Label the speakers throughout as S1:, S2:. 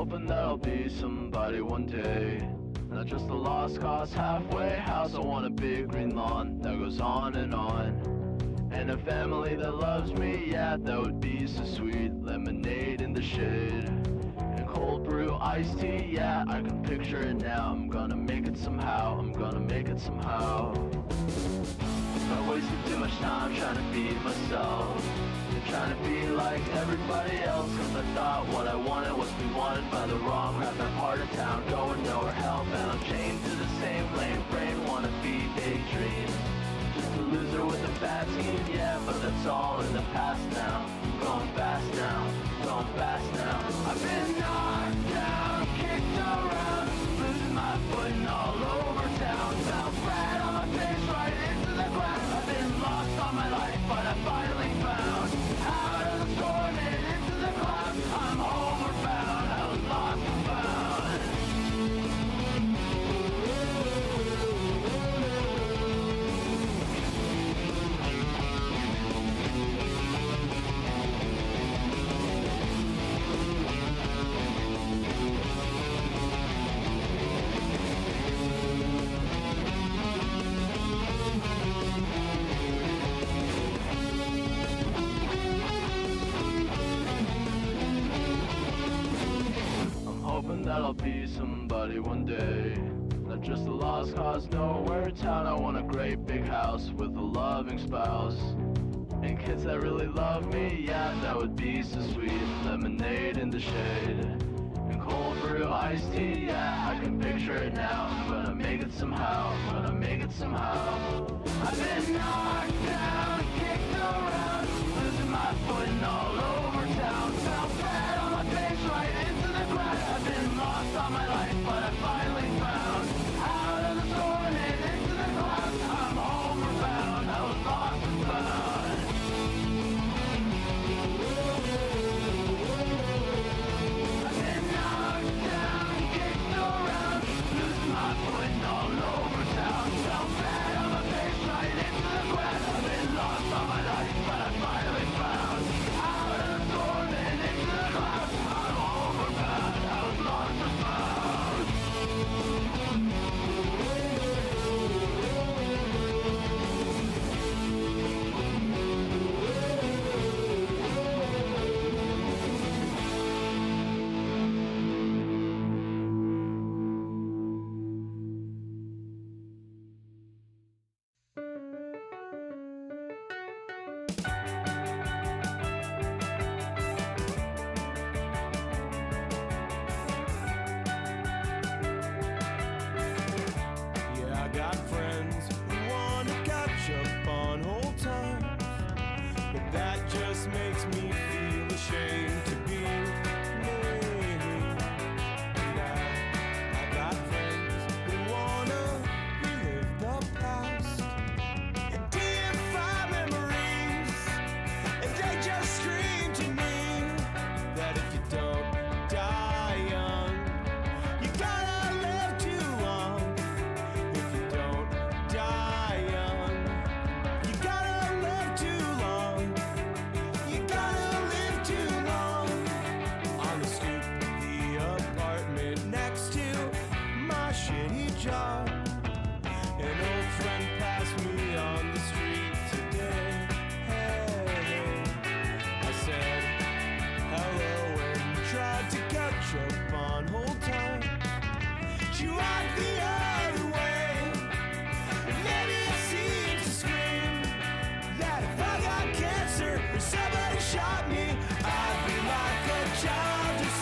S1: hoping that I'll be somebody one day. Not just a lost cause halfway house. I want a big green lawn that goes on, and a family that loves me, yeah, that would be so sweet. Lemonade in the shade and cold brew iced tea, yeah, I can picture it now. I'm gonna make it somehow, I'm gonna make it somehow. I wasted too much time trying to be myself, trying to be like everybody else. Cause I thought what I wanted was be wanted by the wrong crap. That part of town going nowhere, hellbound, chained to the same lane. Brain wanna be daydream, just a loser with a bad team, yeah. But that's all in the past now. I'm going fast now, going fast now. I've been knocked down, kicked around, losing my footing all over town. Fell flat on my face right into the ground. I've been lost all my life, but I finally found out of the storm and into the clouds. I'm homeward bound, I was lost and found. Hoping that I'll be somebody one day. Not just a lost cause, nowhere town. I want a great big house with a loving spouse, and kids that really love me, yeah, that would be so sweet. Lemonade in the shade and cold brew iced tea, yeah, I can picture it now. I'm gonna make it somehow, I'm gonna make it somehow. I've been knocked down, kicked around, losing my footing all over town. Fell flat on my face right into the ground. I've been lost all my life, but I finally found out of the storm and into the clouds. I'm homeward bound, I was lost and found. I've been knocked down, kicked around, losing my footing all over town. Fell flat on my face right into the ground. I've been lost all my life, but I finally found out of the storm and into the clouds. I'm homeward bound, I was lost and found.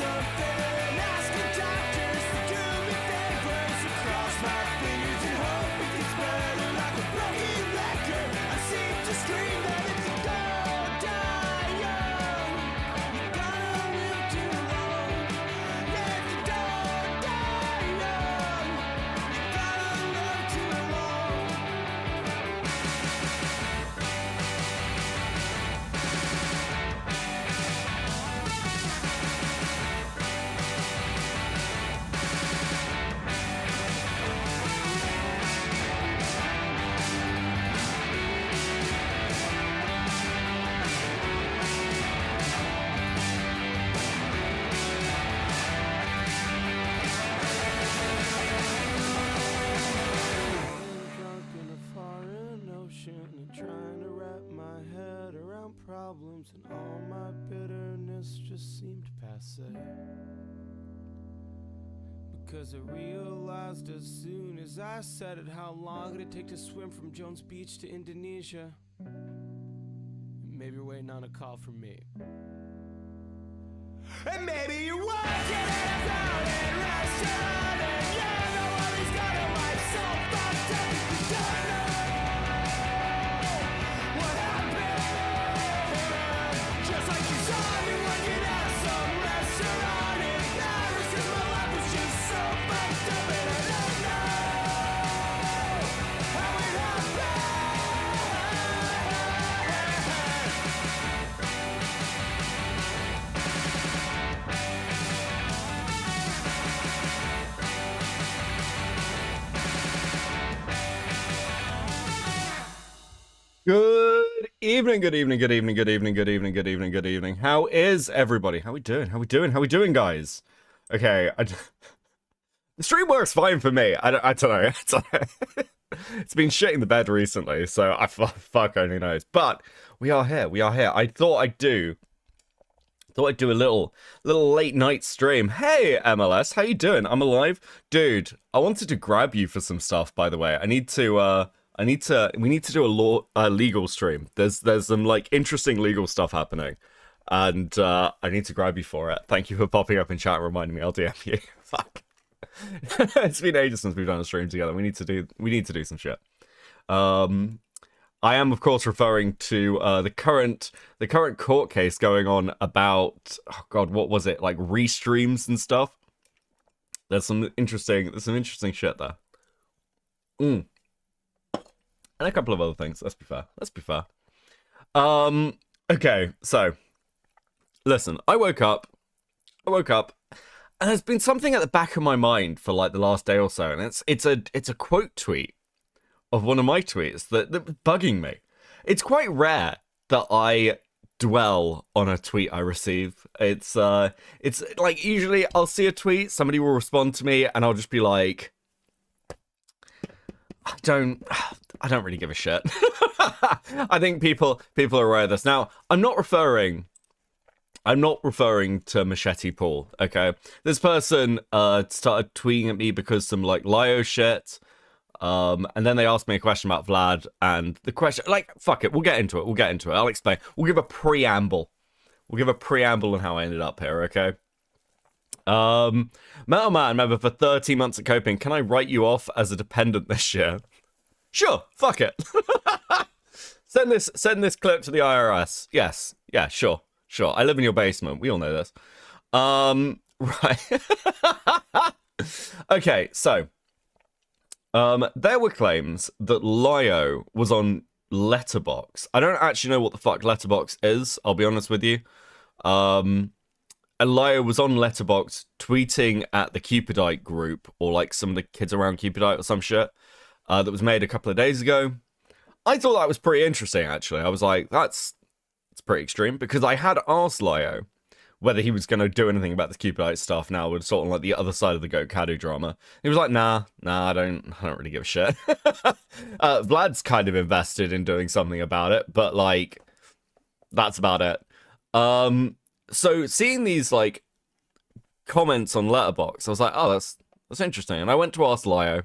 S1: Something, asking doctors to do me favors across my face.
S2: problems and all my bitterness just seemed passe. Because I realized as soon as I said it, how long it'd take to swim from Jones Beach to Indonesia. Maybe you're waiting on a call from me. And maybe you're working at a crowded restaurant, and you know all he's got a life so fucked up you don't know what happened. Just like you saw me working at some restaurant in Paris, 'cause my life was just so fucked up, and I don't know how it happened.
S3: Good evening, good evening, good evening, good evening, good evening, good evening, good evening. How is everybody? How we doing? How we doing? How we doing, guys? Okay, the stream works fine for me. I don't know. It's been shitting the bed recently, so fuck only knows. But we are here. We are here. I thought I'd do a little late night stream. Hey, MLS, how you doing? I'm alive, dude. I wanted to grab you for some stuff. By the way, we need to do a legal stream. There's some like interesting legal stuff happening, and I need to grab you for it. Thank you for popping up in chat and reminding me. I'll DM you. Fuck. It's been ages since we've done a stream together. We need to do some shit. I am of course referring to the current court case going on about, oh god, what was it, like restreams and stuff. There's some interesting shit there. And a couple of other things. Let's be fair. Okay, so listen, I woke up, and there's been something at the back of my mind for like the last day or so, and it's a quote tweet of one of my tweets that's bugging me. It's quite rare that I dwell on a tweet I receive. It's like usually I'll see a tweet, somebody will respond to me, and I'll just be like, I don't really give a shit. I think people are aware of this. Now, I'm not referring to Machete Paul, okay? This person started tweeting at me because some like Lio shit. And then they asked me a question about Vlad, and the question, like, fuck it, we'll get into it. I'll explain. We'll give a preamble on how I ended up here, okay? Metal Man, member for 13 months at Coping. Can I write you off as a dependent this year? Sure, fuck it. Send this clip to the IRS. Yes, yeah, sure. I live in your basement. We all know this. Right. Okay, so there were claims that Lio was on Letterbox. I don't actually know what the fuck Letterbox is, I'll be honest with you. And Lio was on Letterbox tweeting at the Cupidite group, or like some of the kids around Cupidite or some shit, that was made a couple of days ago. I thought that was pretty interesting, actually. I was like, that's pretty extreme, because I had asked Lio whether he was going to do anything about the Cupidite stuff now with sort of like the other side of the Goat Cadu drama. He was like, nah, I don't really give a shit. Vlad's kind of invested in doing something about it, but like, that's about it. So seeing these like comments on Letterboxd, I was like, oh, that's interesting. And I went to ask Lio,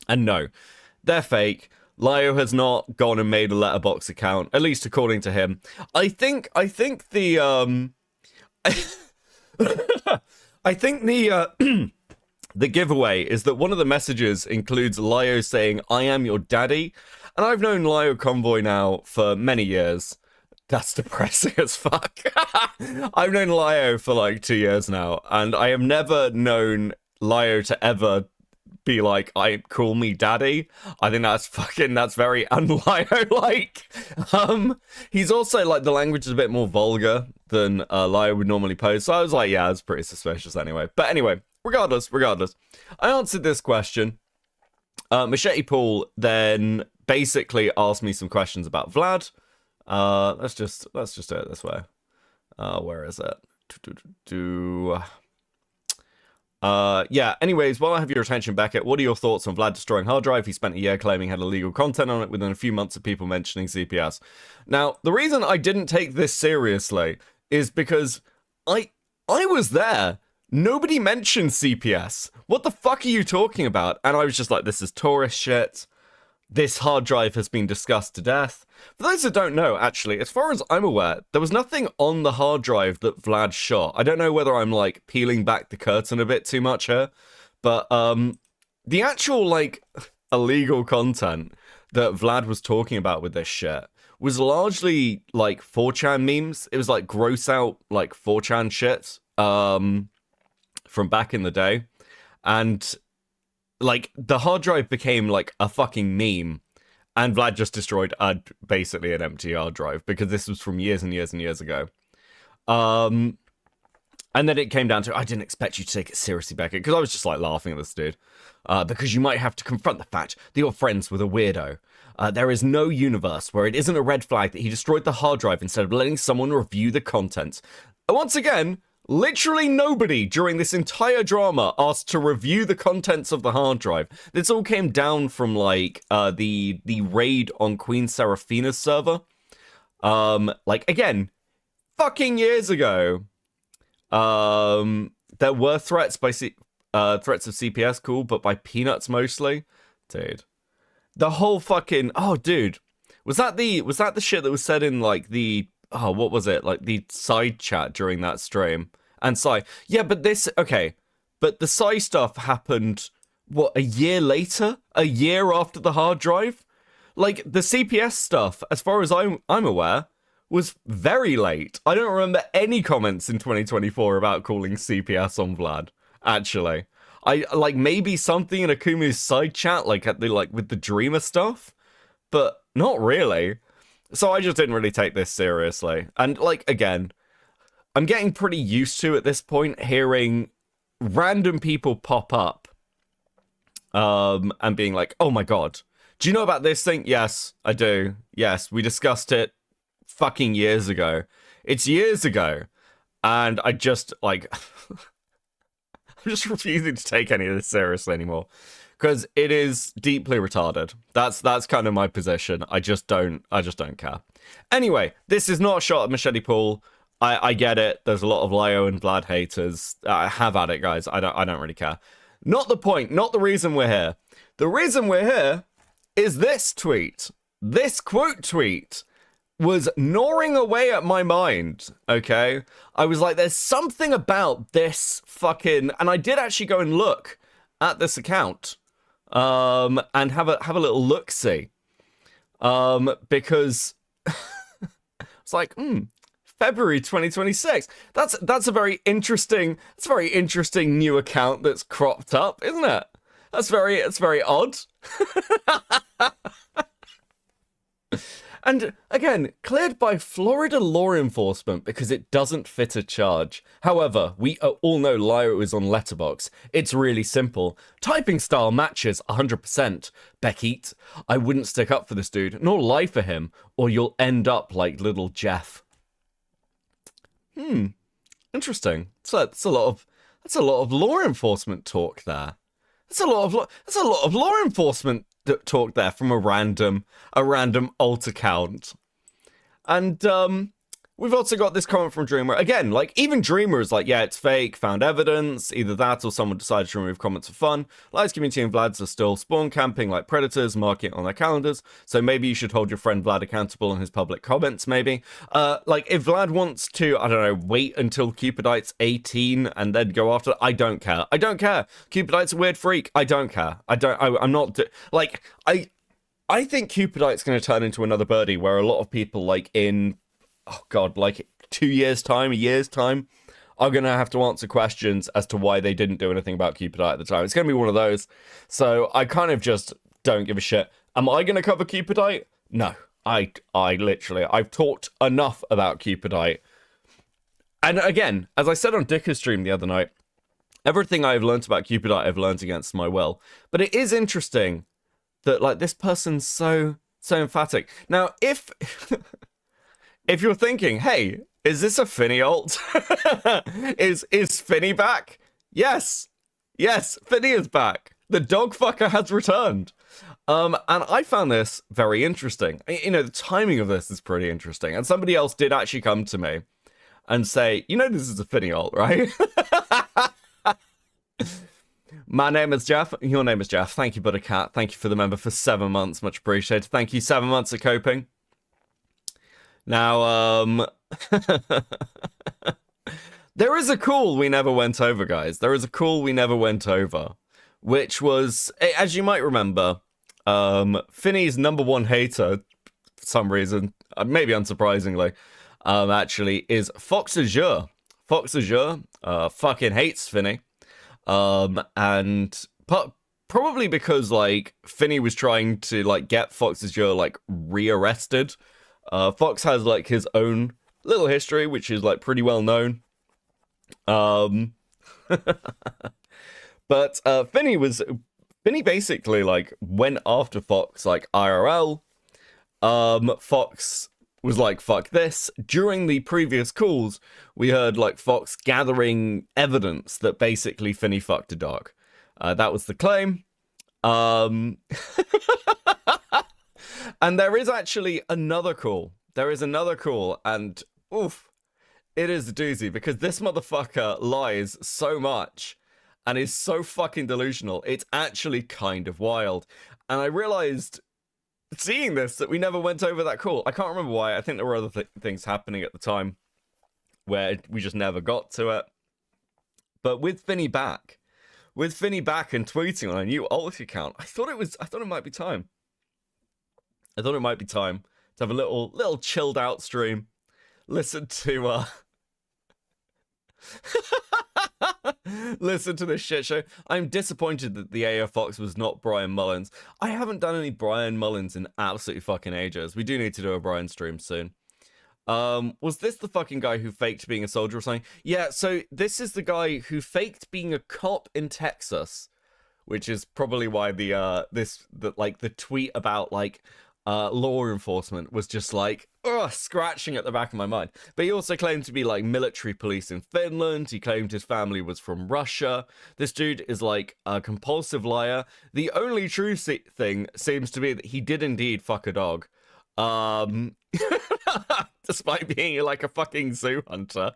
S3: and no, they're fake. Lio has not gone and made a Letterboxd account, at least according to him. I think the I think the the giveaway is that one of the messages includes Lio saying, I am your daddy. And I've known Lio Convoy now for many years. That's depressing as fuck. I've known Lio for like 2 years now, and I have never known Lio to ever be like, I call me daddy. I think that's very un-Lio-like. He's also like, the language is a bit more vulgar than Lio would normally post, so I was like, yeah, it's pretty suspicious anyway. But anyway, regardless, I answered this question. Machete Paul then basically asked me some questions about Vlad. Let's just do it this way. Where is it? Yeah, anyways, while I have your attention, Beckett, what are your thoughts on Vlad destroying hard drive? He spent a year claiming had illegal content on it within a few months of people mentioning CPS. Now, the reason I didn't take this seriously is because I was there. Nobody mentioned CPS. What the fuck are you talking about? And I was just like, this is tourist shit. This hard drive has been discussed to death. For those that don't know, actually, as far as I'm aware, there was nothing on the hard drive that Vlad shot. I don't know whether I'm, like, peeling back the curtain a bit too much here, but, the actual, like, illegal content that Vlad was talking about with this shit was largely, like, 4chan memes. It was, like, gross out, like, 4chan shit, from back in the day. And like, the hard drive became, like, a fucking meme, and Vlad just destroyed basically an empty hard drive, because this was from years and years and years ago. And then it came down to, I didn't expect you to take it seriously, Beckett, because I was just, like, laughing at this dude. Because you might have to confront the fact that you're friends with a weirdo. There is no universe where it isn't a red flag that he destroyed the hard drive instead of letting someone review the content. Once again, literally nobody during this entire drama asked to review the contents of the hard drive. This all came down from, like, the raid on Queen Seraphina's server. Like, again, fucking years ago. There were threats by threats of CPS, cool, but by Peanuts mostly. Dude. The whole fucking... Oh, dude. Was that the shit that was said in, like, the... Oh, what was it? Like, the side chat during that stream? And Psy. Yeah, but this... Okay. But the Psy stuff happened, what, a year later? A year after the hard drive? Like, the CPS stuff, as far as I'm aware, was very late. I don't remember any comments in 2024 about calling CPS on Vlad, actually. I, like, maybe something in Akumu's side chat, like, at the, like, with the Dreamer stuff? But not really. So I just didn't really take this seriously. And, like, again... I'm getting pretty used to, at this point, hearing random people pop up and being like, oh my god, do you know about this thing? Yes, I do. Yes, we discussed it fucking years ago. It's years ago. And I just, like, I'm just refusing to take any of this seriously anymore. Because it is deeply retarded. That's kind of my position. I just don't care. Anyway, this is not a shot at Machete Paul. I get it. There's a lot of Lio and Vlad haters. Have at it, guys. I don't really care. Not the point. Not the reason we're here. The reason we're here is this tweet. This quote tweet was gnawing away at my mind. Okay, I was like, there's something about this fucking, and I did actually go and look at this account, and have a little look see, because it's like, February 2026. That's a very interesting new account that's cropped up, isn't it? It's very odd. And again, cleared by Florida law enforcement because it doesn't fit a charge. However, we all know Lio is on Letterboxd. It's really simple. Typing style matches 100%. Beckett, I wouldn't stick up for this dude, nor lie for him, or you'll end up like little Jeff. Interesting. So that's a lot of law enforcement talk there. That's a lot of law enforcement talk there from a random alt account. And we've also got this comment from Dreamer. Again, like, even Dreamer is like, yeah, it's fake, found evidence, either that or someone decided to remove comments for fun. Lio's community and Vlad's are still spawn camping like predators, marking it on their calendars, so maybe you should hold your friend Vlad accountable on his public comments, maybe. Like, if Vlad wants to, I don't know, wait until Cupidite's 18 and then go after it, I don't care. I don't care. Cupidite's a weird freak. I don't care. I'm not, like, I think Cupidite's going to turn into another birdie where a lot of people, like, in... oh god, like 2 years' time, a year's time, are going to have to answer questions as to why they didn't do anything about Cupidite at the time. It's going to be one of those. So I kind of just don't give a shit. Am I going to cover Cupidite? No. I literally, I've talked enough about Cupidite. And again, as I said on Dicker's stream the other night, everything I've learned about Cupidite I've learned against my will. But it is interesting that, like, this person's so emphatic. Now, if... if you're thinking, hey, is this a Finny alt? is Finny back? Yes, Yes, Finny is back. The dog fucker has returned. And I found this very interesting. You know, the timing of this is pretty interesting. And somebody else did actually come to me and say, you know, this is a Finny alt, right? My name is Jeff. Your name is Jeff. Thank you, Buttercat. Thank you for the member for 7 months. Much appreciated. Thank you, 7 months of coping. Now, there is a call we never went over, guys. There is a call we never went over, which was, as you might remember, Finny's #1 hater, for some reason, maybe unsurprisingly, actually, is Fox Azure. Fox Azure fucking hates Finny. And probably because, like, Finny was trying to, like, get Fox Azure, like, rearrested. Fox has, like, his own little history, which is, like, pretty well known. But Finny basically, like, went after Fox, like, IRL. Fox was like, fuck this. During the previous calls, we heard, like, Fox gathering evidence that basically Finny fucked a dog. That was the claim. And there is actually another call. There is another call, and oof, it is a doozy, because this motherfucker lies so much and is so fucking delusional. It's actually kind of wild. And I realized, seeing this, that we never went over that call. I can't remember why. I think there were other things happening at the time where we just never got to it. But with Finny back and tweeting on a new alt account, I thought it might be time. I thought it might be time to have a little chilled out stream. Listen to listen to this shit show. I'm disappointed that the AO Fox was not Brian Mullins. I haven't done any Brian Mullins in absolutely fucking ages. We do need to do a Brian stream soon. Was this the fucking guy who faked being a soldier or something? Yeah, so this is the guy who faked being a cop in Texas, which is probably why the tweet about, like, law enforcement was just like, scratching at the back of my mind. But he also claimed to be, like, military police in Finland. He claimed his family was from Russia. This dude is, like, a compulsive liar. The only true thing seems to be that he did indeed fuck a dog. Despite being, like, a fucking zoo hunter.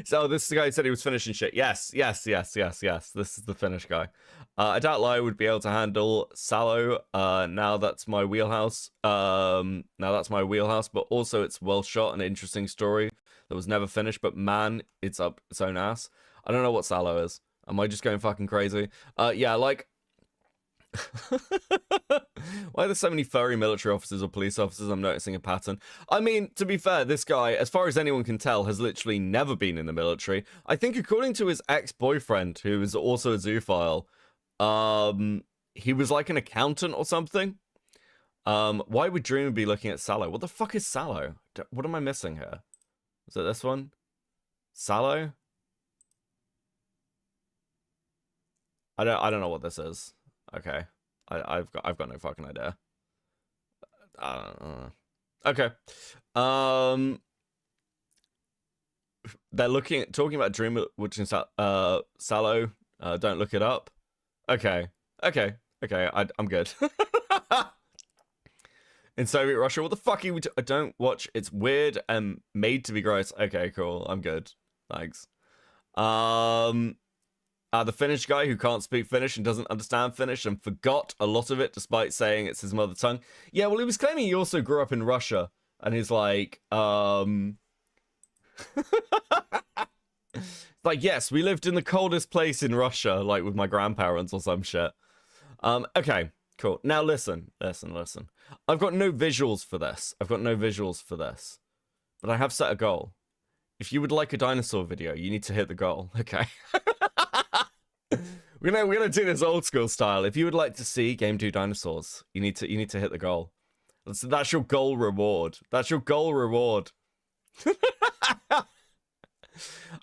S3: So this guy said he was finishing shit. Yes. This is the Finnish guy. I doubt Lyle would be able to handle Sallow. Now that's my wheelhouse. But also it's well shot and interesting story that was never finished. But man, it's up its own ass. I don't know what Sallow is. Am I just going fucking crazy? Yeah, like. Why are there so many furry military officers or police officers? I'm noticing a pattern. I mean, to be fair, this guy, as far as anyone can tell, has literally never been in the military. I think according to his ex-boyfriend, who is also a zoophile, he was like an accountant or something. Why would Dreamer be looking at Sallow? What the fuck is Sallow? What am I missing here? Is it this one? Sallow? I don't know what this is. Okay, I've got no fucking idea. Okay, they're talking about Dreamer, which is Sallow. Don't look it up. Okay, I'm good. In Soviet Russia, what the fuck are you? I don't watch. It's weird and made to be gross. Okay, cool. I'm good. Thanks. The Finnish guy who can't speak Finnish and doesn't understand Finnish and forgot a lot of it despite saying it's his mother tongue. Yeah, well, he was claiming he also grew up in Russia, and he's like, like, yes, we lived in the coldest place in Russia, like with my grandparents or some shit. Okay, cool. Now listen. I've got no visuals for this. But I have set a goal. If you would like a dinosaur video, you need to hit the goal. Okay. We're gonna do this old school style. If you would like to see Game 2 dinosaurs, you need to hit the goal. That's your goal reward. I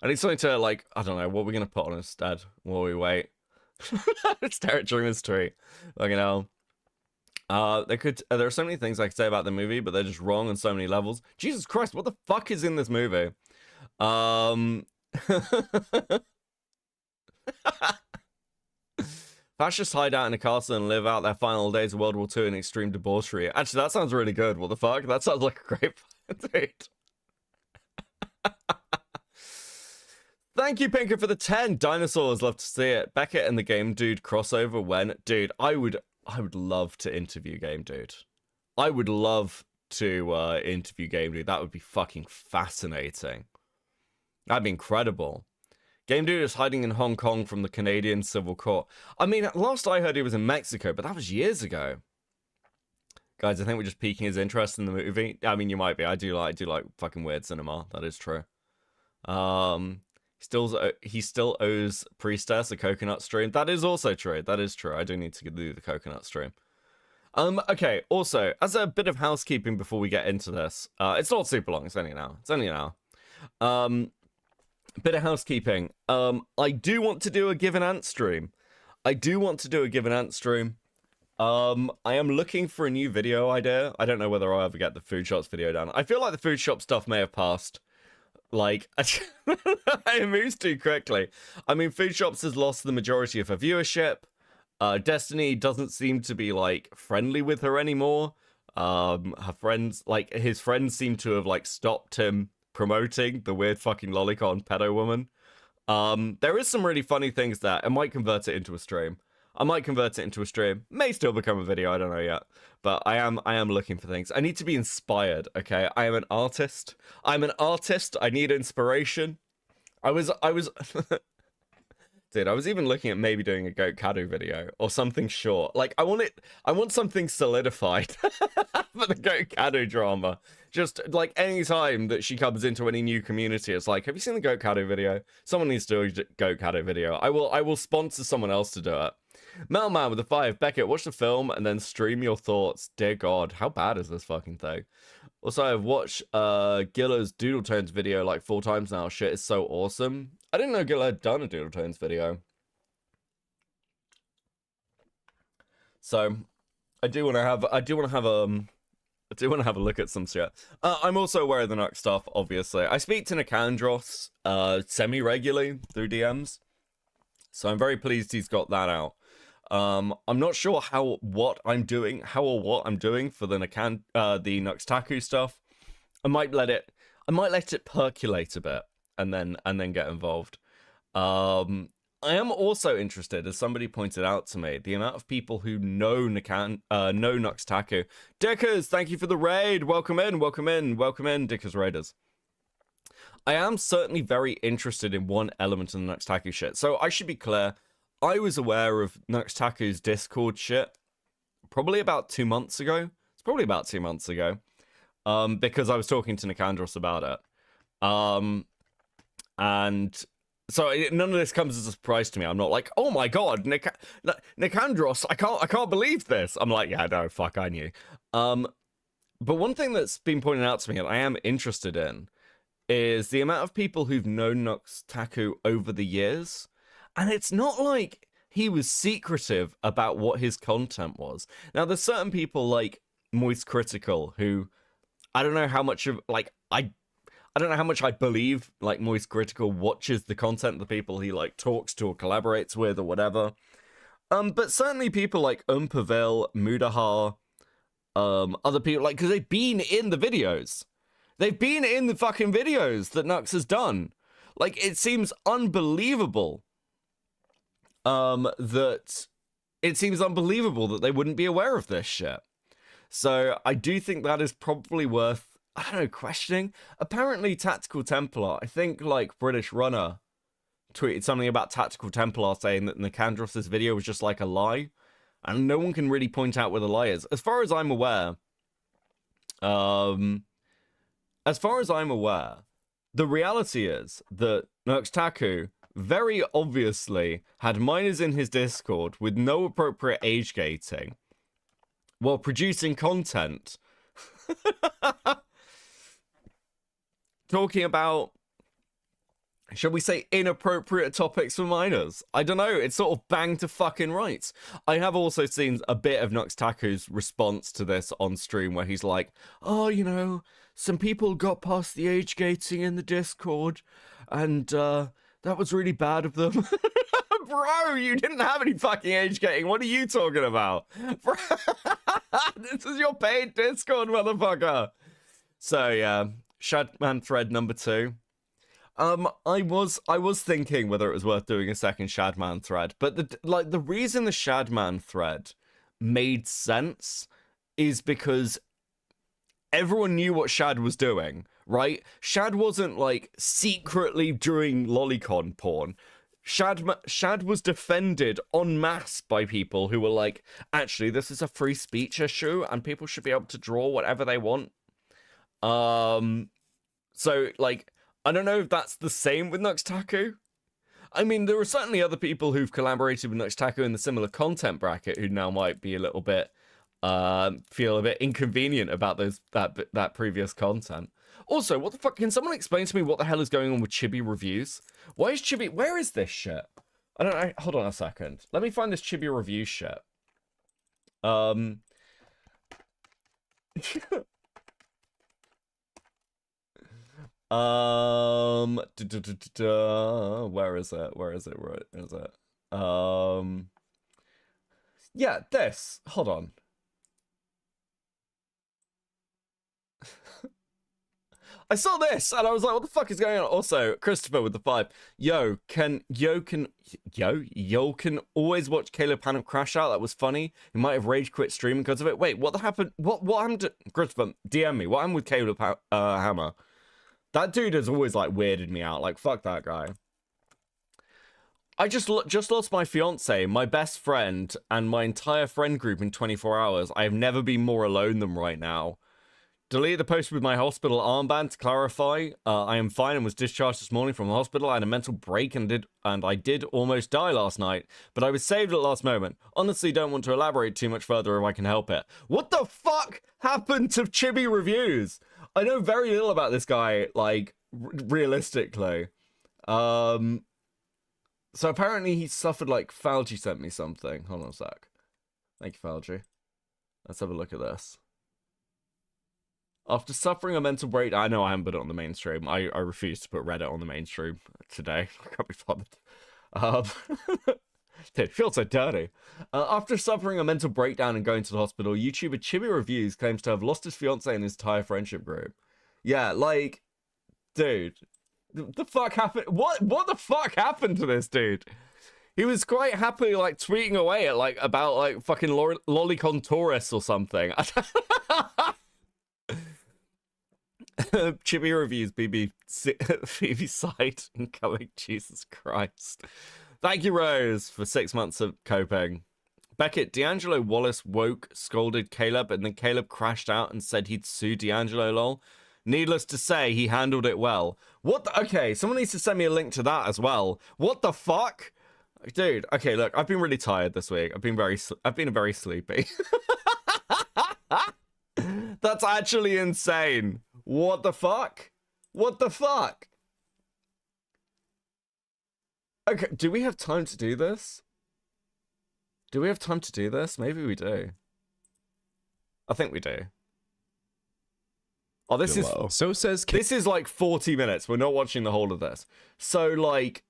S3: need something to, like, I don't know, what we're gonna put on instead while we wait. Stare at during this tweet. Like, you know. There are so many things I could say about the movie, but they're just wrong on so many levels. Jesus Christ, what the fuck is in this movie? Fascists hide out in a castle and live out their final days of World War II in extreme debauchery. Actually, that sounds really good. What the fuck? That sounds like a great plan, dude. Thank you, Pinker, for the 10. Dinosaurs, love to see it. Beckett and the Game Dude crossover when? Dude, I would love to interview Game Dude. I would love to interview Game Dude. That would be fucking fascinating. That'd be incredible. Game Dude is hiding in Hong Kong from the Canadian Civil Court. I mean, last I heard he was in Mexico, but that was years ago. Guys, I think we're just piquing his interest in the movie. I mean, you might be. I do like fucking weird cinema. That is true. He still owes Priestess a coconut stream. That is also true. That is true. I do need to do the coconut stream. Okay. Also, as a bit of housekeeping before we get into this, it's not super long. It's only an hour. It's only an hour. Bit of housekeeping. I do want to do a give and ant stream. I am looking for a new video idea. I don't know whether I'll ever get the food shops video done. I feel like the food shop stuff may have passed. Like, it moves too quickly. I mean, food shops has lost the majority of her viewership. Destiny doesn't seem to be, like, friendly with her anymore. Her friends, like, his friends seem to have, like, stopped him promoting the weird fucking lolicon pedo woman. There is some really funny things there. I might convert it into a stream. May still become a video, I don't know yet. But I am looking for things. I need to be inspired, okay? I am an artist. I need inspiration. I was Dude, I was even looking at maybe doing a Goat Kadu video or something short. Like, I want something solidified for the Goat Kadu drama. Just, like, any time that she comes into any new community, it's like, have you seen the Goat Kadu video? Someone needs to do a Goat Kadu video. I will sponsor someone else to do it. Melman with a 5. Beckett, watch the film and then stream your thoughts. Dear God, how bad is this fucking thing? Also, I've watched Giller's Doodle Tones video like 4 times now. Shit is so awesome. I didn't know Giller had done a Doodle Tones video. So, I do want to have a look at some shit. I'm also aware of the Nux stuff, obviously. I speak to Nicandros semi-regularly through DMs. So I'm very pleased he's got that out. I'm not sure what I'm doing for the Nuxtaku stuff. I might let it percolate a bit and then get involved. I am also interested, as somebody pointed out to me, the amount of people who know Nuxtaku. Dickers, thank you for the raid. Welcome in, Dickers Raiders. I am certainly very interested in one element of the Nuxtaku shit. So I should be clear, I was aware of Nuxtaku's Discord shit probably about 2 months ago. It's probably about 2 months ago. Because I was talking to Nicandros about it. And so none of this comes as a surprise to me. I'm not like, oh my god, Nicandros, I can't believe this. I'm like, yeah, no, fuck, I knew. But one thing that's been pointed out to me and I am interested in is the amount of people who've known Nuxtaku over the years. And it's not like he was secretive about what his content was. Now, there's certain people like Moist Critical who, I don't know how much of, like, I don't know how much I believe, like, Moist Critical watches the content of the people he, like, talks to or collaborates with or whatever. But certainly people like Pavel, Mudahar, other people, like, because they've been in the videos. They've been in the fucking videos that Nux has done. Like, it seems unbelievable that they wouldn't be aware of this shit. So I do think that is probably worth, I don't know, questioning. Apparently Tactical Templar, I think, like, British Runner tweeted something about Tactical Templar saying that Nicandros' video was just like a lie. And no one can really point out where the lie is. As far as I'm aware, the reality is that Nuxtaku very obviously had minors in his Discord with no appropriate age gating while producing content talking about, shall we say, inappropriate topics for minors. I don't know, it's sort of bang to fucking rights. I have also seen a bit of Nuxtaku's response to this on stream where he's like, oh, you know, some people got past the age gating in the Discord and that was really bad of them. Bro, you didn't have any fucking age gating. What are you talking about? Bro, this is your paid Discord, motherfucker. So yeah, Shadman thread number 2. I was thinking whether it was worth doing a second Shadman thread, but the reason the Shadman thread made sense is because everyone knew what Shad was doing, right? Shad wasn't like secretly doing lolicon porn. Shad was defended en masse by people who were like, actually, this is a free speech issue and people should be able to draw whatever they want. So like, I don't know if that's the same with Nuxtaku. I mean, there are certainly other people who've collaborated with Nuxtaku in the similar content bracket who now might be a little bit, feel a bit inconvenient about that previous content. Also, what the fuck? Can someone explain to me what the hell is going on with Chibi reviews? Why is Chibi? Where is this shit? I don't know. Hold on a second. Let me find this Chibi review shit. Where is it? Where is it? Where is it? Yeah, this. Hold on. I saw this and I was like, what the fuck is going on? Also, Christopher with the 5. Yo can always watch Caleb Hanna crash out. That was funny. He might have rage quit streaming because of it. Wait, what happened? What happened to Christopher? DM me. What happened with Caleb Hammer? That dude has always like weirded me out. Like, fuck that guy. I just lost my fiance, my best friend, and my entire friend group in 24 hours. I have never been more alone than right now. Delete the post with my hospital armband to clarify. I am fine and was discharged this morning from the hospital. I had a mental break and I did almost die last night, but I was saved at the last moment. Honestly, don't want to elaborate too much further if I can help it. What the fuck happened to Chibi reviews? I know very little about this guy, like, realistically. So apparently he suffered, like, Falgi sent me something. Hold on a sec. Thank you, Falgi. Let's have a look at this. After suffering a mental break, I know I haven't put it on the mainstream. I refuse to put Reddit on the mainstream today. I can't be bothered. Dude, it feels so dirty. After suffering a mental breakdown and going to the hospital, YouTuber Chibi Reviews claims to have lost his fiance and his entire friendship group. Yeah, like, dude, the fuck happened? What the fuck happened to this dude? He was quite happily like tweeting away at like about like fucking lolicon tourists or something. Chibi Reviews, BB side incoming. Jesus Christ. Thank you, Rose, for 6 months of coping. Beckett, D'Angelo Wallace woke, scolded Caleb, and then Caleb crashed out and said he'd sue D'Angelo, lol. Needless to say, he handled it well. What the, okay, someone needs to send me a link to that as well. What the fuck? Dude, okay, look, I've been really tired this week. I've been very sleepy. That's actually insane. What the fuck? What the fuck? Okay, do we have time to do this? Do we have time to do this? Maybe we do. I think we do. Oh, this is...
S4: So says...
S3: This is like 40 minutes. We're not watching the whole of this. So, like...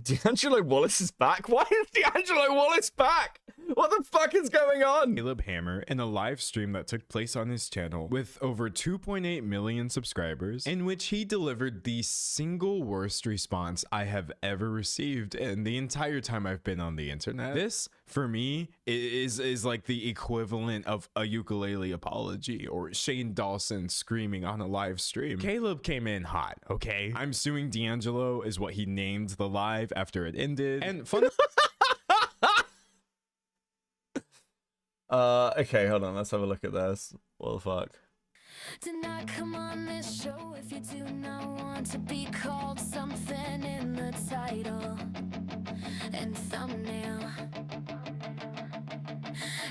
S3: D'Angelo Wallace is back? Why is D'Angelo Wallace back? What the fuck is going on?
S4: Caleb Hammer in a live stream that took place on his channel with over 2.8 million subscribers, in which he delivered the single worst response I have ever received in the entire time I've been on the internet. This, for me, is like the equivalent of a ukulele apology or Shane Dawson screaming on a live stream. Caleb came in hot, okay? I'm suing D'Angelo is what he named the live after it ended. And fun.
S3: Okay, hold on, let's have a look at this. What the fuck?
S2: Do not come on this show if you do not want to be called something in the title and thumbnail.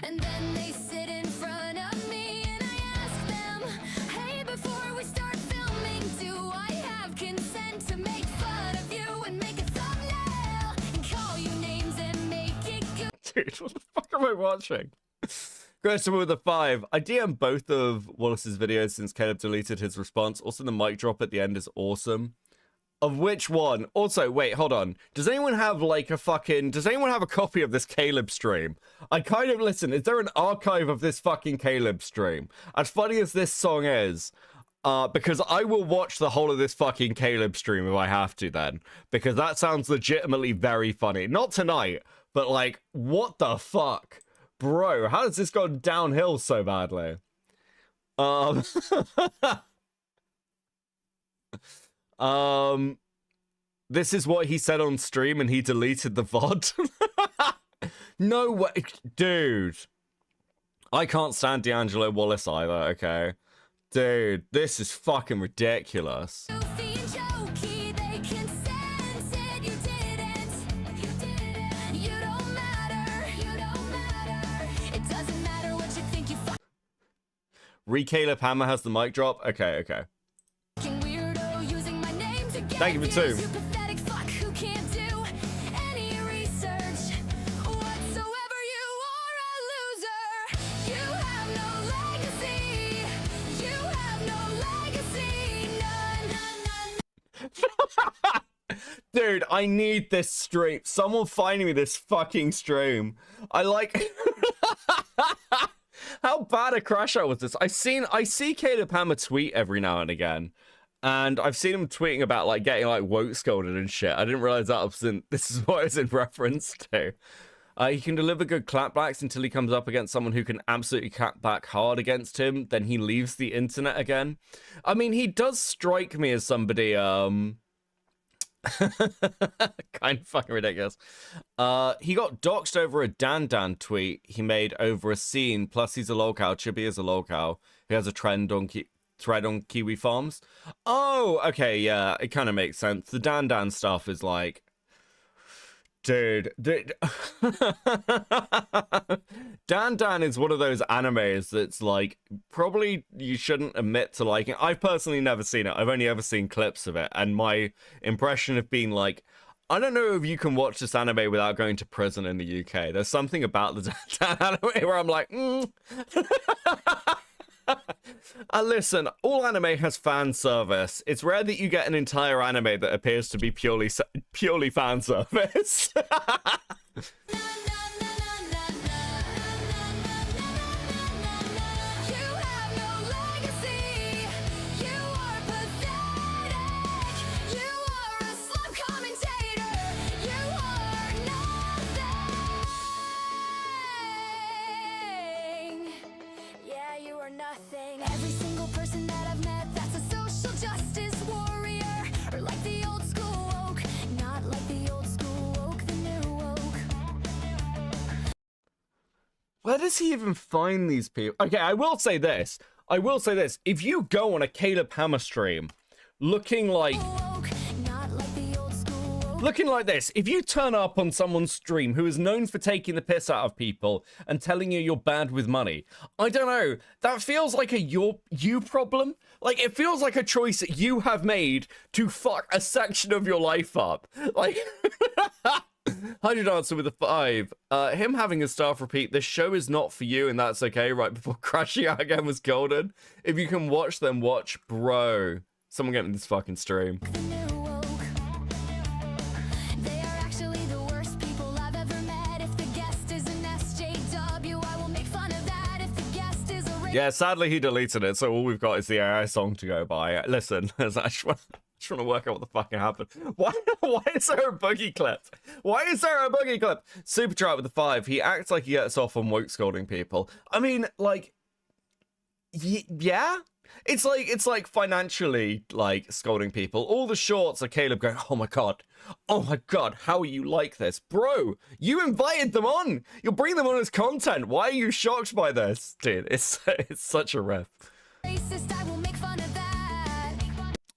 S2: And then they sit in front of me and I ask them, hey, before we start filming, do I have consent to make fun of you and make a thumbnail and call you names and make it good?
S3: Dude, what the fuck am I watching? Christopher with a 5. I DM both of Wallace's videos since Caleb deleted his response. Also, the mic drop at the end is awesome. Of which one? Also, wait, hold on. Does anyone have like a fucking... Does anyone have a copy of this Caleb stream? I kind of... Listen, is there an archive of this fucking Caleb stream? As funny as this song is, because I will watch the whole of this fucking Caleb stream if I have to then. Because that sounds legitimately very funny. Not tonight, but like, what the fuck? Bro, how has this gone downhill so badly? This is what he said on stream and he deleted the VOD. No way. Dude. I can't stand D'Angelo Wallace either, okay? Dude, this is fucking ridiculous.
S2: Goofy and jokey, they can sense it. You didn't. You don't matter. It doesn't matter what you think you
S3: Caleb Hammer has the mic drop? Okay, okay.
S2: fucking weirdo using my name to get
S3: Thank you for
S2: views.
S3: two.
S2: You pathetic fuck who can't do any research whatsoever. You are a loser. You have no legacy. You have no legacy. None.
S3: Dude, I need this stream. Someone find me this fucking stream. I like... How bad a crash out was this? I see Caleb Hammer tweet every now and again. And I've seen him tweeting about like getting like woke scolded and shit. I didn't realize that was this is what it's in reference to. He can deliver good clapbacks until he comes up against someone who can absolutely clap back hard against him. Then he leaves the internet again. I mean, he does strike me as somebody, kind of fucking ridiculous. He got doxxed over a Dan tweet he made over a scene. Plus, he's a lolcow. Chibi is a lolcow. He has a thread on Kiwi Farms. Oh, okay, yeah, it kind of makes sense. The Dan stuff is like, dude. Dan is one of those animes that's like, probably you shouldn't admit to liking. I've personally never seen it. I've only ever seen clips of it. And my impression of being like, I don't know if you can watch this anime without going to prison in the UK. There's something about the Dan anime where I'm like, listen, all anime has fan service. It's rare that you get an entire anime that appears to be purely fan service.
S2: You have no legacy. You are pathetic. You are a slum commentator. You are nothing. Yeah, you are nothing. Every single person that I've met that's a social justice warrior, or like the old school woke, not like the old school woke, the new woke.
S3: Where does he even find these people? Okay, I will say this. If you go on a Caleb Hammer stream looking like this, if you turn up on someone's stream who is known for taking the piss out of people and telling you you're bad with money, I don't know, that feels like a you problem. Like, it feels like a choice that you have made to fuck a section of your life up. Like, 100 answer with a 5. Him having a staff repeat, this show is not for you and that's okay, right before crashing out again was golden. If you can watch, then watch. Bro, someone get me this fucking stream.
S2: The new woke. They are actually the worst people I've ever met. If the guest is an SJW, I will make fun of that. If the guest is a
S3: Yeah, sadly he deleted it, so all we've got is the AI song to go by. Listen, I just want to work out what the fucking happened. Why is there a boogie clip? Super Trout with the 5. He acts like he gets off on woke scolding people. I mean, like, yeah? It's like financially, like, scolding people. All the shorts are Caleb going, oh my god, how are you like this? Bro, you invited them on. You'll bring them on as content. Why are you shocked by this? Dude, it's such a riff.
S2: racist, I will make fun of that.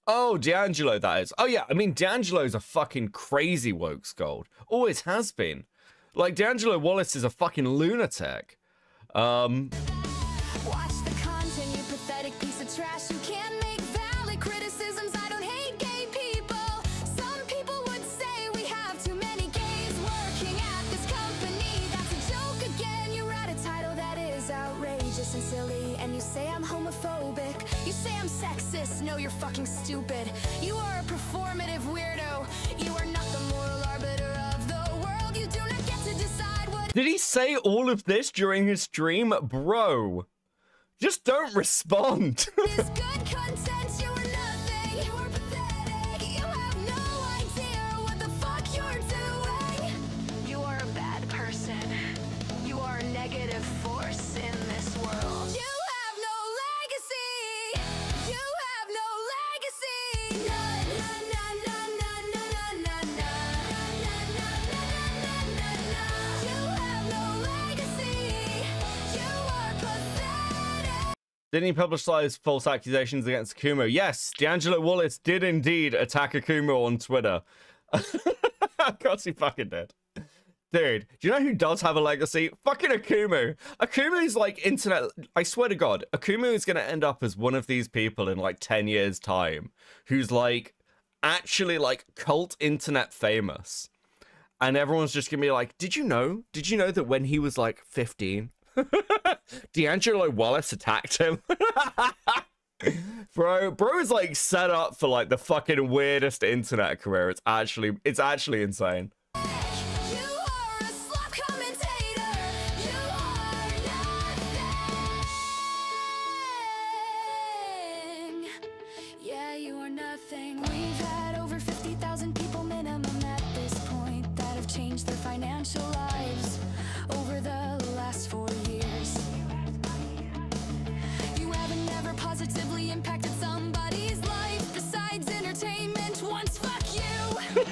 S3: Oh, D'Angelo, that is. Oh, yeah, I mean, D'Angelo's a fucking crazy woke scold. Always has been. Like, D'Angelo Wallace is a fucking lunatic.
S2: Watch the content, you pathetic piece of trash. You can't make valid criticisms. I don't hate gay people. Some people would say we have too many gays working at this company. That's a joke again. You write a title that is outrageous and silly, and you say I'm homophobic. You say I'm sexist. narcissist. No, you're fucking stupid. You are a performative weirdo. You are not the moral arbiter of the world. You do not get to decide what.
S3: Did he say all of this during his stream? Bro, just don't respond.
S2: Is good content. You are nothing. You are pathetic. You have no idea what the fuck you're doing. You are a bad person. You are a negative force in this world. You have no legacy. You have no legacy. None. None. None. None. None. None. None. You have no legacy. You are pathetic.
S3: Didn't he publicize false accusations against Akumo? Yes, D'Angelo Wallace did indeed attack Akumo on Twitter. Of course he fucking did. Dude, do you know who does have a legacy? Fucking Akumo. Akumo is like internet. I swear to God, Akumo is going to end up as one of these people in like 10 years' time who's like actually like cult internet famous. And everyone's just going to be like, did you know? Did you know that when he was like 15, D'Angelo Wallace attacked him? Bro is like set up for like the fucking weirdest internet career. It's actually insane.
S2: You are a slop commentator. You are nothing. Yeah, you are nothing. We've had over 50,000 people minimum at this point that have changed their financial lives over the last 4 years. You haven't never positively impacted somebody's life besides entertainment once. Fuck you. You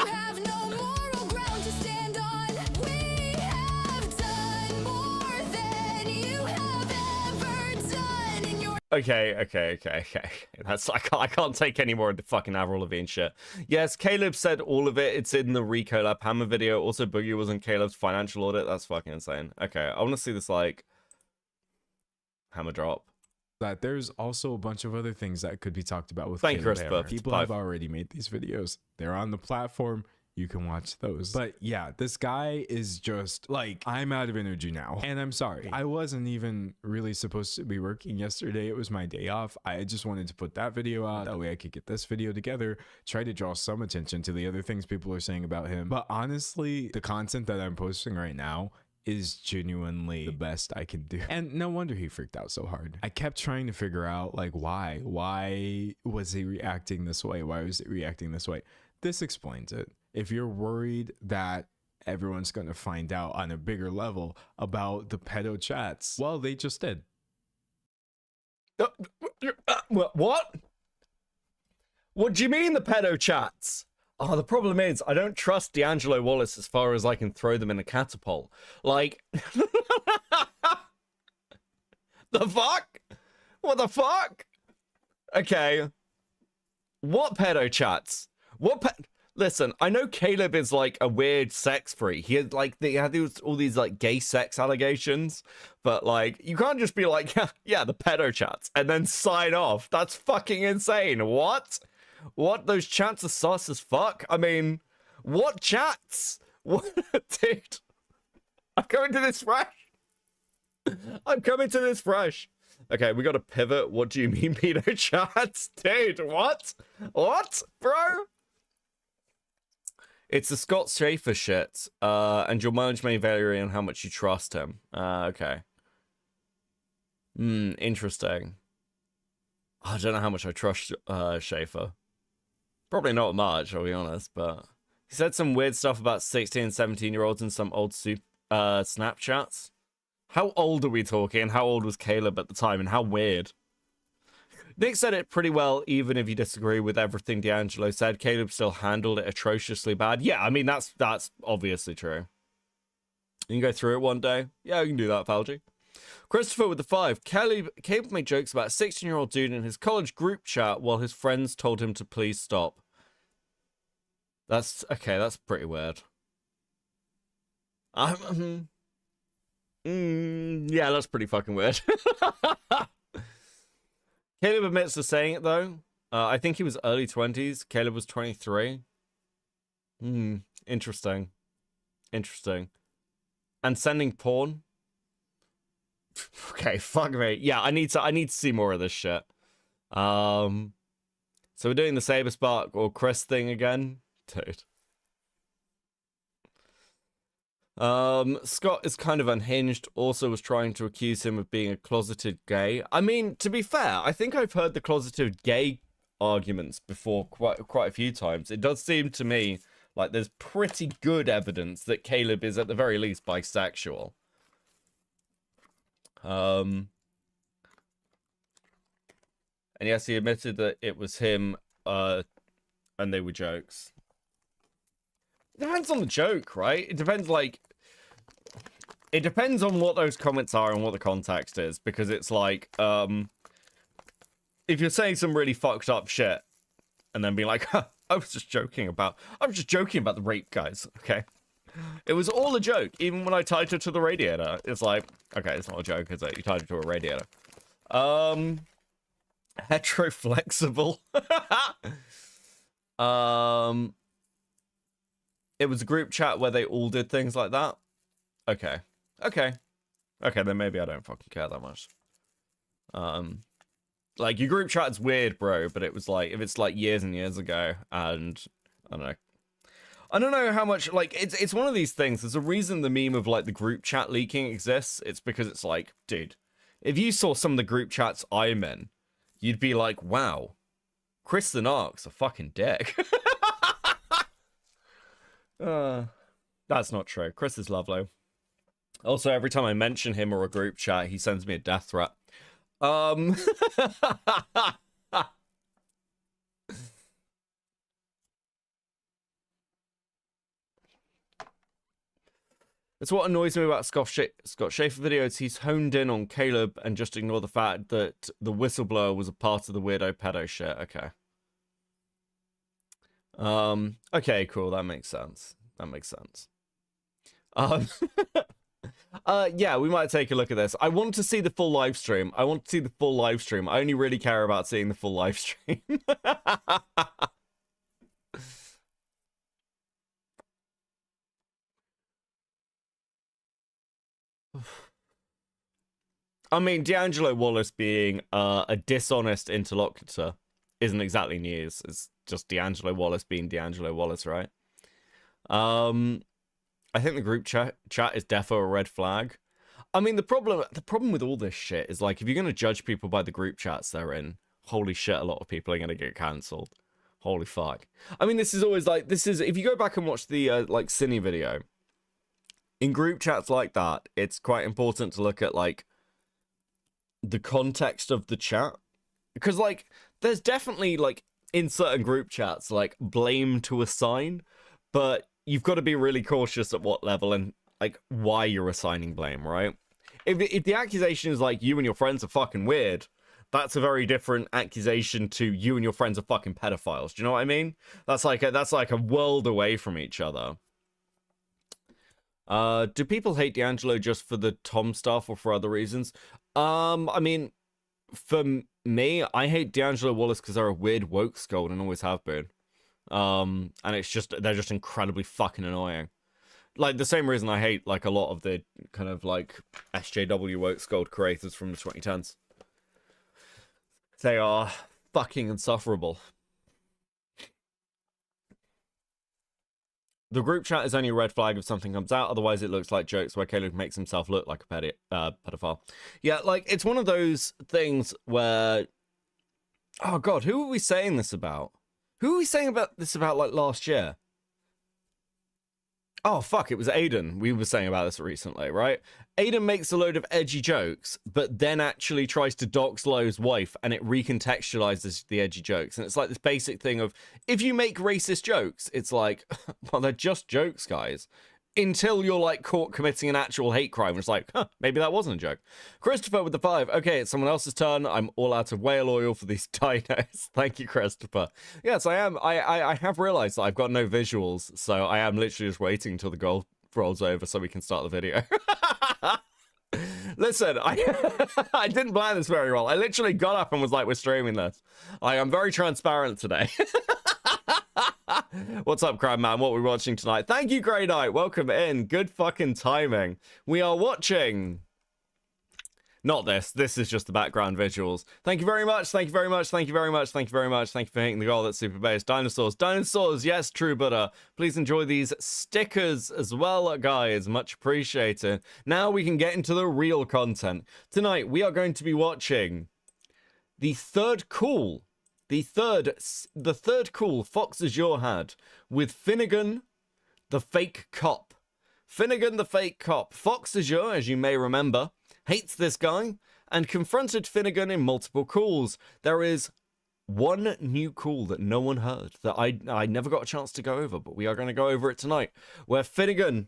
S2: have no moral ground to stand on. We have done more than you have ever done in your.
S3: Okay. That's I can't take any more of the fucking Avril Lavigne shit. Yes, Caleb said all of it. It's in the Rico Lab Hammer video. Also, Boogie was in Caleb's financial audit. That's fucking insane. Okay, I want to see this like hammer drop.
S4: That there's also a bunch of other things that could be talked about with
S3: Thank you,
S4: Caleb
S3: Christopher.
S4: Hammer. People have already made these videos. They're on the platform. You can watch those. But yeah, this guy is just like, I'm out of energy now. And I'm sorry. I wasn't even really supposed to be working yesterday. It was my day off. I just wanted to put that video out. That way I could get this video together, try to draw some attention to the other things people are saying about him. But honestly, the content that I'm posting right now is genuinely the best I can do. And no wonder he freaked out so hard. I kept trying to figure out like why was he reacting this way? Why was it reacting this way? This explains it. If you're worried that everyone's going to find out on a bigger level about the pedo chats, well, they just did.
S3: What? What do you mean the pedo chats? Oh, the problem is I don't trust D'Angelo Wallace as far as I can throw them in a catapult. Like, the fuck? What the fuck? Okay. What pedo chats? Listen, I know Caleb is like a weird sex freak. He had like all these like gay sex allegations, but like you can't just be like, yeah, the pedo chats and then sign off. That's fucking insane. What? Those chats are sus as fuck? I mean, what chats? What, dude? I'm coming to this fresh. Okay, we got to pivot. What do you mean, pedo chats? Dude, what? What, bro? It's the Scott Schaefer shit, and your mileage may vary on how much you trust him. Okay. Interesting. I don't know how much I trust Schaefer. Probably not much, I'll be honest, but he said some weird stuff about 16 and 17-year-olds in some old Snapchats. How old are we talking, and how old was Caleb at the time, and how weird? Nick said it pretty well, even if you disagree with everything D'Angelo said. Caleb still handled it atrociously bad. Yeah, I mean, that's obviously true. You can go through it one day. Yeah, you can do that, Falgi. Christopher with the 5. Caleb made jokes about a 16-year-old dude in his college group chat while his friends told him to please stop. That's pretty weird. Yeah, that's pretty fucking weird. Caleb admits to saying it, though. I think he was early 20s. Caleb was 23. Interesting. And sending porn. Okay, fuck me. Yeah, I need to see more of this shit. So we're doing the Saber Spark or Chris thing again, dude. Scott is kind of unhinged. Also was trying to accuse him of being a closeted gay. I mean, to be fair, I think I've heard the closeted gay arguments before quite a few times. It does seem to me like there's pretty good evidence that Caleb is at the very least bisexual. And yes, he admitted that it was him, and they were jokes. It depends on the joke, right? It depends, like... It depends on what those comments are and what the context is, because it's like, if you're saying some really fucked up shit, and then being like, huh, I was just joking about the rape, guys, okay? It was all a joke, even when I tied it to the radiator. It's like, okay, it's not a joke, is it? You tied it to a radiator. Heteroflexible. It was a group chat where they all did things like that. Okay, then maybe I don't fucking care that much. Like, your group chat's weird, bro, but it was like, if it's like years and years ago, and I don't know how much, like, it's one of these things. There's a reason the meme of like the group chat leaking exists. It's because it's like, dude, if you saw some of the group chats I'm in, you'd be like, wow, Chris the Narc's a fucking dick. That's not true. Chris is lovely. Also, every time I mention him or a group chat, he sends me a death threat. It's what annoys me about Scott Schaefer videos. He's honed in on Caleb and just ignore the fact that the whistleblower was a part of the weirdo pedo shit. Okay. Okay, cool. That makes sense. Yeah, we might take a look at this. I want to see the full live stream. I only really care about seeing the full live stream. I mean, D'Angelo Wallace being a dishonest interlocutor isn't exactly news. It's just D'Angelo Wallace being D'Angelo Wallace, right? I think the group chat is defo a red flag. I mean, the problem with all this shit is, like, if you're going to judge people by the group chats they're in, holy shit, a lot of people are going to get cancelled. Holy fuck. I mean, this is always like, if you go back and watch the, like, Finny video, in group chats like that, it's quite important to look at, like, the context of the chat. Because, like, there's definitely, like, in certain group chats, like, blame to assign, but you've got to be really cautious at what level and, like, why you're assigning blame, right? If the accusation is, like, you and your friends are fucking weird, that's a very different accusation to you and your friends are fucking pedophiles. Do you know what I mean? That's like a world away from each other. Do people hate D'Angelo just for the Tom stuff or for other reasons? I mean, for me, I hate D'Angelo Wallace because they're a weird woke scold and always have been. And it's just, they're just incredibly fucking annoying. Like, the same reason I hate, like, a lot of the kind of, like, SJW woke scold creators from the 2010s. They are fucking insufferable. The group chat is only a red flag if something comes out, otherwise it looks like jokes where Caleb makes himself look like a pedophile. Yeah, like, it's one of those things where... Oh, God, who were we saying this about? Who were we saying this about, like, last year? Oh, fuck, it was Aiden. We were saying about this recently, right? Aiden makes a load of edgy jokes, but then actually tries to dox Lowe's wife, and it recontextualizes the edgy jokes. And it's like this basic thing of, if you make racist jokes, it's like, well, they're just jokes, guys. Until you're, like, caught committing an actual hate crime. It's like, huh, maybe that wasn't a joke. Christopher with the 5. Okay, it's someone else's turn. I'm all out of whale oil for these dinos. Thank you, Christopher. Yes, I am. I have realized that I've got no visuals, so I am literally just waiting until the goal rolls over so we can start the video. Listen, I didn't plan this very well. I literally got up and was like, we're streaming this. I am very transparent today. What's up, Crab Man? What are we watching tonight? Thank you, Grey Knight. Welcome in. Good fucking timing. We are watching Not this. This is just the background visuals. Thank you very much. Thank you very much. Thank you very much. Thank you very much. Thank you for hitting the goal. That's super base. Dinosaurs. Dinosaurs. Yes, true butter. Please enjoy these stickers as well, guys. Much appreciated. Now we can get into the real content. Tonight, we are going to be watching the third call. The third call Fox Azure had with Finnegan, the fake cop. Finnegan, the fake cop. Fox Azure, as you may remember, hates this guy and confronted Finnegan in multiple calls. There is one new call that no one heard that I never got a chance to go over, but we are going to go over it tonight, where Finnegan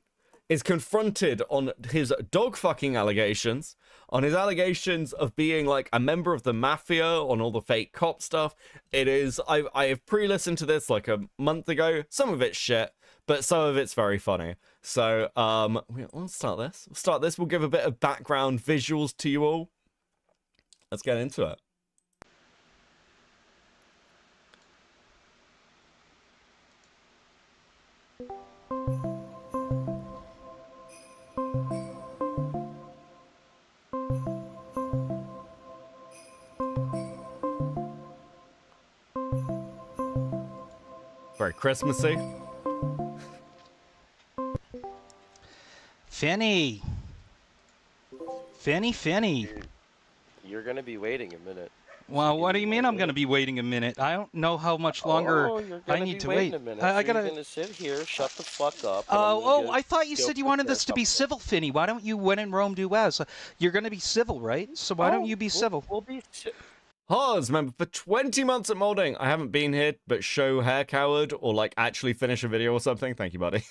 S3: is confronted on his dog fucking allegations, on his allegations of being like a member of the Mafia, on all the fake cop stuff. It is, I have pre-listened to this like a month ago. Some of it's shit, but some of it's very funny. So, let's start this. We'll give a bit of background visuals to you all. Let's get into it. Very Christmassy.
S5: Finny. Finny.
S6: You're gonna be waiting a minute.
S5: Well, what do you mean I'm gonna be waiting a minute? I don't know how much longer I need to wait.
S6: A minute.
S5: I
S6: So
S5: gotta.
S6: You're gonna sit here, shut the fuck up. and I'm gonna
S5: I thought you
S6: go
S5: said you wanted
S6: prepare
S5: this to be
S6: something.
S5: civil, Finny. Why don't you, when in Rome, do as? You're gonna be civil, right? So why don't you be civil?
S6: We'll be.
S3: Hars, member for 20 months at modding. I haven't been here, but show hair coward or like actually finish a video or something. Thank you, buddy.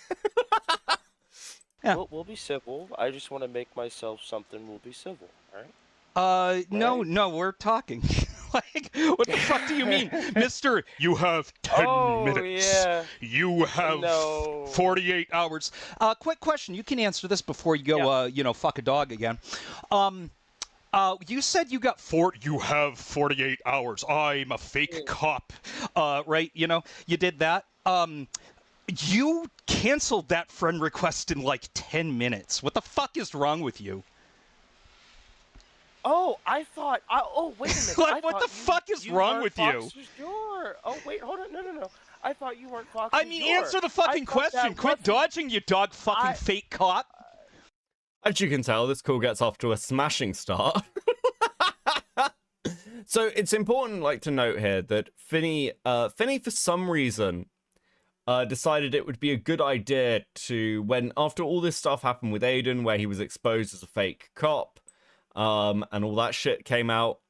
S5: Yeah.
S6: We'll be civil. I just want to make myself something. We'll be civil, all right?
S5: No, we're talking. Like, what the fuck do you mean, Mister? You have 10 minutes.
S6: Yeah.
S5: You have
S6: No.
S5: 48 hours. Quick question. You can answer this before you go. Fuck a dog again. You said you got You have 48 hours. I'm a fake cop. Right? You did that. You canceled that friend request in like 10 minutes. What the fuck is wrong with you?
S6: Oh, I thought. Oh, wait a minute.
S5: Like,
S6: I
S5: what
S6: thought
S5: the fuck is wrong
S6: weren't
S5: with you?
S6: Fox Azure. Oh, wait, hold on. No. I thought you weren't Fox
S5: I mean,
S6: Azure.
S5: answer the fucking
S6: I thought
S5: question.
S6: that
S5: Quit
S6: wasn't-
S5: dodging, you dog fucking fake cop.
S3: As you can tell, this call gets off to a smashing start. So it's important, like, to note here that Finny, for some reason, decided it would be a good idea to, after all this stuff happened with Aiden, where he was exposed as a fake cop, and all that shit came out,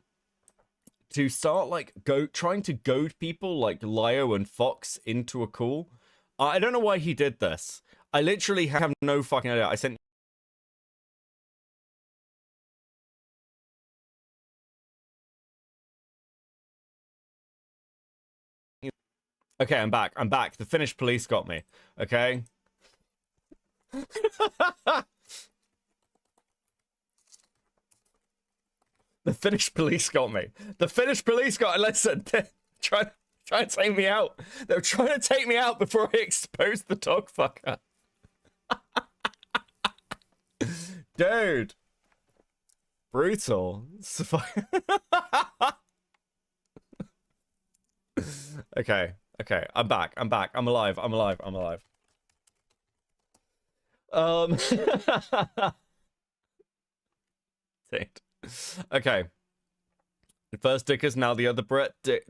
S3: to start, like, trying to goad people like Lio and Fox into a call. I don't know why he did this. I literally have no fucking idea. I sent Okay, I'm back. The Finnish police got me. Okay? The Finnish police got me. Listen, they're trying to take me out. They were trying to take me out before I exposed the dog fucker. Dude. Brutal. Okay, I'm back. I'm alive. Dude. Okay. The first Dickers, now the other Brett. They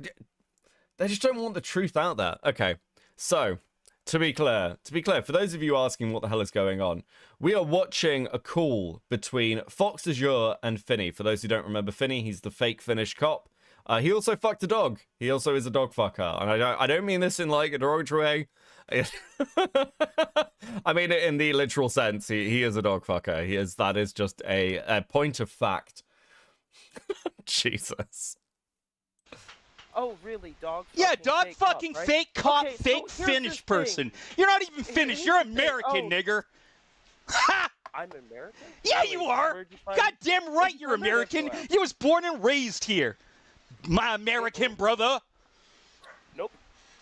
S3: just don't want the truth out there. Okay. So, to be clear, for those of you asking what the hell is going on, we are watching a call between Fox Azure and Finny. For those who don't remember Finny, he's the fake Finnish cop. He also fucked a dog. He also is a dog fucker. And I don't mean this in like a derogatory way. I mean it in the literal sense. He is a dog fucker. That is just a point of fact. Jesus.
S6: Oh, really, dog?
S5: Yeah,
S6: fucking
S5: dog
S6: fake
S5: fucking
S6: cop, right?
S5: fake cop,
S6: Okay, so
S5: fake
S6: here's the
S5: Finnish
S6: thing.
S5: person. You're not even Finnish. You're
S6: Here's the thing.
S5: American,
S6: Oh.
S5: nigger. Ha!
S6: I'm American?
S5: Yeah,
S6: Really?
S5: you are.
S6: Where'd you find-
S5: Goddamn right
S6: where'd you
S5: you're
S6: find that
S5: American.
S6: info at?
S5: You was born and raised here. My American brother.
S6: Nope,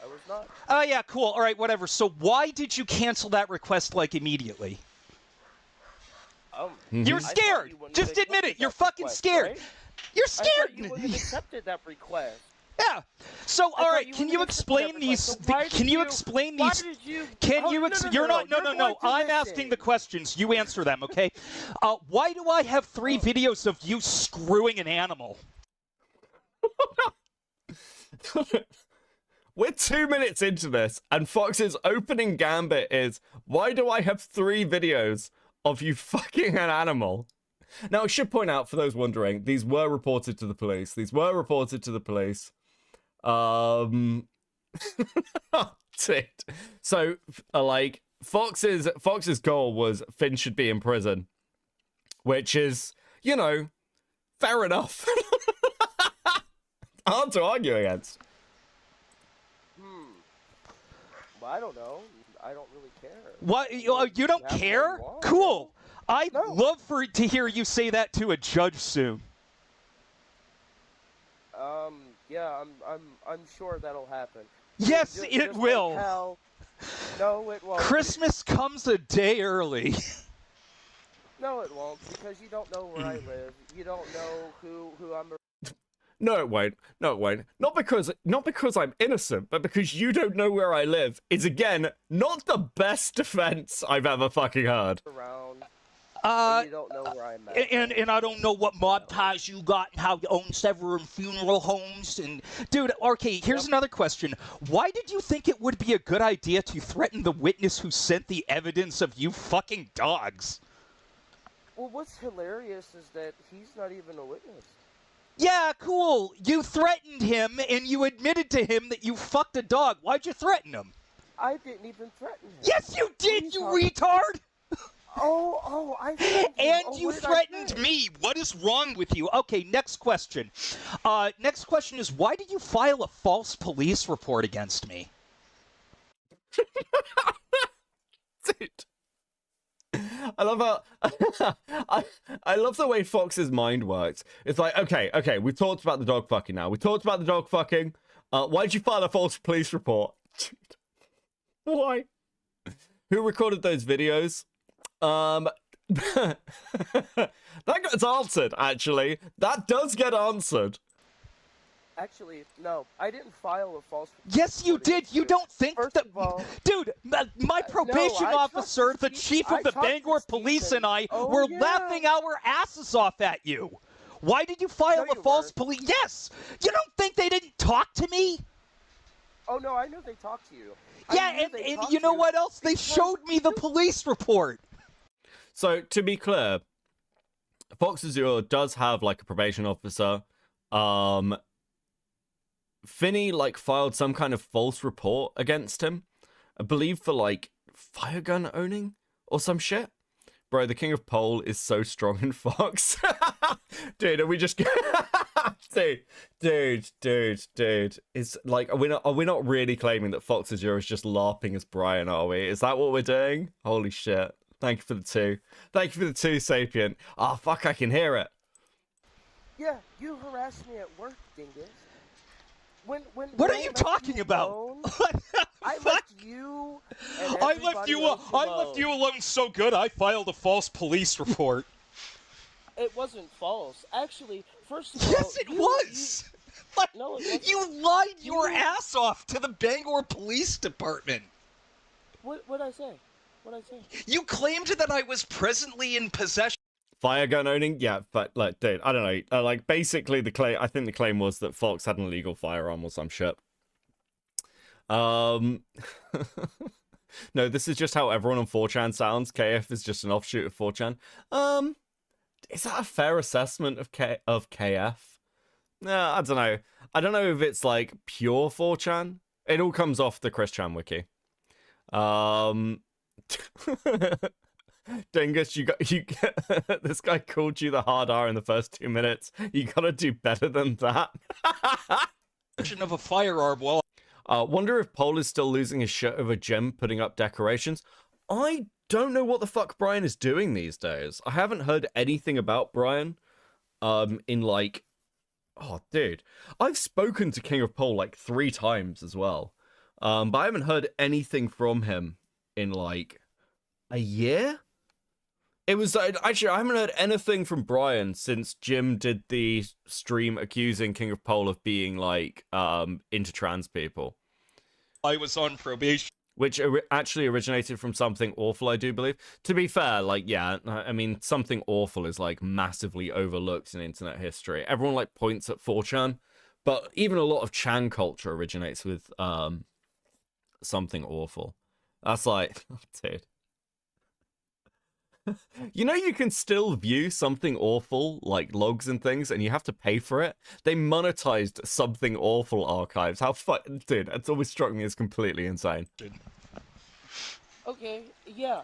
S6: I was not.
S5: Oh, yeah, cool. All right, whatever. So why did you cancel that request, like, immediately? You're
S6: I thought
S5: scared.
S6: you wouldn't
S5: Just
S6: have
S5: admit it.
S6: accepted
S5: You're
S6: that
S5: fucking
S6: request,
S5: scared.
S6: right?
S5: You're
S6: I thought
S5: scared.
S6: you wouldn't have accepted that request.
S5: Yeah. So, all
S6: thought
S5: right.
S6: you
S5: Can
S6: wouldn't
S5: you
S6: have accepted that
S5: explain
S6: request.
S5: these?
S6: So why
S5: Can
S6: did
S5: you
S6: you-
S5: explain
S6: Why
S5: these?
S6: did you?
S5: Can
S6: Oh,
S5: you?
S6: no,
S5: Ex-
S6: no, no,
S5: you're
S6: no,
S5: not. No,
S6: you're
S5: no,
S6: going
S5: no.
S6: to
S5: I'm
S6: listen.
S5: asking the questions. You answer them, okay? Why do I have 3 videos of you screwing an animal?
S3: We're 2 minutes into this, and Fox's opening gambit is, why do I have 3 videos of you fucking an animal? Now, I should point out, for those wondering, these were reported to the police. Dude. So, like, Fox's goal was Finn should be in prison, which is, you know, fair enough. Hard to argue against.
S6: Well, I don't know. I don't really care.
S5: What? You don't
S6: You have what
S5: care?
S6: you want,
S5: Cool. I'd
S6: No.
S5: love to hear you say that to a judge soon.
S6: Yeah, I'm sure that'll happen.
S5: Yes,
S6: Just
S5: it
S6: like
S5: will.
S6: how- No, it won't.
S5: Christmas comes a day early.
S6: No, it won't, because you don't know where I live. You don't know who I'm.
S3: No, it won't. Not because I'm innocent, but because you don't know where I live is, again, not the best defense I've ever fucking heard.
S6: Around. And you don't know where I'm at.
S5: And I don't know what mob ties you got and how you own several funeral homes. And dude, okay, here's another question. Why did you think it would be a good idea to threaten the witness who sent the evidence of you fucking dogs?
S6: Well, what's hilarious is that he's not even a witness.
S5: Yeah, cool. You threatened him and you admitted to him that you fucked a dog. Why'd you threaten him?
S6: I didn't even threaten him.
S5: Yes, you did,
S6: What
S5: you
S6: are you
S5: retard!
S6: I threatened him.
S5: And
S6: Oh,
S5: you
S6: what did I
S5: threatened
S6: say?
S5: me. What is wrong with you? Okay, next question. Next question is, why did you file a false police report against me?
S3: Dude. I love how I love the way Fox's mind works. It's like, okay, we've talked about the dog fucking now. We talked about the dog fucking. Why'd you file a false police report? Why? Who recorded those videos? That gets answered, actually. That does get answered.
S6: Actually, no, I didn't file a false.
S5: Yes, you
S6: report
S5: did.
S6: against
S5: You don't think
S6: First
S5: that,
S6: of all,
S5: dude? My probation
S6: I
S5: officer,
S6: talked
S5: the
S6: to
S5: chief
S6: Steve-
S5: of the
S6: I talked to
S5: Bangor Police,
S6: Steven.
S5: and I
S6: Oh,
S5: were
S6: yeah.
S5: laughing our asses off at you. Why did you file
S6: No,
S5: a
S6: you
S5: false
S6: weren't.
S5: police? Yes. You don't think they didn't talk to me?
S6: Oh no, I know they talked to you.
S5: Yeah,
S6: I knew they
S5: and
S6: talked
S5: you know
S6: to
S5: what else? They
S6: because
S5: showed me the police report.
S3: So, to be clear, Fox Azure does have, like, a probation officer. Finny, like, filed some kind of false report against him. I believe for, like, fire gun owning or some shit. Bro, the king of pole is so strong in Fox. Dude, are we just... Dude. It's like, are we not really claiming that Fox Azure is just LARPing as Brian, are we? Is that what we're doing? Holy shit. Thank you for the 2. Thank you for the 2, Sapient. Ah, fuck, I can hear it.
S6: Yeah, you harassed me at work, dingus. When
S5: What are
S6: I
S5: you
S6: left
S5: talking about?
S6: alone,
S5: What the
S6: I
S5: fuck?
S6: left you. And
S5: I left
S6: everybody
S5: you.
S6: else
S5: I left you alone so good. I filed a false police report.
S6: It wasn't false. Actually, first of all,
S5: Yes, it was.
S6: No, it wasn't.
S5: You lied your
S6: You-
S5: ass off to the Bangor Police Department.
S6: What'd I say? What'd I say?
S5: You claimed that I was presently in possession.
S3: Fire gun owning? Yeah, but, like, dude, I don't know. Like, basically, I think the claim was that Fox had an illegal firearm or some shit. No, this is just how everyone on 4chan sounds. KF is just an offshoot of 4chan. Is that a fair assessment of KF? No, I don't know. I don't know if it's, like, pure 4chan. It all comes off the Chris Chan wiki. Dingus, this guy called you the hard R in the first 2 minutes. You gotta do better than that.
S5: Of a firearm. Well,
S3: Wonder if Pole is still losing his shit over Jim putting up decorations. I don't know what the fuck Brian is doing these days. I haven't heard anything about Brian. In like, oh dude, I've spoken to King of Pole like 3 times as well. But I haven't heard anything from him in like a year. It was actually, I haven't heard anything from Brian since Jim did the stream accusing King of Pole of being like into trans people.
S5: I was on probation.
S3: Which actually originated from Something Awful, I do believe. To be fair, like, yeah, I mean, Something Awful is like massively overlooked in internet history. Everyone like points at 4chan, but even a lot of Chan culture originates with Something Awful. That's like, dude. You know, you can still view Something Awful, like logs and things, and you have to pay for it. They monetized Something Awful archives. How dude, it's always struck me as completely insane.
S6: Okay, yeah.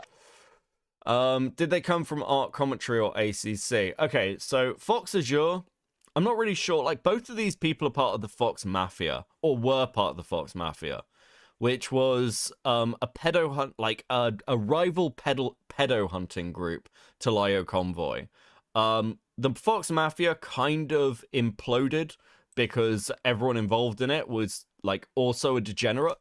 S3: Did they come from Art Commentary or ACC? Okay, so Fox Azure, I'm not really sure. Like, both of these people are part of the Fox Mafia, or were part of the Fox Mafia, which was a pedo hunt, like a rival pedo hunting group to Lio Convoy. The Fox Mafia kind of imploded because everyone involved in it was like also a degenerate.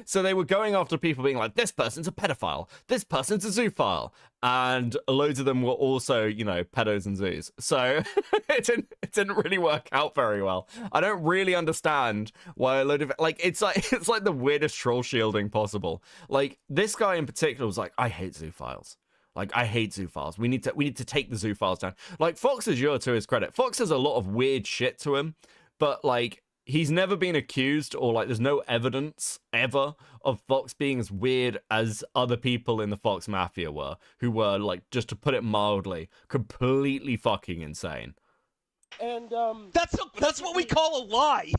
S3: So they were going after people being like, this person's a pedophile, this person's a zoophile, and loads of them were also, you know, pedos and zoos. So it didn't really work out very well. I don't really understand why a load of it's like the weirdest troll shielding possible. Like, this guy in particular was like, I hate zoophiles. Like, I hate zoophiles. We need to take the zoophiles down. Like, Fox Azure, to his credit, Fox has a lot of weird shit to him, but like, he's never been accused, or like there's no evidence ever of Fox being as weird as other people in the Fox Mafia were, who were like, just to put it mildly, completely fucking insane.
S6: And
S5: That's what we call a lie.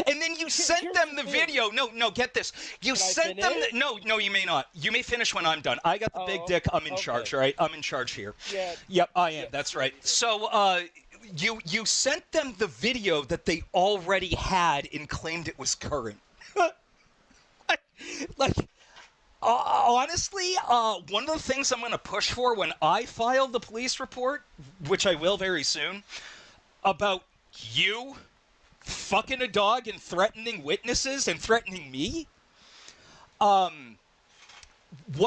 S5: And then you sent them the video. No, get this. You sent them no, you may not. You may finish when I'm done. I got the big dick. I'm in charge, all right? I'm in charge here.
S6: Yeah.
S5: Yep, I am. That's right. So, you sent them the video that they already had and claimed it was current. Honestly, one of the things I'm going to push for when I file the police report, which I will very soon, about you fucking a dog and threatening witnesses and threatening me, what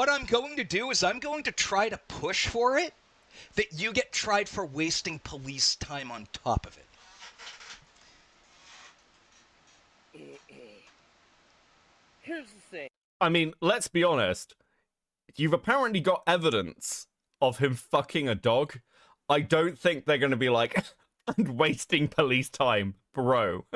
S5: I'm going to do is I'm going to try to push for it that you get tried for wasting police time on top of it.
S6: here's the thing.
S3: I mean, let's be honest. You've apparently got evidence of him fucking a dog. I don't think they're going to be like, and wasting police time, bro.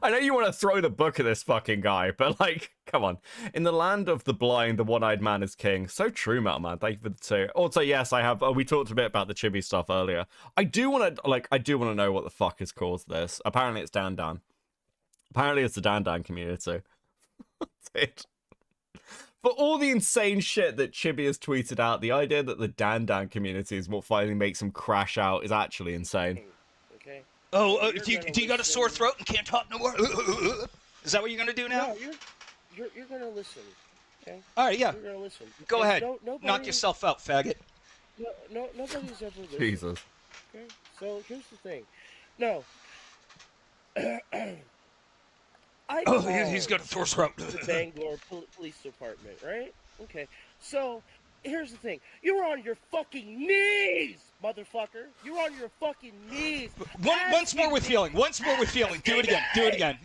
S3: I know you want to throw the book at this fucking guy, but like, come on. In the land of the blind, the one-eyed man is king. So true, Metal Man. Thank you for the two. Also, yes, I have. We talked a bit about the chibi stuff earlier. I do want to know what the fuck has caused this. Apparently, it's Dan. Apparently, it's the Dan community. Dude. For all the insane shit that Chibi has tweeted out, the idea that the Dan community is what finally makes him crash out is actually insane.
S6: Okay.
S5: Oh, do you got a sore throat and can't talk no more? Is that what you're gonna do now?
S6: No, you're gonna listen. Okay.
S5: All right, yeah.
S6: You're gonna listen.
S5: Go ahead.
S6: Nobody,
S5: Knock yourself out, faggot.
S6: Nobody's ever listened.
S3: Jesus.
S6: Okay. So here's the thing. No.
S5: He's got a sore throat.
S6: The Bangor Police Department, right? Okay. So, here's the thing. You're on your fucking knees, motherfucker. You're on your fucking knees.
S5: Once more with feeling. Once more with feeling. Do it again. Do it again.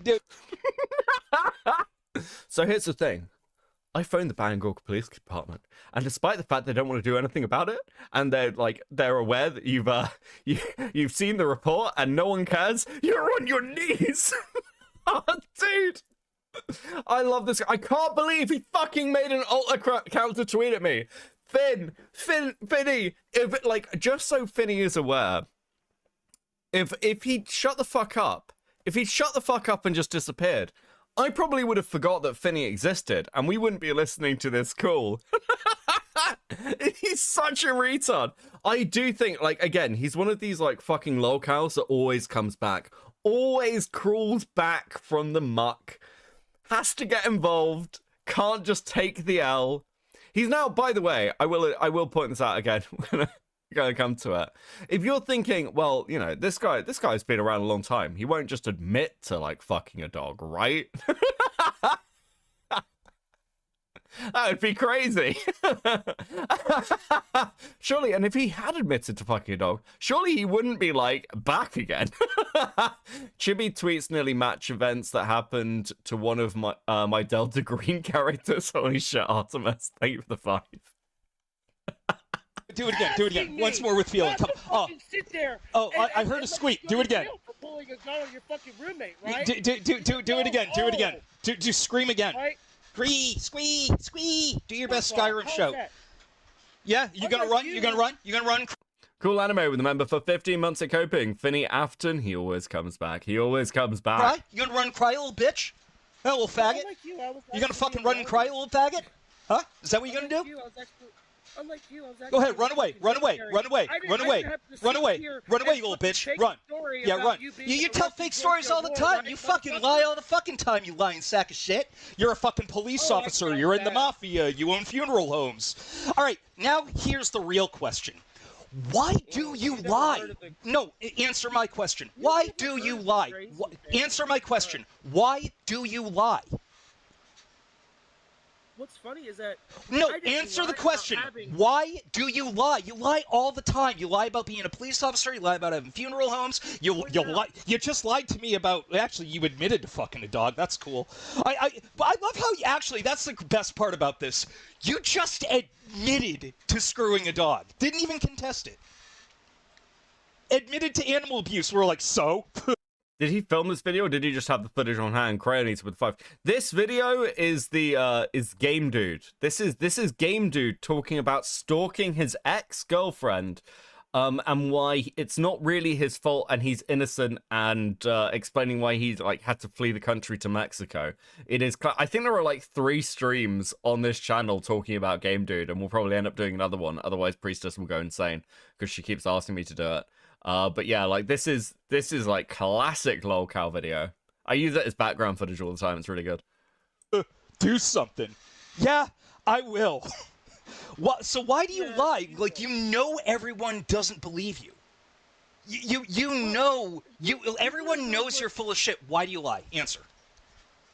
S3: So here's the thing. I phoned the Bangor Police Department, and despite the fact they don't want to do anything about it, and they're aware that you've seen the report and no one cares, you're on your knees. Oh, dude. I love this guy. I can't believe he fucking made an alt account to tweet at me. Finny, just so Finny is aware, if he'd shut the fuck up, and just disappeared, I probably would have forgot that Finny existed, and we wouldn't be listening to this call. He's such a retard. I do think, again, he's one of these, fucking lolcows that always comes back. Always crawls back from the muck. Has to get involved. Can't just take the L. He's now, by the way, I will point this out again. We're gonna come to it. If you're thinking, well, you know, this guy's been around a long time. He won't just admit to fucking a dog, right? That would be crazy. Surely, and if he had admitted to fucking a dog, surely he wouldn't be like back again. Chibi tweets nearly match events that happened to one of my Delta Green characters. Holy shit, Artemis. Thank you for the 5.
S5: Do it again. Do it again. Once more with feeling. Come. Oh.
S6: Sit there.
S5: Oh,
S6: and,
S5: I heard a squeak. Do it again.
S6: For pulling a gun on your fucking roommate, right?
S5: Do it again. Do it again. Do scream again.
S6: Right?
S5: Squee. Do your best Skyrim shout. Yeah, you gonna run? You gonna run? You gonna run?
S3: Cool Anime with a member for 15 months at Coping. Finny Afton, he always comes back. He always comes back.
S5: Cry? You gonna run, cry, little bitch? Huh, little faggot? You gonna fucking run and cry, little faggot? Huh? Is that what you gonna do?
S6: Unlike you,
S5: Go ahead, run away, you little bitch. Run. Yeah, run. You tell fake stories all the time. You fucking lie all the fucking time, you lying sack of shit. You're a fucking police officer. You're in the Mafia. You own funeral homes. All right, now here's the real question. Why do you lie? No, answer my question. Why do you lie? Answer my question. Why do you lie?
S6: What's funny is that...
S5: No, answer the question. Why do you lie? You lie all the time. You lie about being a police officer. You lie about having funeral homes. You lie. You just lied to me about... Actually, you admitted to fucking a dog. That's cool. I love how you... Actually, that's the best part about this. You just admitted to screwing a dog. Didn't even contest it. Admitted to animal abuse. We're like, so?
S3: Did he film this video or did he just have the footage on hand? Cryoneater with 5. This video is the is Game Dude. This is Game Dude talking about stalking his ex-girlfriend, and why it's not really his fault and he's innocent, and explaining why he like had to flee the country to Mexico. It is. I think there are like 3 streams on this channel talking about Game Dude, and we'll probably end up doing another one. Otherwise, Priestess will go insane because she keeps asking me to do it. But yeah, like this is like classic lolcow video. I use it as background footage all the time. It's really good.
S5: Do something. Yeah, I will. What? So why do you lie? Like, you know everyone doesn't believe you. Everyone knows you're full of shit. Why do you lie? Answer.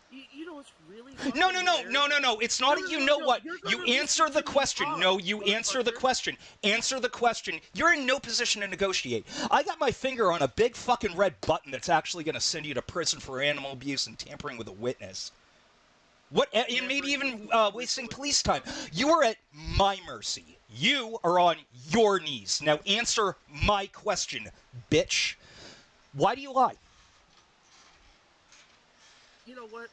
S6: You know what's really...
S5: No. It's not a you know what. You answer the question. No, you answer the question. Answer the question. You're in no position to negotiate. I got my finger on a big fucking red button that's actually going to send you to prison for animal abuse and tampering with a witness. What? And maybe even wasting police time. You are at my mercy. You are on your knees. Now answer my question, bitch. Why do you lie?
S6: You know what?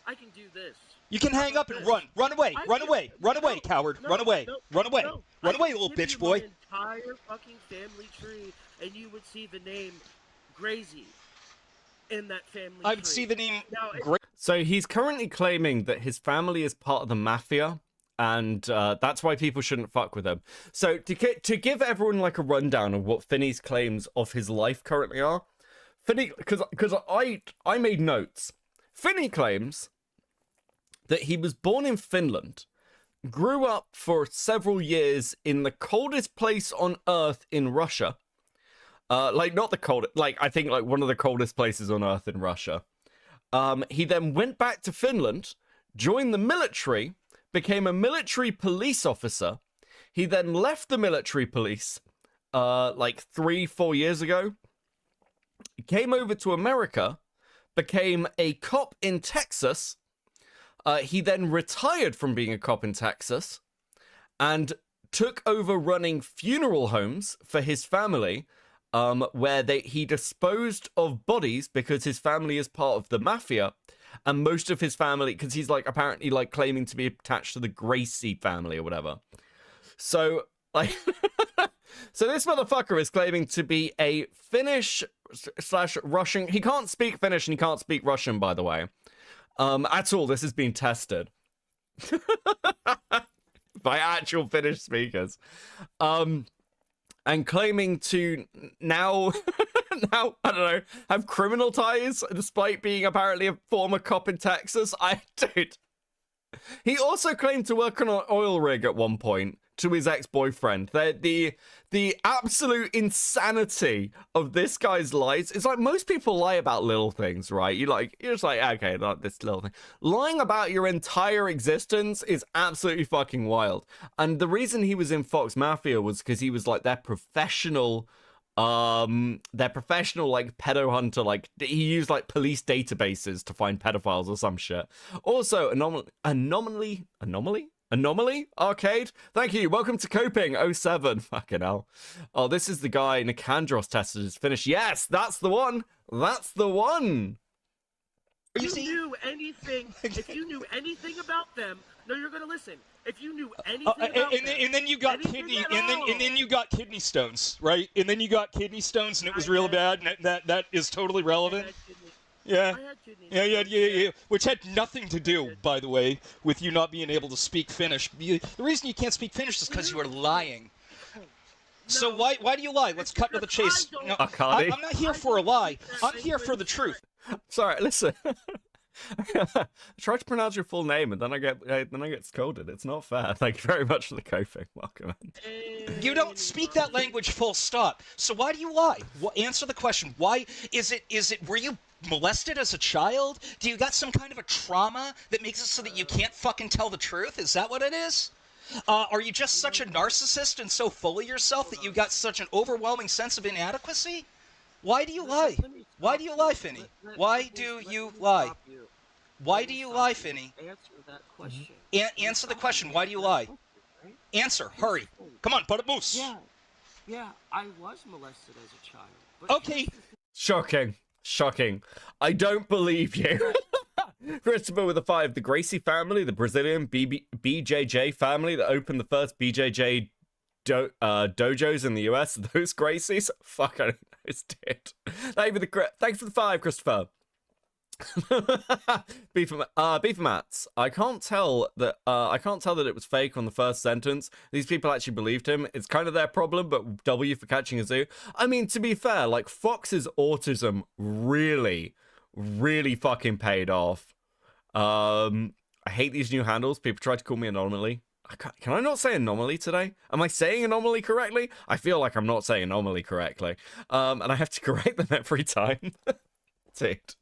S6: I can do this.
S5: You can hang up and run. Run away, coward. Run away, little bitch boy.
S6: My entire fucking family tree, and you would see the name Gracie in that family tree.
S5: I would see the name Gracie.
S3: So he's currently claiming that his family is part of the Mafia, and that's why people shouldn't fuck with him. So to give everyone like a rundown of what Finny's claims of his life currently are, Finny, because I made notes. Finny claims that he was born in Finland, grew up for several years in the coldest place on Earth in Russia. Like, not the coldest, like, I think, like, one of the coldest places on Earth in Russia. He then went back to Finland, joined the military, became a military police officer. He then left the military police, like, 3-4 years ago. Came over to America, became a cop in Texas. He then retired from being a cop in Texas and took over running funeral homes for his family, where he disposed of bodies because his family is part of the Mafia, and most of his family, because he's like apparently like claiming to be attached to the Gracie family or whatever. So like, so this motherfucker is claiming to be a Finnish/Russian. He can't speak Finnish and he can't speak Russian, by the way. At all, this has been tested by actual Finnish speakers, and claiming to now, I don't know, have criminal ties despite being apparently a former cop in Texas. Dude. He also claimed to work on an oil rig at one point, to his ex-boyfriend. The absolute insanity of this guy's lies. It's like most people lie about little things, right? You're just like, okay, not this little thing. Lying about your entire existence is absolutely fucking wild. And the reason he was in Fox Mafia was because he was like their professional like pedo hunter. Like he used like police databases to find pedophiles or some shit. Also, Anomaly Arcade, thank you. Welcome to Coping 07. Fucking hell. Oh, this is the guy Nicandros tested his finish. Yes, that's the one. That's the one.
S6: If you knew anything, if you knew anything about them, no, you're gonna listen. If you knew anything about them,
S5: and then you got
S6: anything
S5: kidney,
S6: at
S5: and then you got kidney stones, right? And then you got kidney stones, and it was real bad. And that is totally relevant. Yeah. Yeah. Which had nothing to do, by the way, with you not being able to speak Finnish. The reason you can't speak Finnish is because you are lying. So why do you lie? Let's cut to the chase. No, I'm not here for a lie. I'm here for the truth.
S3: Sorry, listen. I tried to pronounce your full name and then I get scolded. It's not fair. Thank you very much for the Coping. Welcome.
S5: You don't speak that language, full stop. So why do you lie? Answer the question. Why is it were you molested as a child? Do you got some kind of a trauma that makes it so that you can't fucking tell the truth? Is that what it is? Are you just such a narcissist and so full of yourself that you got such an overwhelming sense of inadequacy? Why do you lie? Why do you lie, Finny? Why do you lie? Why do you lie, Finny?
S6: Answer that question.
S5: Answer the question. Why do you lie? Answer. Hurry. Come on, put a moose.
S6: Yeah, I was molested as a child. But
S5: Okay.
S3: Shocking. I don't believe you. Christopher with a 5. The Gracie family, the Brazilian BJJ family that opened the first BJJ dojos in the US. Those Gracies? Fuck, I don't know. It's dead. Thanks for the 5, Christopher. Beef Mats. I can't tell that it was fake on the first sentence. These people actually believed him. It's kind of their problem, but W for catching a zoo. I mean, to be fair, like Fox's autism really fucking paid off. I hate these new handles. People try to call me Anomaly. Can I not say Anomaly today? Am I saying Anomaly correctly? I feel like I'm not saying Anomaly correctly. And I have to correct them every time. That's it.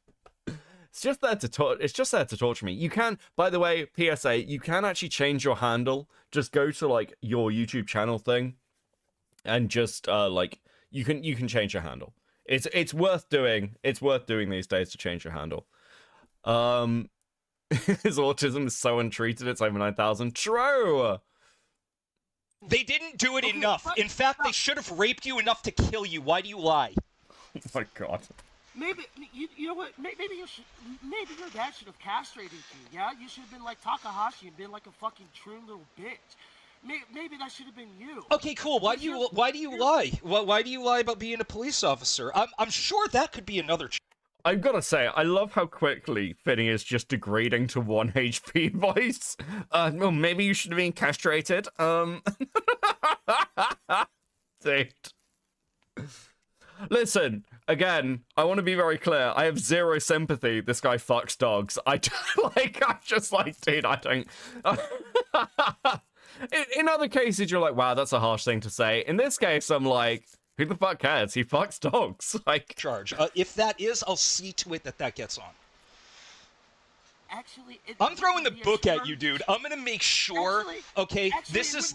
S3: It's just there to torture me. You can, by the way, PSA, you can actually change your handle. Just go to like your YouTube channel thing and just like you can change your handle. It's worth doing. It's worth doing these days to change your handle. His autism is so untreated, it's over 9,000. True!
S5: They didn't do it enough. In fact, they should have raped you enough to kill you. Why do you lie?
S3: Oh my god.
S6: Maybe you know what? Maybe your dad should have castrated you. Yeah, you should have been like Takahashi and been like a fucking true little bitch. Maybe that should have been you.
S5: Okay, cool. Why do you lie? Why do you lie about being a police officer? I'm sure that could be another.
S3: I've got to say, I love how quickly Finny is just degrading to 1 HP voice. Well, maybe you should have been castrated. Dude. Listen, again, I want to be very clear. I have zero sympathy. This guy fucks dogs. I'm just like, dude, I don't. In other cases, you're like, wow, that's a harsh thing to say. In this case, I'm like, who the fuck cares? He fucks dogs. Like,
S5: charge. If that is, I'll see to it that gets on.
S6: Actually,
S5: I'm throwing the book at you, dude. I'm gonna make sure. Okay, this is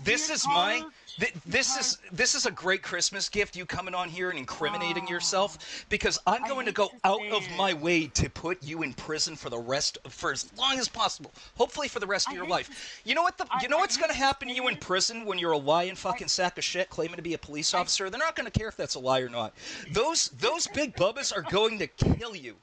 S5: a great Christmas gift. You coming on here and incriminating yourself, because I'm going to go out of my way to put you in prison for as long as possible. Hopefully for the rest of your life. You know what's gonna happen to you in prison when you're a lying fucking sack of shit claiming to be a police officer? They're not gonna care if that's a lie or not. Those big bubbas are going to kill you.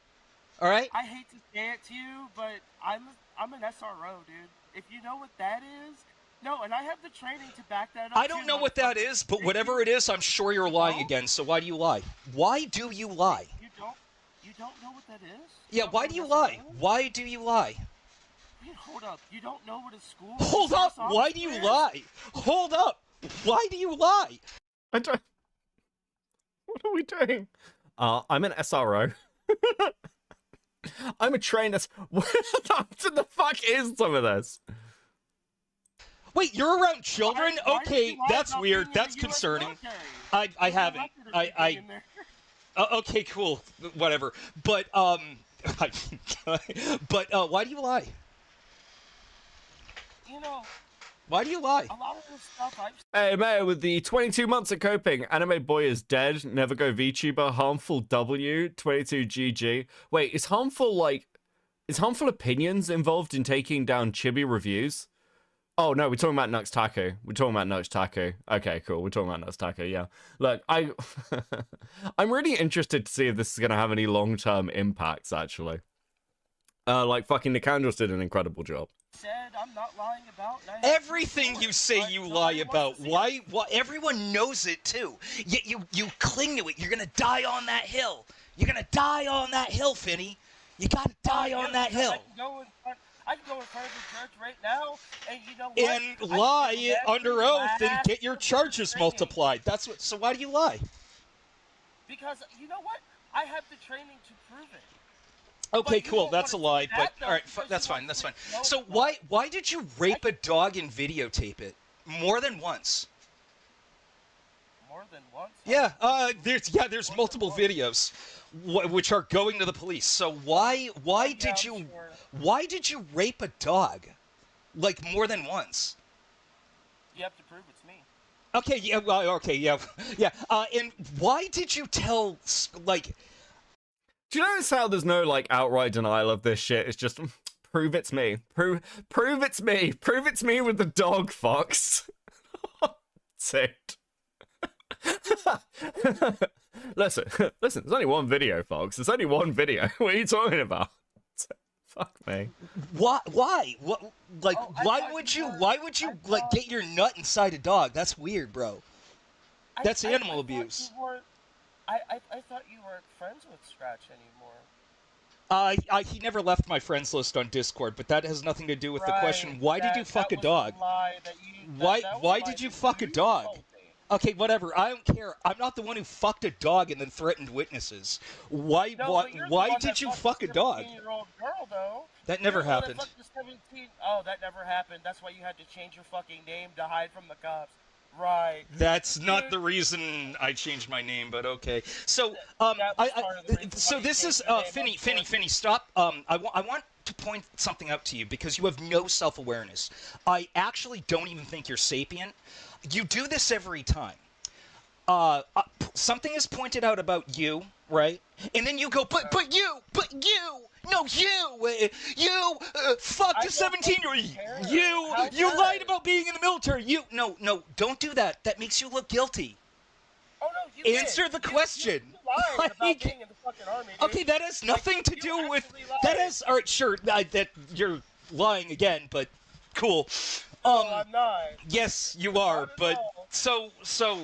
S5: All right.
S6: I hate to say it to you, but I'm an SRO, dude. If you know what that is, no, and I have the training to back that up.
S5: I don't know what that is, but whatever it is, I'm sure you're lying again. So why do you lie? Why do you lie?
S6: You don't know what that is?
S5: Yeah, why do you lie? Why do you lie?
S6: Wait, hold up. You don't know what a school?
S5: Hold up. Why do you lie? Hold up. Why do you lie?
S3: I don't. What are we doing? I'm an SRO. I'm a trainer. What the fuck is some of this?
S5: Wait, you're around children?
S6: Why did
S5: Okay,
S6: you lie
S5: that's
S6: about
S5: weird.
S6: being in
S5: That's
S6: the US
S5: concerning.
S6: military?
S5: I
S6: There's no
S5: haven't.
S6: record of you being in there.
S5: Okay, cool. Whatever. But but why do you lie?
S6: You know,
S5: Why do you lie?
S6: a lot of this stuff I've
S3: Hey, Mayor, with the 22 months of coping, Anime Boy is dead, Never Go VTuber, Harmful W, 22GG. Wait, is harmful opinions involved in taking down chibi reviews? Oh, no, we're talking about Nux Taku. We're talking about Nux Taku. Okay, cool. We're talking about Nux Taku, yeah. Look, I'm really interested to see if this is going to have any long-term impacts, actually. Like, fucking the Candles did an incredible job.
S6: said I'm not lying about. and I have
S5: Everything
S6: proof
S5: you
S6: for it,
S5: say
S6: but
S5: you
S6: nobody
S5: lie
S6: wants
S5: about.
S6: to see
S5: Why? Everyone knows it too. Yet you cling to it. You're gonna die on that hill. You're gonna die on that hill, Finny. You gotta die on that hill.
S6: I can go in front of the judge right now, and you know what?
S5: And lie under oath and get your charges multiplied. That's what. So why do you lie?
S6: Because you know what? I have the training to prove it.
S5: Okay,
S6: But you
S5: cool.
S6: don't
S5: That's a
S6: wanna
S5: lie.
S6: see
S5: But
S6: that, though,
S5: all right,
S6: because
S5: that's
S6: you
S5: fine.
S6: want
S5: That's
S6: to
S5: fine.
S6: know
S5: So
S6: what-
S5: why did you rape a dog and videotape it more than once?
S6: More than once?
S5: Yeah, there's multiple videos, which are going to the police. So why did you
S6: Sure.
S5: why did you rape a dog, like more than once?
S6: You have to prove it's me.
S5: Okay, yeah, well, okay, yeah, yeah. And why did you tell like?
S3: Do you notice how there's no, like, outright denial of this shit? It's just, prove it's me. Prove it's me. Prove it's me with the dog, Fox. That's it. Listen, there's only one video, Fox. There's only one video. What are you talking about? Fuck me.
S5: What? Why? What? Like,
S6: Oh, I
S5: why
S6: thought
S5: would
S6: you
S5: you?
S6: were-
S5: Why would you
S6: I
S5: like
S6: thought-
S5: get your nut inside a dog? That's weird, bro. That's animal
S6: thought
S5: abuse.
S6: you weren't- I thought you weren't friends with Scratch anymore.
S5: He never left my friends list on Discord, but that has nothing to do with the question.
S6: Right,
S5: Why did
S6: that-
S5: you fuck a
S6: that was
S5: dog?
S6: the lie that you- that-
S5: Why?
S6: that was
S5: Why
S6: the lie
S5: did you
S6: that
S5: fuck a dog?
S6: told me.
S5: Okay, whatever. I don't care. I'm not the one who fucked a dog and then threatened witnesses. Why?
S6: No,
S5: why?
S6: but you're the
S5: Why
S6: one
S5: did
S6: that
S5: you
S6: fucked
S5: fuck a dog?
S6: 17-year-old girl, though.
S5: That never
S6: You're the one that
S5: happened.
S6: fucked the 17 Oh, that never happened. That's why you had to change your fucking name to hide from the cops. Right.
S5: That's not the reason I changed my name, but okay. So,
S6: That was part of the reason
S5: so
S6: why you
S5: this is
S6: changed your name,
S5: Finny, stop. I want to point something out to you because you have no self-awareness. I actually don't even think you're sapient. You do this every time. Something is pointed out about you, right? And then you go, but you, no, fuck
S6: I
S5: the
S6: don't
S5: 17-year-old.
S6: care.
S5: You
S6: How
S5: lied
S6: dare.
S5: about being in the military. No, don't do that. That makes you look guilty.
S6: Oh, no, you
S5: Answer
S6: did.
S5: the
S6: You
S5: question.
S6: lied about
S5: Like-
S6: being in the fucking army, dude.
S5: Okay, that has nothing to
S6: you
S5: do with.
S6: actually lied.
S5: That has. All right, sure. That you're lying again, but cool.
S6: No, I'm not.
S5: Yes, you are.
S6: Not at
S5: But
S6: all.
S5: so.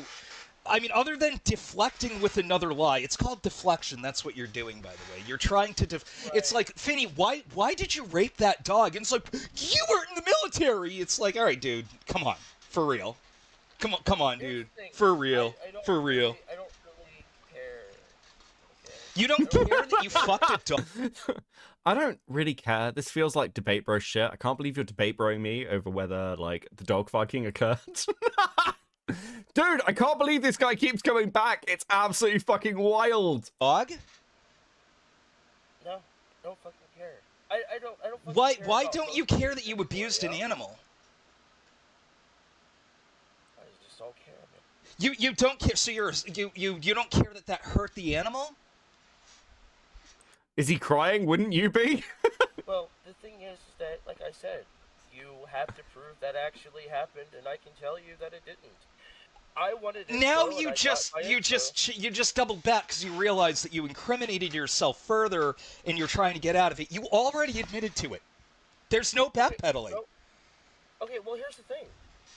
S5: I mean, other than deflecting with another lie, it's called deflection. That's what you're doing, by the way. You're trying to. It's like, Finny, why did you rape that dog? And it's like, you weren't in the military. It's like, all right, dude, come on, for real. Come on,
S6: Here's
S5: dude,
S6: the thing.
S5: for real,
S6: I don't
S5: for real.
S6: really- I don't really care. Okay.
S5: You don't care that you fucked a dog.
S3: I don't really care. This feels like debate bro shit. I can't believe you're debate broing me over whether, like, the dog fucking occurred. Dude, I can't believe this guy keeps coming back. It's absolutely fucking wild.
S5: Dog?
S6: No, don't fucking care. I don't fucking
S5: Why
S6: care about
S5: don't
S6: those
S5: you care that
S6: things
S5: you
S6: anymore,
S5: abused an
S6: yeah?
S5: animal?
S6: I just don't care, man.
S5: You don't care. So you don't care that hurt the animal?
S3: Is he crying? Wouldn't you be?
S6: Well, the thing is that, like I said, you have to prove that actually happened, and I can tell you that it didn't. I wanted to
S5: Now
S6: know, and
S5: you
S6: I got
S5: just
S6: my
S5: you
S6: info.
S5: just doubled back because you realized that you incriminated yourself further and you're trying to get out of it. You already admitted to it. There's no backpedaling.
S6: So- okay, well, here's the thing.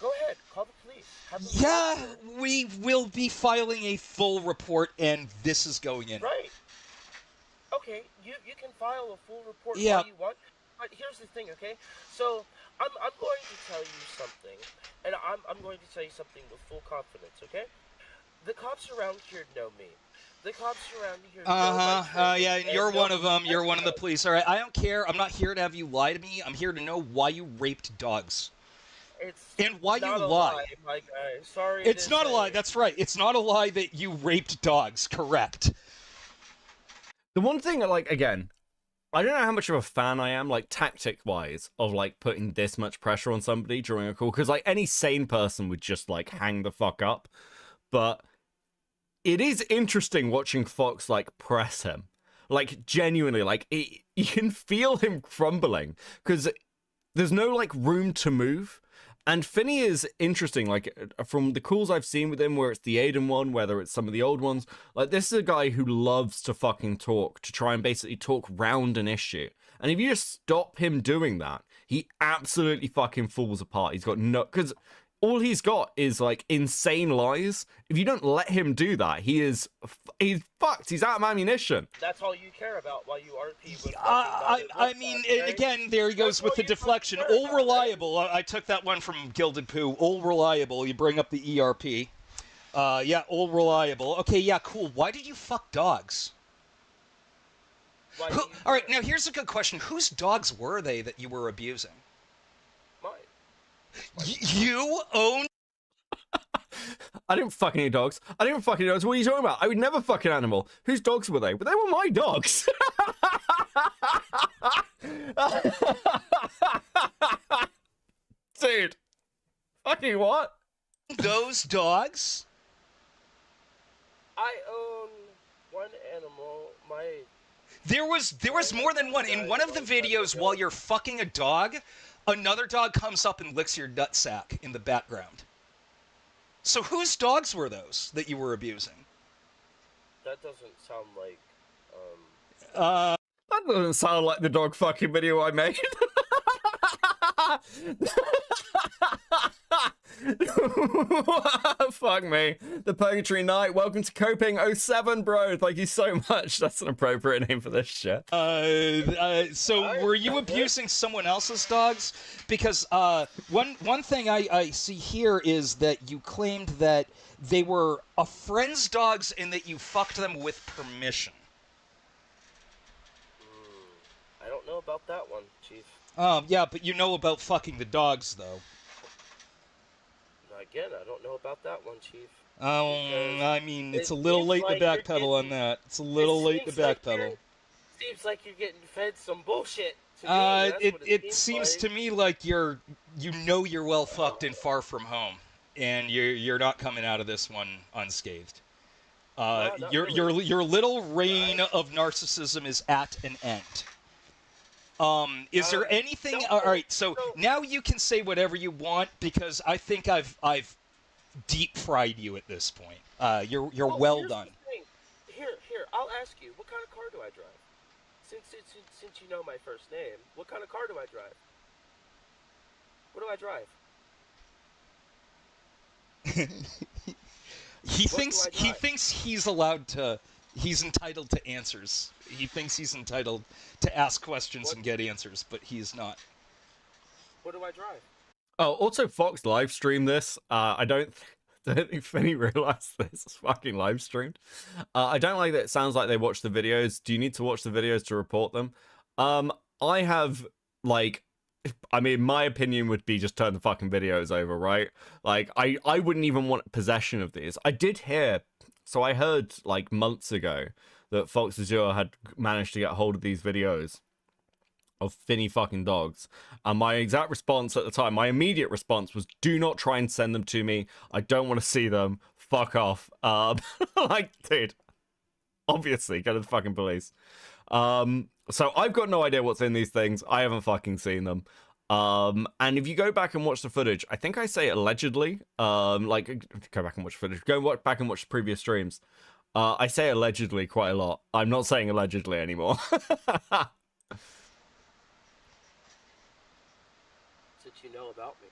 S6: Go ahead, call the police. Have them
S5: Yeah,
S6: talk to her.
S5: we will be filing a full report, and this is going in.
S6: Right. Okay, you can file a full report
S5: Yeah.
S6: all you want, but here's the thing, okay? So I'm going to tell you something, and I'm going to tell you something with full confidence, okay? The cops around here know me. The cops around here know my training
S5: Yeah,
S6: and
S5: you're
S6: know
S5: one of them. You're one of the
S6: everything.
S5: police. All right, I don't care. I'm not here to have you lie to me. I'm here to know why you raped dogs.
S6: It's
S5: And why
S6: not
S5: you
S6: a
S5: lie?
S6: my guy. Sorry.
S5: It's
S6: to
S5: not a lie.
S6: say.
S5: That's right. It's not a lie that you raped dogs. Correct.
S3: The one thing, like, again, I don't know how much of a fan I am, like, tactic-wise, of, like, putting this much pressure on somebody during a call, because, like, any sane person would just, like, hang the fuck up. But it is interesting watching Fox, like, press him. Like, genuinely, like, you can feel him crumbling, because there's no, like, room to move. And Finny is interesting, like, from the calls I've seen with him, where it's the Aiden one, whether it's some of the old ones, like, this is a guy who loves to fucking talk, to try and basically talk round an issue. And if you just stop him doing that, he absolutely fucking falls apart. He's got no... Because all he's got is, like, insane lies. If you don't let him do that, he's fucked. He's out of ammunition.
S6: That's all you care about while you RP with.
S5: I mean, again, there he goes with the deflection. All reliable. I took that one from Gilded Poo. All reliable. You bring up the ERP. Yeah, all reliable. Okay, yeah, cool. Why did you fuck dogs? All right, now here's a good question. Whose dogs were they that you were abusing?
S6: Mine.
S5: You own...
S3: I didn't fuck any dogs. I didn't fuck any dogs. What are you talking about? I would never fuck an animal. Whose dogs were they? But they were my dogs. Dude. Fucking what?
S5: Those dogs?
S6: I own one animal.
S5: There was more than one. In one of the videos, while you're fucking a dog, another dog comes up and licks your nutsack in the background. So whose dogs were those that you were abusing?
S6: That doesn't sound like.
S3: That doesn't sound like the dog fucking video I made. Fuck me. The Purgatory Knight. Welcome to Coping 07, bro. Thank you so much. That's an appropriate name for this shit.
S5: So were you abusing someone else's dogs? Because one thing I see here is that you claimed that they were a friend's dogs and that you fucked them with permission.
S6: I don't know about that one, Chief.
S5: Yeah, but you know about fucking the dogs, though.
S6: Again, I don't know about that one, Chief.
S5: I mean, it's a little late to backpedal on that. It's a little late to backpedal.
S6: Seems like you're getting fed some bullshit. To me.
S5: It seems to me like you know you're well fucked and far from home, and you're not coming out of this one unscathed. Your little reign of narcissism is at an end. Is there anything? All right, so now you can say whatever you want because I think I've deep fried you at this point. You're well done.
S6: Here, I'll ask you. What kind of car do I drive? Since you know my first name, what kind of car do I drive? What do I drive?
S5: He thinks he's allowed to. He's entitled to answers. He thinks he's entitled to ask questions and get answers, but he's not.
S6: What do I drive?
S3: Oh, also Fox live streamed this. I don't think Finny realized this is fucking live streamed. I don't like that it sounds like they watch the videos. Do you need to watch the videos to report them? I have, like, I mean, my opinion would be just turn the fucking videos over, right? Like, I wouldn't even want possession of these. I did hear... So I heard, like, months ago that Fox Azure had managed to get hold of these videos of Finny fucking dogs. And my exact response at the time, my immediate response was, do not try and send them to me. I don't want to see them. Fuck off. Like, dude, obviously, go to the fucking police. So I've got no idea what's in these things. I haven't fucking seen them. And if you go back and watch the footage, I think I say allegedly, like, go back and watch footage, back and watch the previous streams. I say allegedly quite a lot. I'm not saying allegedly anymore.
S6: Since you know about me.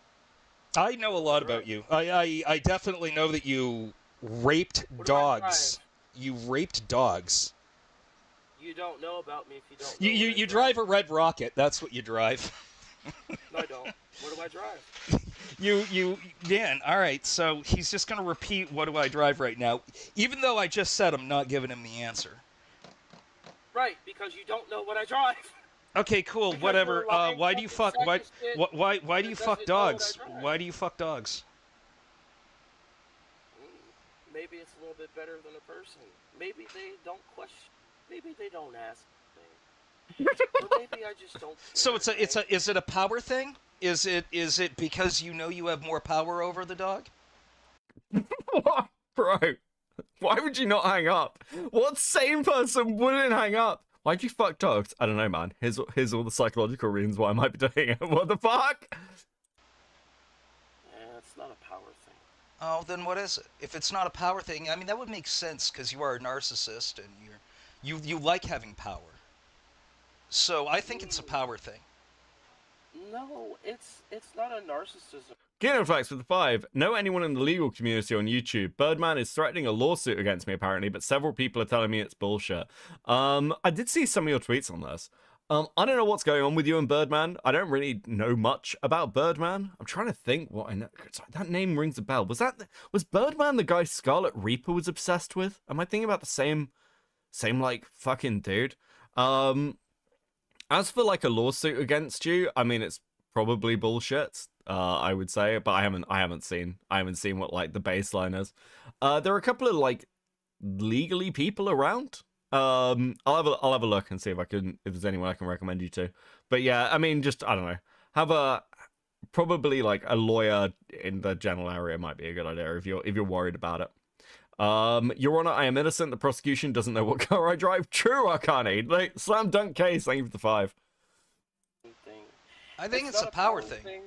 S5: I know a lot about you. I definitely know that you raped dogs. You raped dogs.
S6: You don't know about me if you don't.
S5: You drive a red rocket. That's what you drive.
S6: No, I don't. What do I drive?
S5: Man, all right, so he's just going to repeat what do I drive right now, even though I just said I'm not giving him the answer.
S6: Right, because you don't know what I drive.
S5: Okay, cool.
S6: Because
S5: Whatever.
S6: you're lying
S5: Why do you fuck?
S6: fucking
S5: Why?
S6: sack of shit
S5: Why do you
S6: that
S5: fuck
S6: doesn't know what I
S5: dogs?
S6: drive.
S5: Why do you fuck dogs?
S6: Maybe it's a little bit better than a person. Maybe they don't question. Maybe they don't ask things. Or maybe I just don't.
S5: So
S6: care, right?
S5: is it a power thing? Is it because you know you have more power over the dog?
S3: What? Bro, why would you not hang up? What sane person wouldn't hang up? Why'd you fuck dogs? I don't know, man. Here's all the psychological reasons why I might be doing it. What the fuck?
S6: Yeah, it's not a power thing.
S5: Oh, then what is it? If it's not a power thing, I mean that would make sense because you are a narcissist and you like having power. So I think it's a power thing.
S6: No, it's not a narcissism.
S3: Genoflex with the 5. Know anyone in the legal community on YouTube? Birdman is threatening a lawsuit against me apparently, but several people are telling me it's bullshit. I did see some of your tweets on this. I don't know what's going on with you and Birdman. I don't really know much about Birdman. I'm trying to think what I know. Sorry, that name rings a bell. Was Birdman the guy Scarlet Reaper was obsessed with? Am I thinking about the same like fucking dude? As for like a lawsuit against you, I mean it's probably bullshit. I would say, but I haven't seen what like the baseline is. There are a couple of like legally people around. I'll have a look and see if there's anyone I can recommend you to. But yeah, I mean, just I don't know. Have probably like a lawyer in the general area might be a good idea if you're worried about it. Your Honor, I am innocent. The prosecution doesn't know what car I drive. True, Arcane. Like slam dunk case. Thank you for the 5.
S5: I think it's a
S6: not
S5: power thing.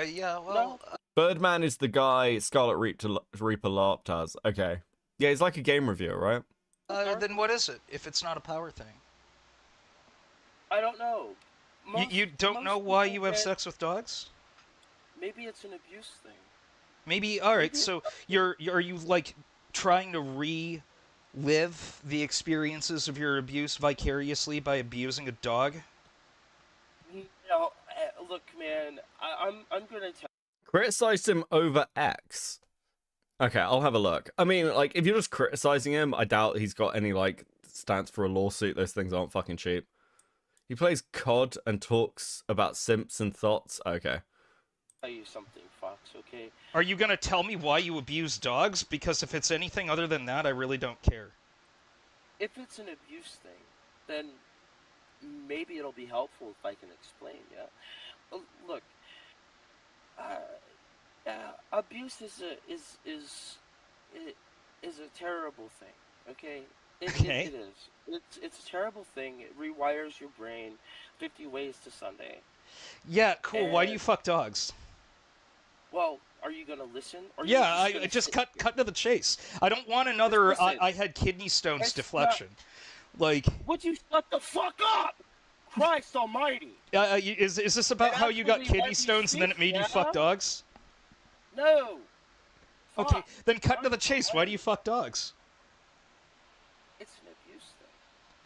S5: Yeah, well,
S3: Birdman is the guy Scarlet Reaper LARPed as. Okay. Yeah, he's like a game reviewer, right?
S5: then what is it if it's not a power thing?
S6: I don't know.
S5: You don't
S6: most
S5: know why
S6: people
S5: you have
S6: get-
S5: sex with dogs?
S6: Maybe it's an abuse thing.
S5: Maybe. All right. So are you like trying to relive the experiences of your abuse vicariously by abusing a dog?
S6: No, look, man. I'm gonna tell.
S3: Criticized him over X. Okay, I'll have a look. I mean, like, if you're just criticizing him, I doubt he's got any, like, stance for a lawsuit. Those things aren't fucking cheap. He plays COD and talks about simps and thoughts. Okay.
S6: Tell you something, Fox. Okay.
S5: Are you gonna tell me why you abuse dogs? Because if it's anything other than that, I really don't care.
S6: If it's an abuse thing, then maybe it'll be helpful if I can explain. Yeah. Look. Abuse is a terrible thing. Okay.
S5: Okay.
S6: It is. It's a terrible thing. It rewires your brain 50 ways to Sunday.
S5: Yeah, cool. Why do you
S6: And-
S5: fuck dogs?
S6: Well, are you gonna listen? Or are you
S5: Yeah, I
S6: gonna
S5: just
S6: sit
S5: cut to the chase. I don't want another
S6: Listen,
S5: I had kidney stones
S6: it's not-
S5: deflection. Like,
S6: Would you shut the fuck up? Christ Almighty!
S5: is this about
S6: And
S5: how you got
S6: actually
S5: kidney
S6: let me
S5: stones and then it
S6: speak,
S5: made you fuck
S6: yeah?
S5: dogs?
S6: No.
S5: Okay,
S6: Fuck.
S5: then cut to the
S6: Christ
S5: chase. Why do you fuck dogs?
S6: It's an abuse thing,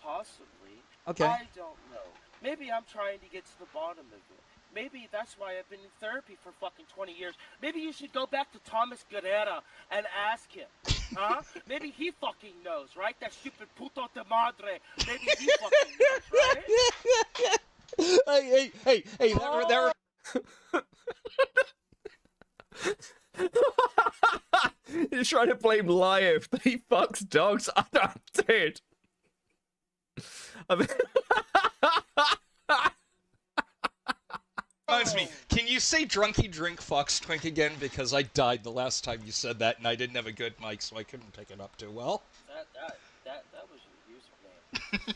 S6: possibly.
S5: Okay.
S6: I don't know. Maybe I'm trying to get to the bottom of it. Maybe that's why I've been in therapy for fucking 20 years. Maybe you should go back to Thomas Guerrera and ask him. Huh? Maybe he fucking knows, right? That stupid puto de madre. Maybe he fucking knows, right?
S5: Hey, that
S3: You're trying to blame Lio if he fucks dogs. I don't, dude. I mean,
S5: reminds me. Can you say drunky drink fox twink again? Because I died the last time you said that, and I didn't have a good mic, so I couldn't pick it up too well.
S6: That was an abuse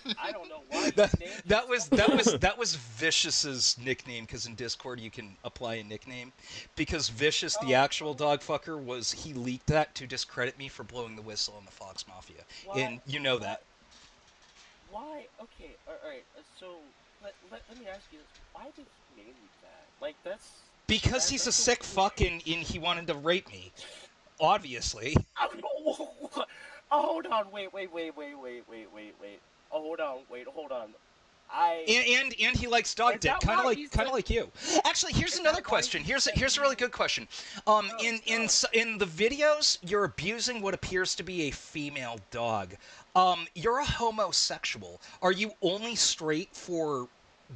S6: name. I don't know why. his name
S5: That was Vicious's nickname, because in Discord you can apply a nickname. Because Vicious, the actual dog fucker, he leaked that to discredit me for blowing the whistle on the Fox Mafia, and you know that.
S6: Why? Okay, alright, so, let me ask you this. Why did he name you that? Like, that's...
S5: Because he's a sick fuck and he wanted to rape me. Obviously.
S6: Oh, hold on, wait. Oh, hold on.
S5: And he likes dog
S6: Is
S5: dick,
S6: that
S5: kind of
S6: why
S5: like
S6: he's
S5: like you. Actually, here's
S6: Is
S5: another
S6: that why
S5: question.
S6: he's
S5: Here's a really good question. In the videos, you're abusing what appears to be a female dog. You're a homosexual. Are you only straight for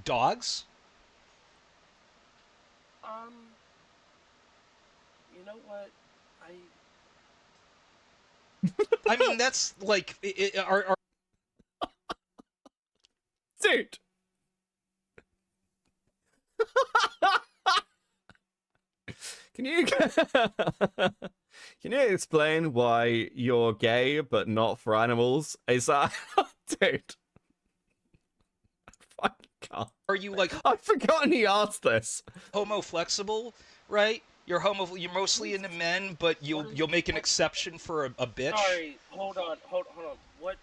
S5: Dogs?
S6: You know what?
S5: I mean, that's like, are
S3: Dude. Can you can you explain why you're gay but not for animals? Is that dude? I can't.
S5: are you like
S3: I've forgotten he asked this.
S5: homo flexible, right? You're mostly into men, but you'll make an exception for a bitch.
S6: Sorry, hold on. What?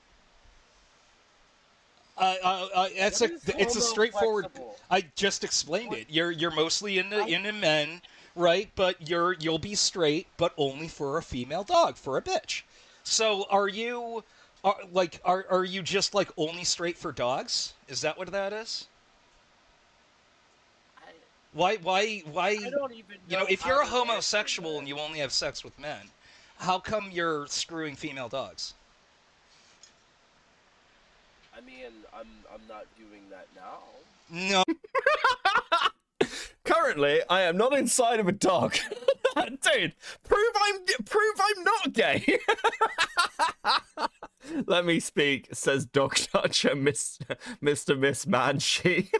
S5: It's
S6: What
S5: a
S6: is
S5: it's a straightforward.
S6: homo-flexible?
S5: I just explained it. You're mostly into men, right? But you'll be straight, but only for a female dog, for a bitch. So are you are you just like only straight for dogs? Is that what that is? Why
S6: I don't even
S5: you know,
S6: know
S5: if
S6: how
S5: you're a
S6: to answer
S5: homosexual
S6: that.
S5: and you only have sex with men, how come you're screwing female dogs?
S6: I mean, I'm not doing that now.
S5: No.
S3: Currently, I am not inside of a dog. Dude, prove I'm not gay. Let me speak, says Dog Toucher, Mr. Miss Manshi.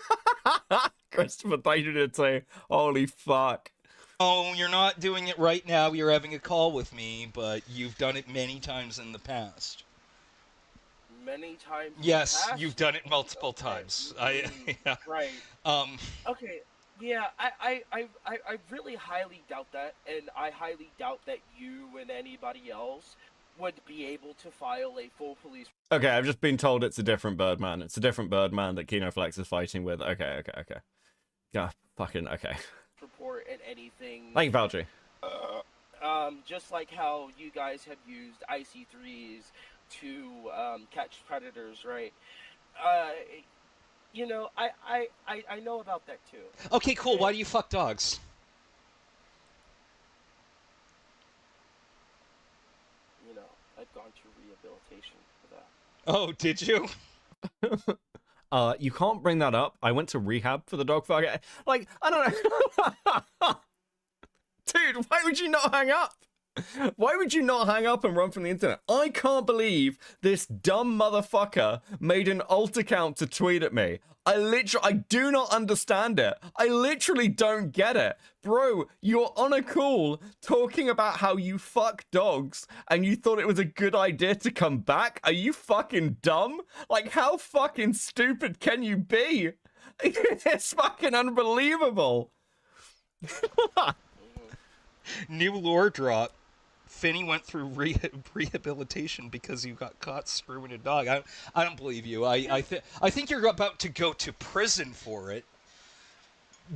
S3: Christopher, thank you to holy fuck.
S5: Oh, you're not doing it right now. You're having a call with me, but you've done it many times in the past.
S6: Many times. in the
S5: Yes,
S6: past?
S5: you've done it multiple
S6: Okay.
S5: times. Yeah.
S6: Right.
S5: Um,
S6: Okay. Yeah, I really highly doubt that, and I highly doubt that you and anybody else would be able to file a full police
S3: Okay, I've just been told it's a different Birdman. It's a different Birdman that Kino Flex is fighting with. Okay. Yeah, fucking okay.
S6: report and anything.
S3: Thank you, Valtteri.
S6: Just like how you guys have used IC3s to catch predators, right? You know, I know about that too.
S5: okay, cool. Why do you fuck dogs?
S6: You know, I've gone through rehabilitation for that.
S5: Oh, did you?
S3: You can't bring that up. I went to rehab for the dog fuck. Like, I don't know. Dude, why would you not hang up? Why would you not hang up and run from the internet? I can't believe this dumb motherfucker made an alt account to tweet at me. I do not understand it. I literally don't get it. Bro, you're on a call talking about how you fuck dogs and you thought it was a good idea to come back? Are you fucking dumb? Like, how fucking stupid can you be? It's fucking unbelievable.
S5: New lore drop. Finny went through rehabilitation because you got caught screwing a dog. I don't believe you. I think you're about to go to prison for it.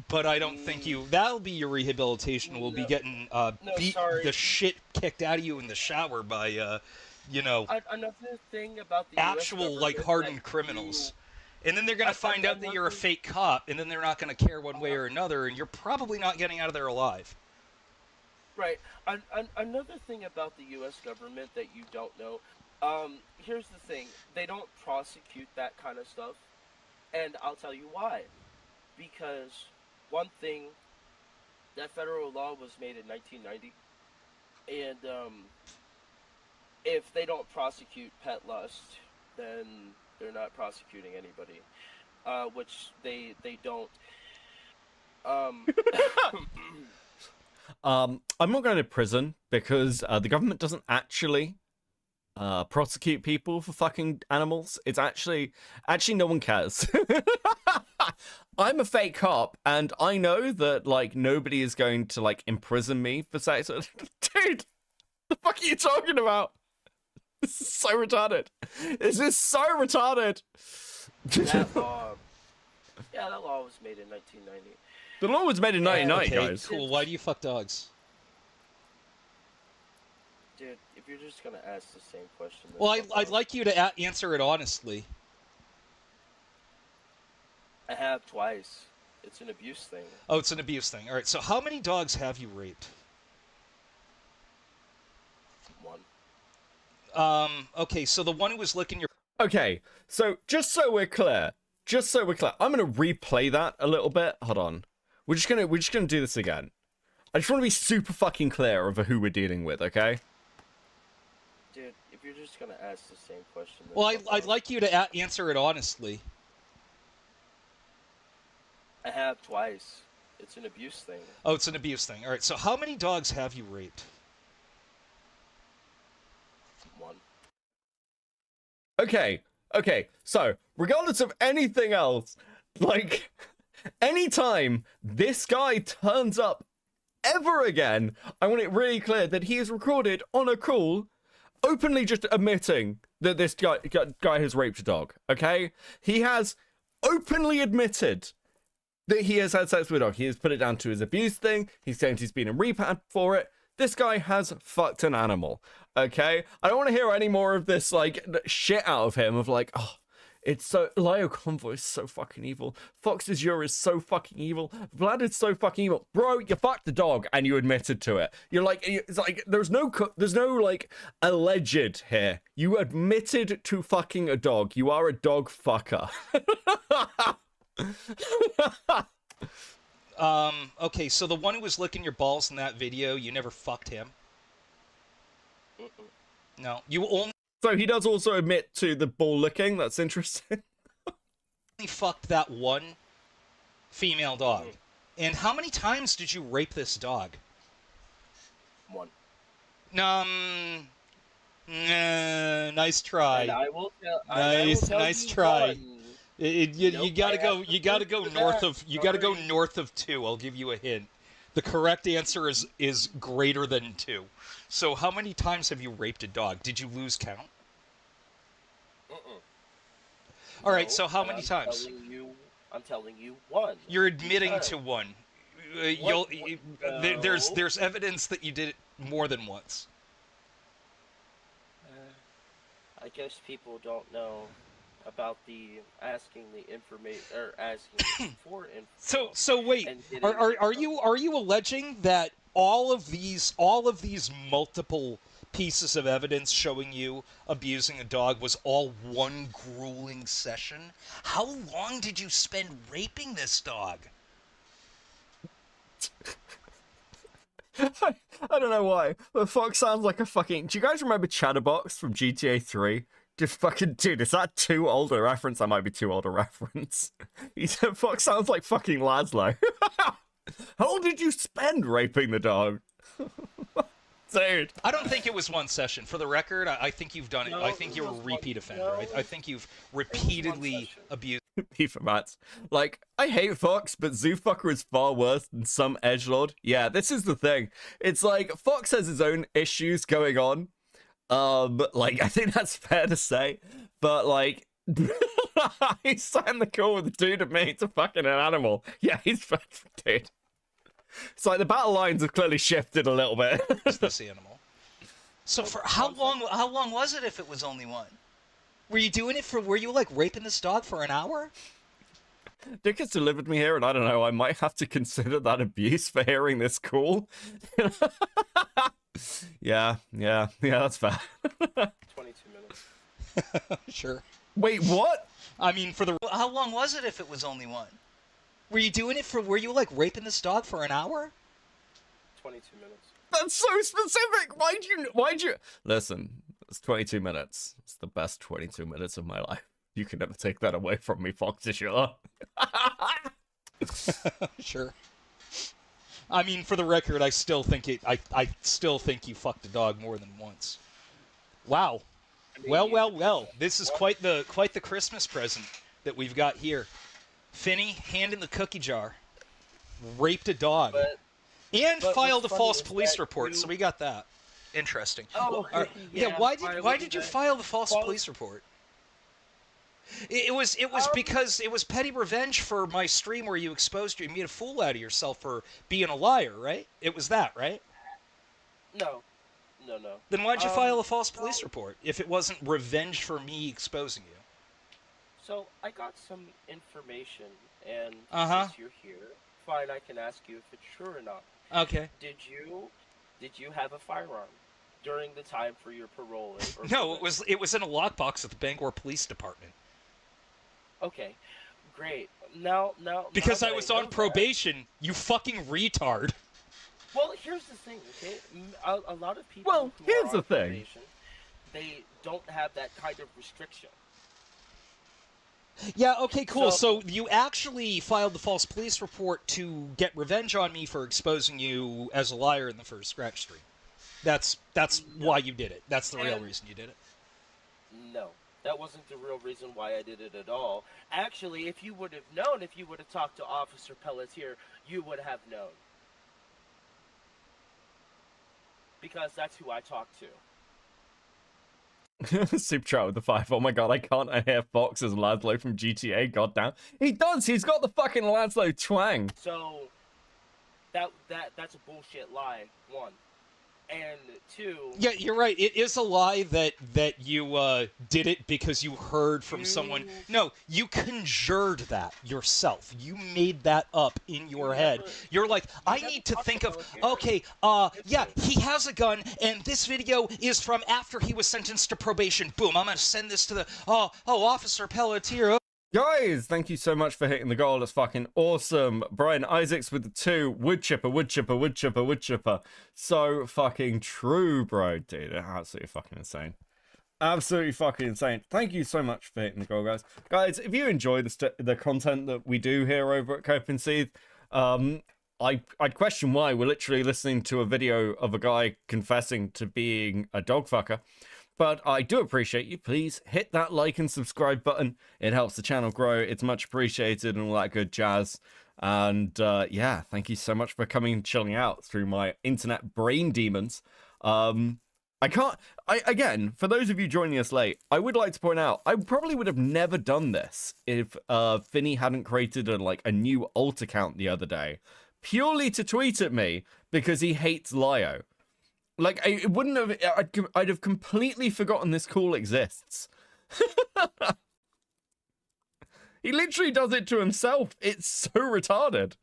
S5: But I don't think that'll be your rehabilitation. Will be getting beat the shit kicked out of you in the shower by
S6: Another thing about the
S5: actual
S6: US
S5: like
S6: government
S5: hardened
S6: that
S5: criminals. And then they're going to find out that you're a fake cop, and then they're not going to care one way or another, and you're probably not getting out of there alive.
S6: Right. Another thing about the U.S. government that you don't know, here's the thing. They don't prosecute that kind of stuff, and I'll tell you why. Because, one thing, that federal law was made in 1990, and if they don't prosecute pet lust, then they're not prosecuting anybody, which they don't.
S3: I'm not going to prison because the government doesn't actually prosecute people for fucking animals. It's actually no one cares. I'm a fake cop, and I know that like nobody is going to like imprison me for sex. Dude, the fuck are you talking about? This is so retarded. This is so retarded.
S6: That law, yeah, that law was made in 1990.
S3: The law was made in 1990,
S5: Okay,
S3: guys.
S5: cool. Why do you fuck dogs?
S6: Dude, if you're just gonna ask the same question. then
S5: Well,
S6: fuck
S5: I'd
S6: off.
S5: like you to answer it honestly.
S6: I have twice. It's an abuse thing.
S5: Oh, it's an abuse thing. All right, so how many dogs have you raped?
S6: One.
S5: Okay, so the one who was licking your...
S3: Okay, so just so we're clear, just so we're clear, I'm gonna replay that a little bit. Hold on. We're just gonna do this again. I just want to be super fucking clear over who we're dealing with, okay?
S6: Dude, if you're just gonna ask the same question... then
S5: Well,
S6: fuck
S5: I'd
S6: off.
S5: like you to answer it honestly.
S6: I have twice. It's an abuse thing.
S5: Oh, it's an abuse thing. All right, so how many dogs have you raped?
S6: One.
S3: Okay, so, regardless of anything else, like, anytime this guy turns up ever again, I want it really clear that he is recorded on a call, openly just admitting that this guy has raped a dog, okay? He has openly admitted that he has had sex with a dog. He has put it down to his abuse thing. He's claimed he's been in rehab for it. This guy has fucked an animal, okay? I don't want to hear any more of this, like, shit out of him of, like, oh, it's so... Lio Convoy is so fucking evil. Fox Azure is so fucking evil. Vlad is so fucking evil. Bro, you fucked the dog and you admitted to it. You're like... It's like, there's no, like, alleged here. You admitted to fucking a dog. You are a dog fucker.
S5: Okay, so the one who was licking your balls in that video, you never fucked him? No. You only
S3: So he does also admit to the ball licking. That's interesting.
S5: fucked that one female dog. And how many times did you rape this dog?
S6: One.
S5: Nice try.
S6: And I will tell...
S5: Nice try. You gotta go north of 2. I'll give you a hint. The correct answer is greater than 2. So how many times have you raped a dog? Did you lose count? All right. So how many times?
S6: I'm telling you one.
S5: You're admitting to one. There's evidence that you did it more than once.
S6: I guess people don't know about the asking the information or asking for info.
S5: So wait,
S6: and getting
S5: are you alleging that all of these multiple pieces of evidence showing you abusing a dog was all one grueling session? How long did you spend raping this dog?
S3: I don't know why, but Fox sounds like a fucking... Do you guys remember Chatterbox from GTA 3? Just fucking... Dude, is that too old a reference? That might be too old a reference. He said Fox sounds like fucking Laszlo. How long did you spend raping the dog? Dude.
S5: I don't think it was one session. For the record, I think you've done it.
S6: No,
S5: I think you're a repeat offender. I think you've repeatedly abused...
S3: Beef mats. Like, I hate Fox, but Zoofucker is far worse than some edgelord. Yeah, this is the thing. It's like, Fox has his own issues going on. Like, I think that's fair to say. But, like, he signed the call with the dude and me to fucking an animal. Yeah, he's fucking dude. It's like the battle lines have clearly shifted a little bit.
S5: this animal. So for how long was it if it was only one? Were you like raping this dog for an hour?
S3: Dick has delivered me here, and I don't know, I might have to consider that abuse for hearing this call. Yeah, that's fair.
S6: 22 minutes.
S5: Sure.
S3: Wait, what?
S5: I mean, how long was it if it was only one? Were you like raping this dog for an hour?
S6: 22 minutes.
S3: That's so specific. Why'd you? Listen, it's 22 minutes. It's the best 22 minutes of my life. You can never take that away from me, Fox, sure.
S5: Sure. I mean, for the record, I still think you fucked the dog more than once. Wow. Well. This is quite the Christmas present that we've got here. Finny, hand in the cookie jar. Raped a dog. And filed a false police report, so we got that. Interesting.
S6: Oh,
S5: yeah. Why did you file the false police report? It was because it was petty revenge for my stream where you made a fool out of yourself for being a liar, right? It was that, right?
S6: No.
S5: Then why'd you file a false police report if it wasn't revenge for me exposing you?
S6: So I got some information, and
S5: Uh-huh.
S6: since you're here, fine, I can ask you if it's true or not.
S5: Okay.
S6: Did you have a firearm during the time for your parole?
S5: No, it was in a lockbox at the Bangor Police Department.
S6: Okay. Great.
S5: Because
S6: now
S5: I
S6: that
S5: was
S6: know
S5: on
S6: that-
S5: probation, you fucking retard.
S6: Well, here's the thing, okay? A lot of people
S3: Well,
S6: who
S3: here's
S6: are
S3: the
S6: on
S3: thing.
S6: probation, they don't have that kind of restriction.
S5: Yeah, okay, cool.
S6: So-
S5: So you actually filed the false police report to get revenge on me for exposing you as a liar in the first scratch stream. That's why you did it. That's the real reason you did it.
S6: No, that wasn't the real reason why I did it at all. Actually, if you would have known, if you would have talked to Officer Pelletier, you would have known. Because that's who I talked to.
S3: Super Trout with the 5. Oh my god, I can't hear Fox as Laszlo from GTA, goddamn. He does, he's got the fucking Laszlo twang.
S6: So, that's a bullshit lie, one. And two...
S5: Yeah, you're right. It is a lie that you did it because you heard from someone. No, you conjured that yourself. You made that up in your head. You're like, I need to think of, okay, yeah, he has a gun, and this video is from after he was sentenced to probation. Boom, I'm going to send this to the, Officer Pelletier.
S3: Guys, thank you so much for hitting the goal. That's fucking awesome. Brian Isaacs with the 2. Wood chipper, wood chipper, wood chipper, wood chipper. So fucking true, bro. Dude, absolutely fucking insane. Absolutely fucking insane. Thank you so much for hitting the goal, guys. Guys, if you enjoy the content that we do here over at Cope and Seethe, I'd question why we're literally listening to a video of a guy confessing to being a dog fucker. But I do appreciate you. Please hit that like and subscribe button. It helps the channel grow. It's much appreciated and all that good jazz. And yeah, thank you so much for coming and chilling out through my internet brain demons. Again, for those of you joining us late, I would like to point out, I probably would have never done this if Finny hadn't created a new alt account the other day, purely to tweet at me because he hates Lio. Like, it wouldn't have, I'd have completely forgotten this call exists. He literally does it to himself. It's so retarded.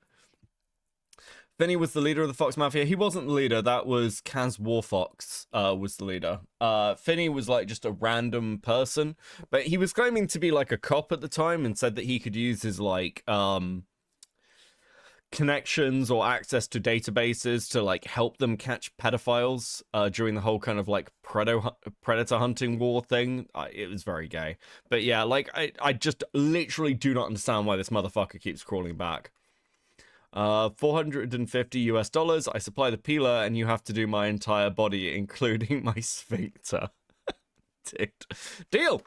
S3: Finny was the leader of the Fox Mafia. He wasn't the leader. That was Kaz Warfox was the leader. Finny was like just a random person, but he was claiming to be like a cop at the time and said that he could use his like, connections or access to databases to like help them catch pedophiles during the whole kind of like predator hunting war thing. It was very gay, but yeah, like I just literally do not understand why this motherfucker keeps crawling back. $450 US. I supply the peeler and you have to do my entire body including my sphincter. Dude. Deal.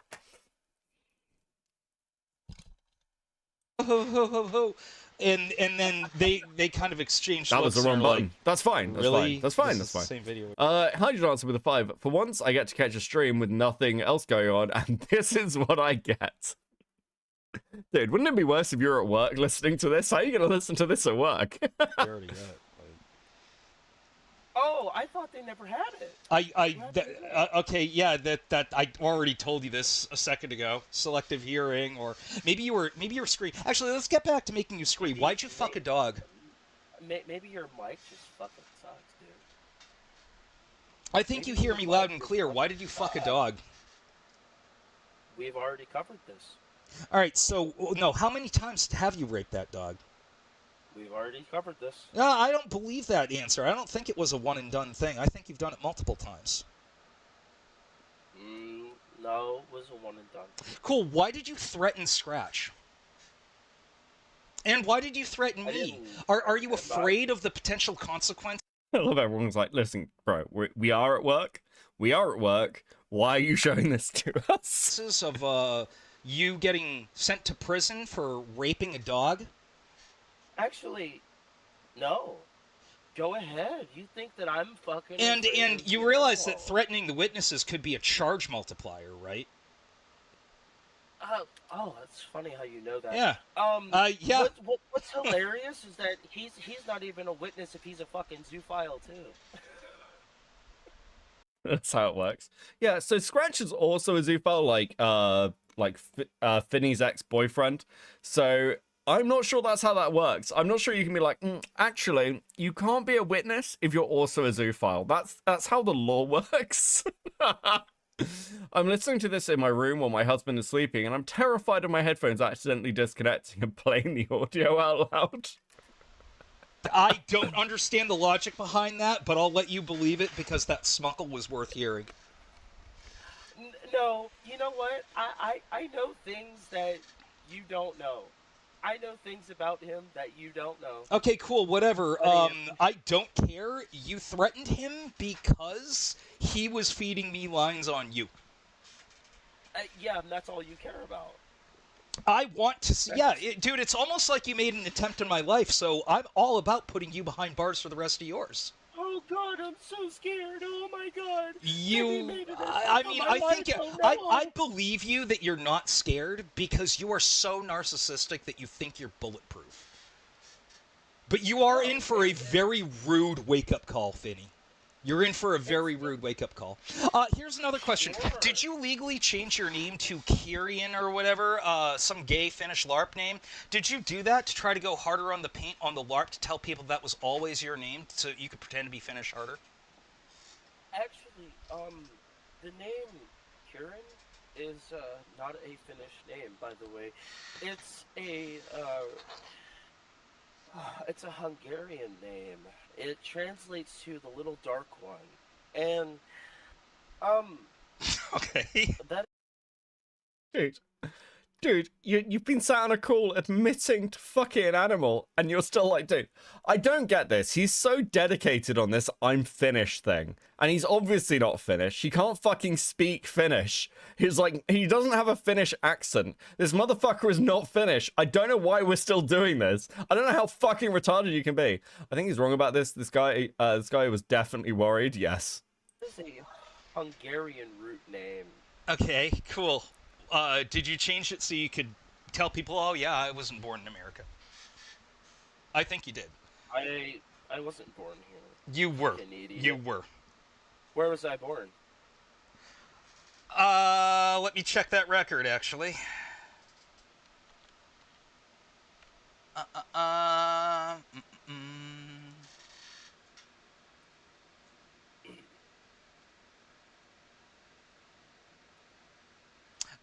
S5: And then they kind of exchanged.
S3: That was the wrong button. That's fine. That's
S5: really?
S3: fine. That's fine.
S5: This
S3: That's
S5: is
S3: fine.
S5: the same video.
S3: Hydrogen answer with a 5. For once, I get to catch a stream with nothing else going on, and this is what I get. Dude, wouldn't it be worse if you're at work listening to this? How are you going to listen to this at work?
S5: You already got it.
S6: Oh, I thought they never had it.
S5: Okay, yeah, that I already told you this a second ago. Selective hearing, or maybe you were screaming. Actually, let's get back to making you scream. Why'd you fuck a dog?
S6: Maybe your mic just fucking sucks, dude.
S5: I think you hear me loud and clear. Why did you fuck a dog?
S6: We've already covered this.
S5: All right, so no, how many times have you raped that dog?
S6: We've already covered this.
S5: No, I don't believe that answer. I don't think it was a one and done thing. I think you've done it multiple times.
S6: No, it was a one and done.
S5: Cool. Why did you threaten Scratch? And why did you threaten me? Are you afraid of the potential consequences?
S3: I love everyone's like, listen, bro, we are at work. We are at work. Why are you showing this to us?
S5: Of you getting sent to prison for raping a dog?
S6: Actually, no. Go ahead. You think that I'm fucking...
S5: And you realize that threatening the witnesses could be a charge multiplier, right?
S6: Oh, that's funny how you know that.
S5: Yeah. Yeah.
S6: What's hilarious is that he's not even a witness if he's a fucking zoophile too.
S3: That's how it works. Yeah, so Scratch is also a zoophile, like Finny's ex-boyfriend. So I'm not sure that's how that works. I'm not sure you can be like, actually, you can't be a witness if you're also a zoophile. That's how the law works. I'm listening to this in my room while my husband is sleeping, and I'm terrified of my headphones accidentally disconnecting and playing the audio out loud.
S5: I don't understand the logic behind that, but I'll let you believe it because that smuckle was worth hearing.
S6: No, you know what? I know things that you don't know. I know things about him that you don't know.
S5: Okay, cool, whatever.
S6: But
S5: I don't care. You threatened him because he was feeding me lines on you.
S6: yeah, and that's all you care about.
S5: I want to see. Yeah, dude, it's almost like you made an attempt in my life, so I'm all about putting you behind bars for the rest of yours.
S6: Oh God, I'm so scared. Oh my God.
S5: I believe you that you're not scared because you are so narcissistic that you think you're bulletproof. But you are in for a very rude wake-up call, Finny. You're in for a very rude wake-up call. Here's another question. Did you legally change your name to Kyrian or whatever, some gay Finnish LARP name? Did you do that to try to go harder on the paint on the LARP to tell people that was always your name so you could pretend to be Finnish harder?
S6: Actually, the name Kieran is not a Finnish name, by the way. It's a Hungarian name. It translates to the Little Dark One, and
S5: Okay.
S6: that
S3: Dude, you've been sat on a call admitting to fucking an animal, and you're still like, dude, I don't get this. He's so dedicated on this I'm Finnish thing, and he's obviously not Finnish. He can't fucking speak Finnish. He's like, he doesn't have a Finnish accent. This motherfucker is not Finnish. I don't know why we're still doing this. I don't know how fucking retarded you can be. I think he's wrong about this. This guy was definitely worried. Yes.
S6: is a Hungarian root name.
S5: Okay, cool. Did you change it so you could tell people, oh yeah, I wasn't born in America? I think you did.
S6: I wasn't born here.
S5: You were.
S6: An idiot.
S5: You were.
S6: Where was I born?
S5: Let me check that record, actually.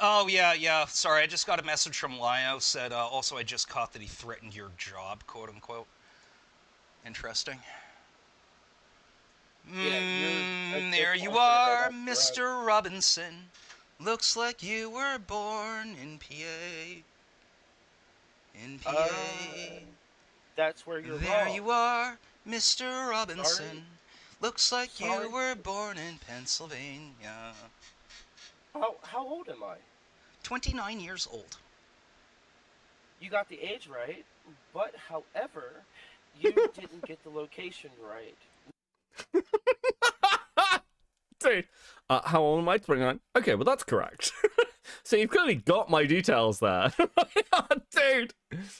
S5: Oh, yeah. Sorry, I just got a message from Lio. Said, also, I just caught that he threatened your job, quote-unquote. Interesting. There you are, Mr. Robinson. Looks like you were born in PA. In PA.
S6: That's where you're
S5: There
S6: wrong.
S5: you are, Mr. Robinson.
S6: Sorry.
S5: Looks like
S6: Sorry.
S5: you were born in Pennsylvania.
S6: How old am I?
S5: 29 years old.
S6: You got the age right, but however, you didn't get the location right.
S3: Dude, how old am I? 29. Okay, well that's correct. So you've clearly got my details there. Dude.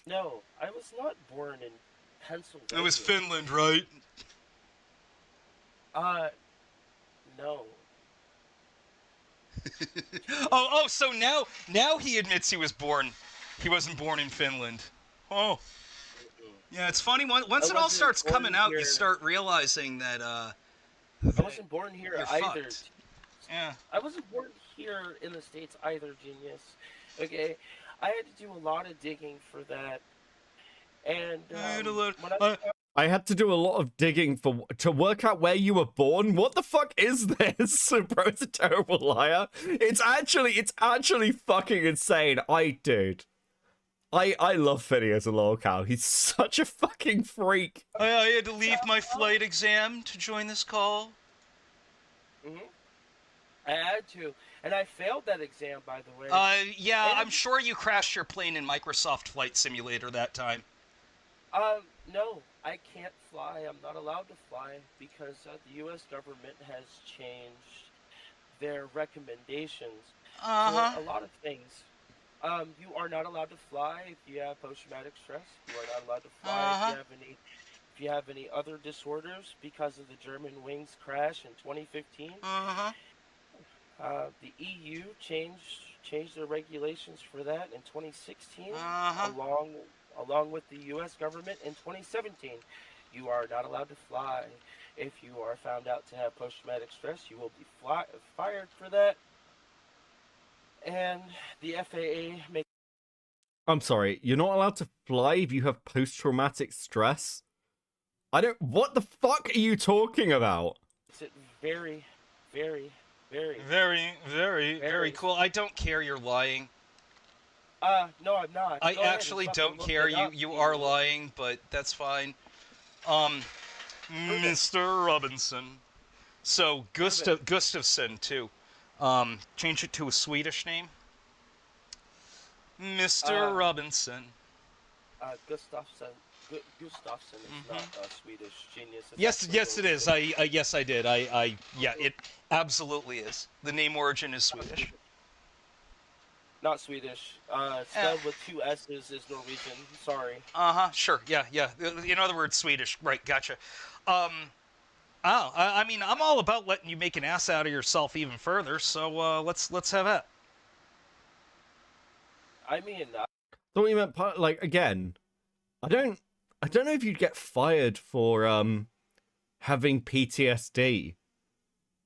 S6: No, I was not born in Pennsylvania.
S5: It was Finland, right?
S6: No.
S5: So now he admits he wasn't born in Finland. Oh. Yeah, it's funny, once it all starts coming out, you start realizing that,
S6: I wasn't born here
S5: you're
S6: either.
S5: fucked. Yeah.
S6: I wasn't born here in the States either, genius. Okay? I had to do a lot of digging for that. And,
S3: I had to do a lot of digging to work out where you were born. What the fuck is this? Bro's a terrible liar. It's actually fucking insane. Dude. I love Finny as a lolcow. He's such a fucking freak.
S5: I had to leave my flight exam to join this call.
S6: I had to. And I failed that exam, by the way.
S5: Yeah, I'm sure you crashed your plane in Microsoft Flight Simulator that time.
S6: No, I can't fly. I'm not allowed to fly because the U.S. government has changed their recommendations for a lot of things. You are not allowed to fly if you have post-traumatic stress. You are not allowed to fly if you have any other disorders because of the German wings crash in 2015. The EU changed their regulations for that in 2016, along with the U.S. government in 2017. You are not allowed to fly. If you are found out to have post-traumatic stress, you will be fired for that. And the FAA makes
S3: I'm sorry, you're not allowed to fly if you have post-traumatic stress? What the fuck are you talking about?
S6: it very, very, very...
S5: Very cool. I don't care you're lying.
S6: No, I'm not.
S5: I
S6: Go ahead and
S5: actually
S6: fucking
S5: don't
S6: look
S5: care.
S6: it up,
S5: You are lying, but that's fine. Mr. Robinson. So Gustafsson too. Change it to a Swedish name. Mr. Robinson.
S6: Gustafsson. Gustafsson is not a Swedish genius. It's
S5: Yes,
S6: actually
S5: yes, it is.
S6: Norwegian.
S5: Yes, I did. Yeah, it absolutely is. The name origin is Swedish.
S6: Not Swedish. Spelled with 2 S's is Norwegian. Sorry.
S5: Sure. Yeah. In other words, Swedish. Right. Gotcha. I mean, I'm all about letting you make an ass out of yourself even further. So let's have that.
S6: I mean,
S3: Thought you meant like again. I don't know if you'd get fired for having PTSD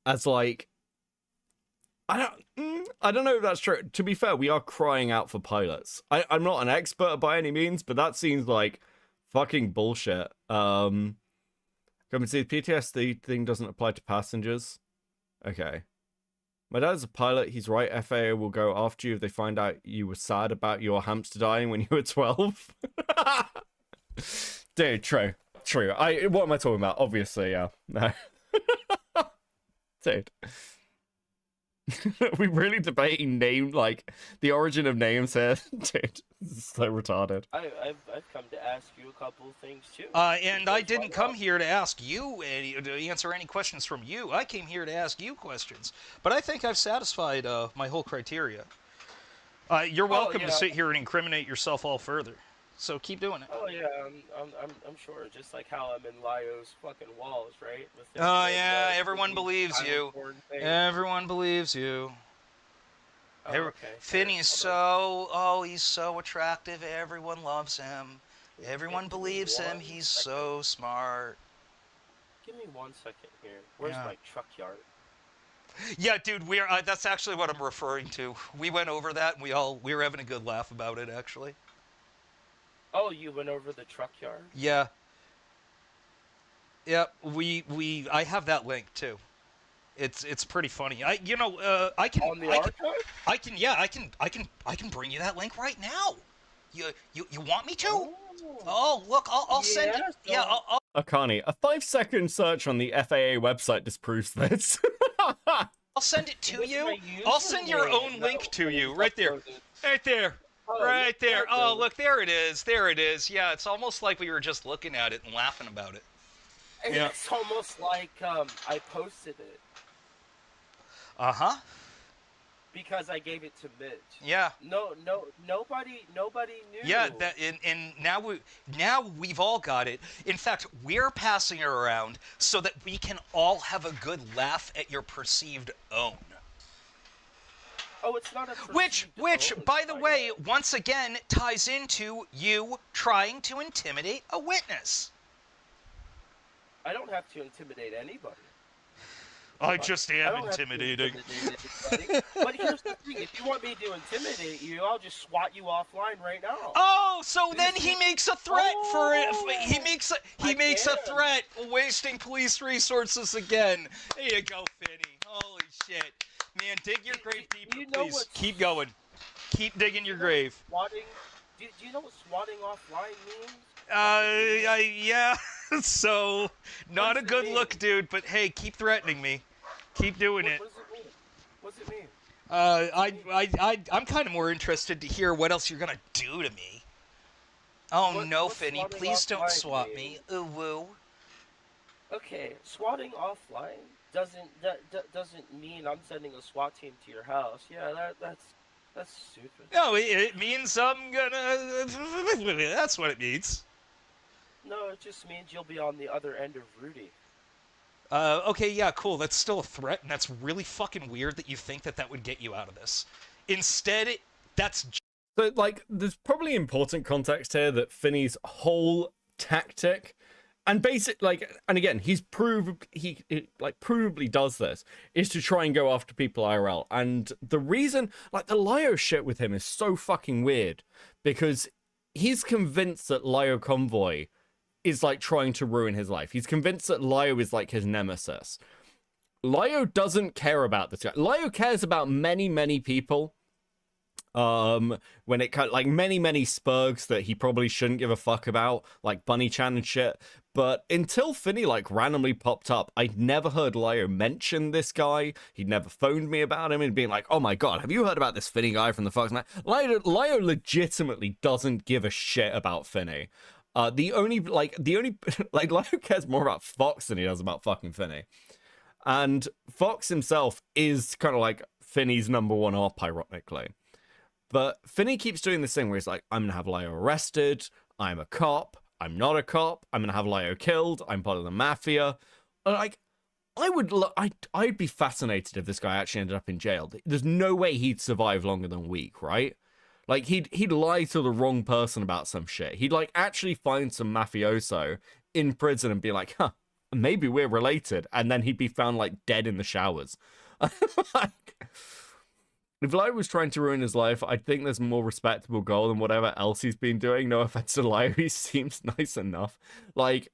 S3: as like I don't know if that's true. To be fair, we are crying out for pilots. I'm not an expert by any means, but that seems like fucking bullshit. Come and see, the PTSD thing doesn't apply to passengers. Okay. My dad's a pilot. He's right. FAA will go after you if they find out you were sad about your hamster dying when you were 12. Dude, true. What am I talking about? Obviously, yeah. No. Dude. We really debating like the origin of names here. Dude, this is so retarded.
S6: I've come to ask you a couple of things too.
S5: And I didn't come here to ask you to answer any questions from you. I came here to ask you questions. But I think I've satisfied my whole criteria. You're welcome to sit here and incriminate yourself all further. So keep doing it.
S6: Oh yeah, I'm sure. Just like how I'm in Lyo's fucking walls, right? With
S5: Oh yeah, everyone believes you. Everyone believes you.
S6: Oh, okay.
S5: Finny's he's so attractive. Everyone loves him. Everyone believes him. He's so smart.
S6: Give me 1 second here. Where's my truck yard?
S5: Yeah, dude, that's actually what I'm referring to. We went over that, and we were having a good laugh about it, actually.
S6: Oh, you went over the truck yard?
S5: Yeah. Yep. I have that link too. It's pretty funny. I can
S6: On the archive?
S5: I can bring you that link right now. You want me to? Oh, look, I'll send you. Yeah, I'll
S3: Akani, a 5-second search on the FAA website disproves this.
S5: I'll send it to you. I'll send your own link to you right there. Right there. Right there. Oh, look, there it is. There it is. Yeah, it's almost like we were just looking at it and laughing about it.
S6: Yeah. It's almost like I posted it.
S5: Uh-huh.
S6: Because I gave it to Mitch.
S5: Yeah.
S6: Nobody knew.
S5: Yeah, and now we've all got it. In fact, we're passing it around so that we can all have a good laugh at your perceived own.
S6: Oh, it's not a
S5: Which, by the way, once again ties into you trying to intimidate a witness.
S6: I don't have to intimidate anybody.
S5: I just am intimidating.
S6: But here's the thing: if you want me to intimidate you, I'll just swat you offline right now.
S5: Oh, so then he makes a threat for it. He makes a threat, wasting police resources again. There you go, Finny. Holy shit. Man, dig your grave deeper, please. Keep going. Keep digging your grave.
S6: Swatting? Do you know what swatting offline means?
S5: Yeah. So, not a good look, dude. But hey, keep threatening me. Keep doing it.
S6: What does it mean?
S5: I'm kind of more interested to hear what else you're gonna do to me. Oh no, Finny, please don't swat me. Ooh woo.
S6: Okay, swatting offline doesn't mean I'm sending a SWAT team to your house. Yeah, that's stupid.
S5: No, it means I'm gonna. That's what it means.
S6: No, it just means you'll be on the other end of Rudy.
S5: Okay, yeah, cool. That's still a threat, and that's really fucking weird that you think that would get you out of this. Instead, that's.
S3: So, like, there's probably important context here that Finny's whole tactic And and again, he provably does this, is to try and go after people IRL. And the reason, like, the Lyo shit with him is so fucking weird, because he's convinced that Lyo Convoy is, like, trying to ruin his life. He's convinced that Lyo is, like, his nemesis. Lyo doesn't care about this guy. Lyo cares about many, many people. When it comes, like, many spurgs that he probably shouldn't give a fuck about, like Bunny Chan and shit. But until Finny, like, randomly popped up, I'd never heard Lyo mention this guy. He'd never phoned me about him and being like, oh my god, have you heard about this Finny guy from the Fox? Lyo legitimately doesn't give a shit about Finny. Lyo cares more about Fox than he does about fucking Finny. And Fox himself is kind of like Finny's number one op, ironically. But Finny keeps doing this thing where he's like, I'm going to have Lyo arrested. I'm a cop. I'm not a cop. I'm going to have Lyo killed. I'm part of the Mafia. Like, I'd be fascinated if this guy actually ended up in jail. There's no way he'd survive longer than a week, right? Like, he'd lie to the wrong person about some shit. He'd, like, actually find some mafioso in prison and be like, huh, maybe we're related. And then he'd be found, like, dead in the showers. Like, if Lyo was trying to ruin his life, I think there's a more respectable goal than whatever else he's been doing. No offense to Lyo, he seems nice enough. Like,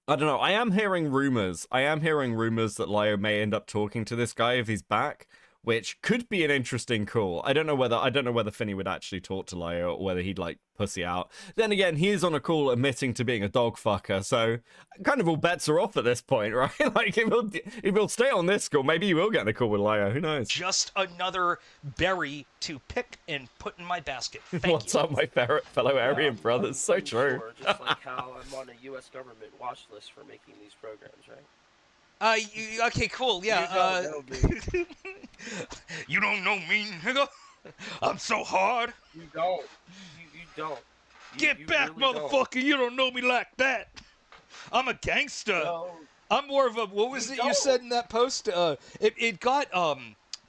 S3: I don't know. I am hearing rumors that Lyo may end up talking to this guy if he's back, which could be an interesting call. I don't know whether Finny would actually talk to Lyo or whether he'd, like, pussy out. Then again, he is on a call admitting to being a dog fucker, so kind of all bets are off at this point, right? Like, if he'll stay on this call, maybe he will get in a call with Lyo. Who knows?
S5: Just another berry to pick and put in my basket.
S3: What's up, my fellow Aryan brothers? So
S6: I'm
S3: true.
S6: Sure, just like how I'm on a U.S. government watch list for making these programs, right?
S5: Okay, cool, yeah.
S6: You don't know me.
S5: You don't know me, nigga. I'm so hard.
S6: You don't. You don't.
S5: Get
S6: you
S5: back,
S6: really
S5: motherfucker. You don't know me like that. I'm a gangster.
S6: No.
S5: I'm more of a, what was it you said in that post? It got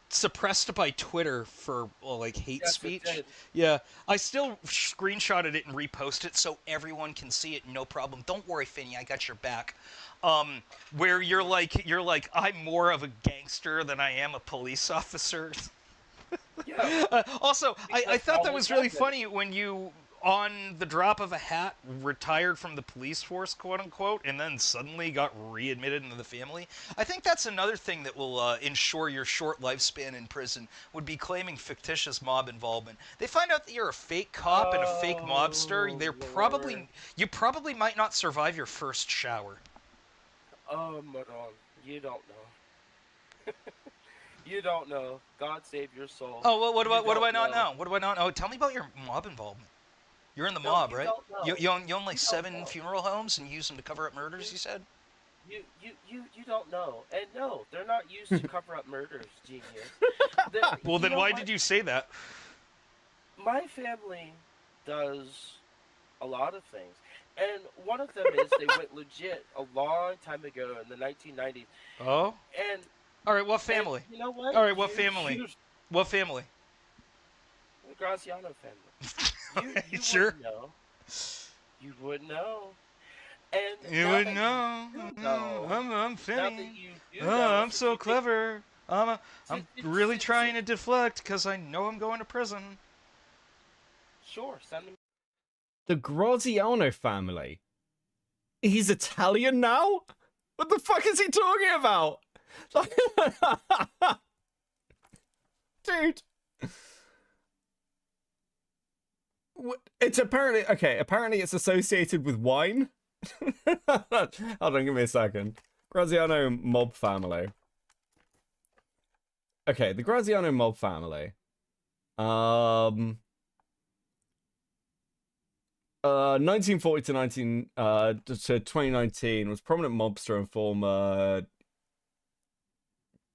S5: suppressed by Twitter for like hate speech.
S6: It did.
S5: Yeah, I still screenshotted it and reposted it so everyone can see it. No problem. Don't worry, Finny. I got your back. Where you're like I'm more of a gangster than I am a police officer.
S6: Yeah.
S5: Also, I thought that
S6: all
S5: was
S6: that
S5: really
S6: happened.
S5: funny when you, on the drop of a hat, retired from the police force, quote unquote, and then suddenly got readmitted into the family. I think that's another thing that will ensure your short lifespan in prison, would be claiming fictitious mob involvement. They find out that you're a fake cop and a fake mobster. You probably might not survive your first shower.
S6: Oh, Madon, you don't know. You don't know. God save your soul.
S5: Oh, well, what do I not
S6: know?
S5: know? What do I not know? Tell me about your mob involvement. You're in the
S6: No,
S5: mob,
S6: you
S5: right?
S6: don't know.
S5: You own like
S6: You
S5: 7
S6: don't know.
S5: funeral homes and use them to cover up murders, you said?
S6: You don't know. And no, they're not used to cover up murders, genius.
S5: Well, then why did you say that?
S6: My family does a lot of things. And one of them is they went legit a long time ago in the 1990s.
S5: Oh?
S6: And
S5: All right, what family?
S6: and you know what?
S5: All right, what family?
S6: You,
S5: What family?
S6: the Graziano family. You
S5: Sure.
S6: wouldn't know. You wouldn't know. And
S5: You
S6: now
S5: would
S6: that
S5: know.
S6: you do know.
S5: I'm
S6: Now that
S5: Finny.
S6: you do
S5: Oh,
S6: know,
S5: I'm
S6: if
S5: so
S6: you think-
S5: clever. I'm
S6: Sit-
S5: really
S6: sit-
S5: trying to
S6: sit-
S5: deflect because I know I'm going to prison.
S6: Sure, send them.
S3: The Graziano family. He's Italian now? What the fuck is he talking about? Dude. What? It's apparently it's associated with wine. Hold on, give me a second. Graziano mob family. Okay, the Graziano mob family. 1940 to 2019 was prominent mobster and former.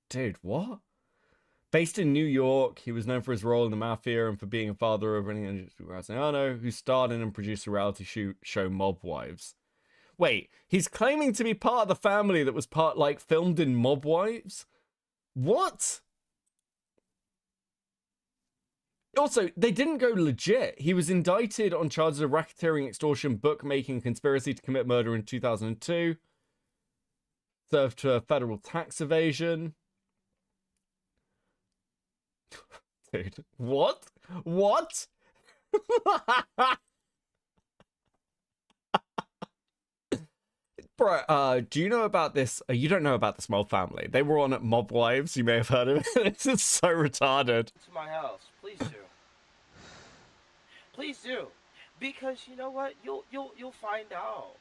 S3: Dude, what? Based in New York, he was known for his role in the Mafia and for being a father of an Graziano, who starred in and produced a reality show Mob Wives. Wait, he's claiming to be part of the family that was filmed in Mob Wives? What? Also, they didn't go legit. He was indicted on charges of racketeering, extortion, bookmaking, conspiracy to commit murder in 2002. Served for federal tax evasion. Dude, what? What? Bro, do you know about this? You don't know about the Small Family. They were on Mob Wives. You may have heard of it. This is so retarded.
S6: To my house, please do. Please do, because you know what? You'll find out.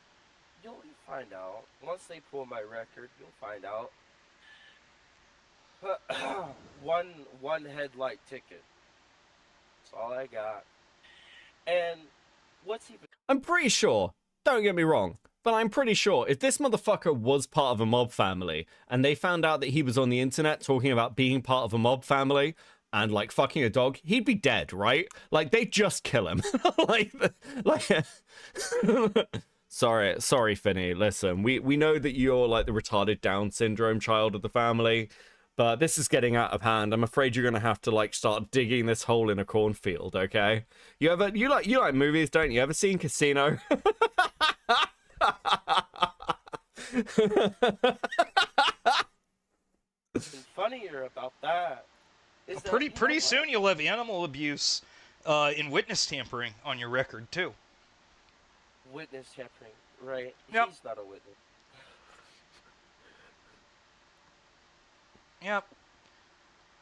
S6: You'll find out once they pull my record. You'll find out. one headlight ticket. That's all I got. And what's even?
S3: I'm pretty sure. Don't get me wrong. But I'm pretty sure if this motherfucker was part of a mob family and they found out that he was on the internet talking about being part of a mob family and like fucking a dog, he'd be dead, right? Like they'd just kill him. like sorry, Finny. Listen, we know that you're like the retarded Down syndrome child of the family, but this is getting out of hand. I'm afraid you're gonna have to like start digging this hole in a cornfield, okay? You like movies, don't you? Ever seen Casino?
S6: Funnier about that is that,
S5: Pretty soon you'll have animal abuse and witness tampering on your record too.
S6: Witness tampering, right?
S5: Yep.
S6: He's not a witness.
S5: Yep.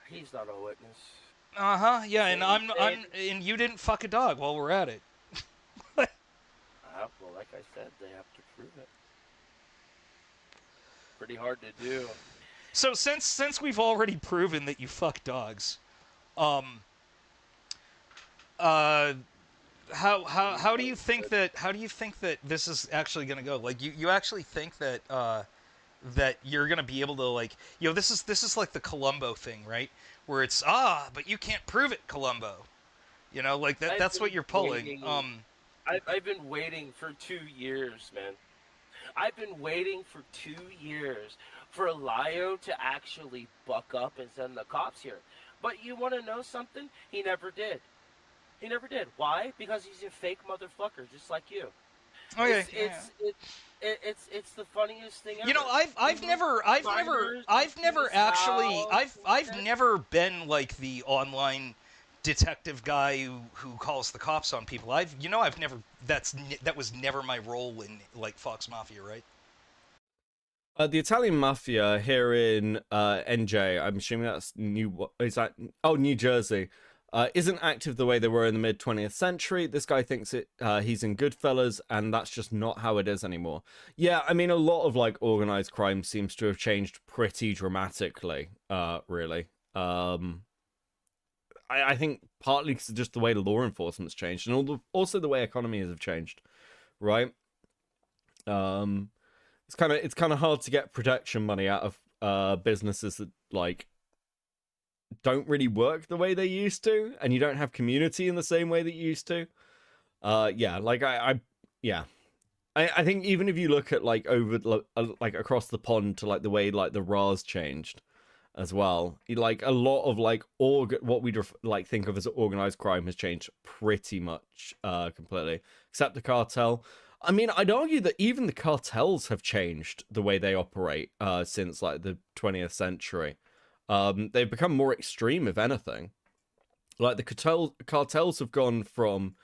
S6: He's not a witness.
S5: Yeah, and and you didn't fuck a dog while we're at it.
S6: Well, like I said, they have to prove it. Pretty hard to do.
S5: So since we've already proven that you fuck dogs, how do you think that this is actually gonna go? Like you actually think that that you're gonna be able to, like, this is like the Columbo thing, right? Where it's but you can't prove it, Columbo. Like that's what you're pulling.
S6: I've been waiting for 2 years, man. I've been waiting for 2 years for Lio to actually buck up and send the cops here. But you want to know something? He never did. He never did. Why? Because he's a fake motherfucker, just like you.
S5: Oh yeah.
S6: It's the funniest thing ever.
S5: I've never been like the online detective guy who calls the cops on people. That was never my role in like Fox Mafia, right?
S3: The Italian Mafia here in NJ, I'm assuming that's New Jersey, isn't active the way they were in the mid 20th century. This guy thinks he's in Goodfellas, and that's just not how it is anymore. Yeah, I mean, a lot of like organized crime seems to have changed pretty dramatically, really. I think partly because of just the way the law enforcement's changed, and also the way economies have changed, right? It's kind of hard to get protection money out of businesses that like don't really work the way they used to, and you don't have community in the same way that you used to. Yeah, like I think even if you look at like like across the pond to like the way like the RA's changed as well, like a lot of like what we'd like think of as organized crime has changed pretty much completely, except the cartel. I mean, I'd argue that even the cartels have changed the way they operate since like the 20th century. They've become more extreme, if anything. Like the cartels have gone from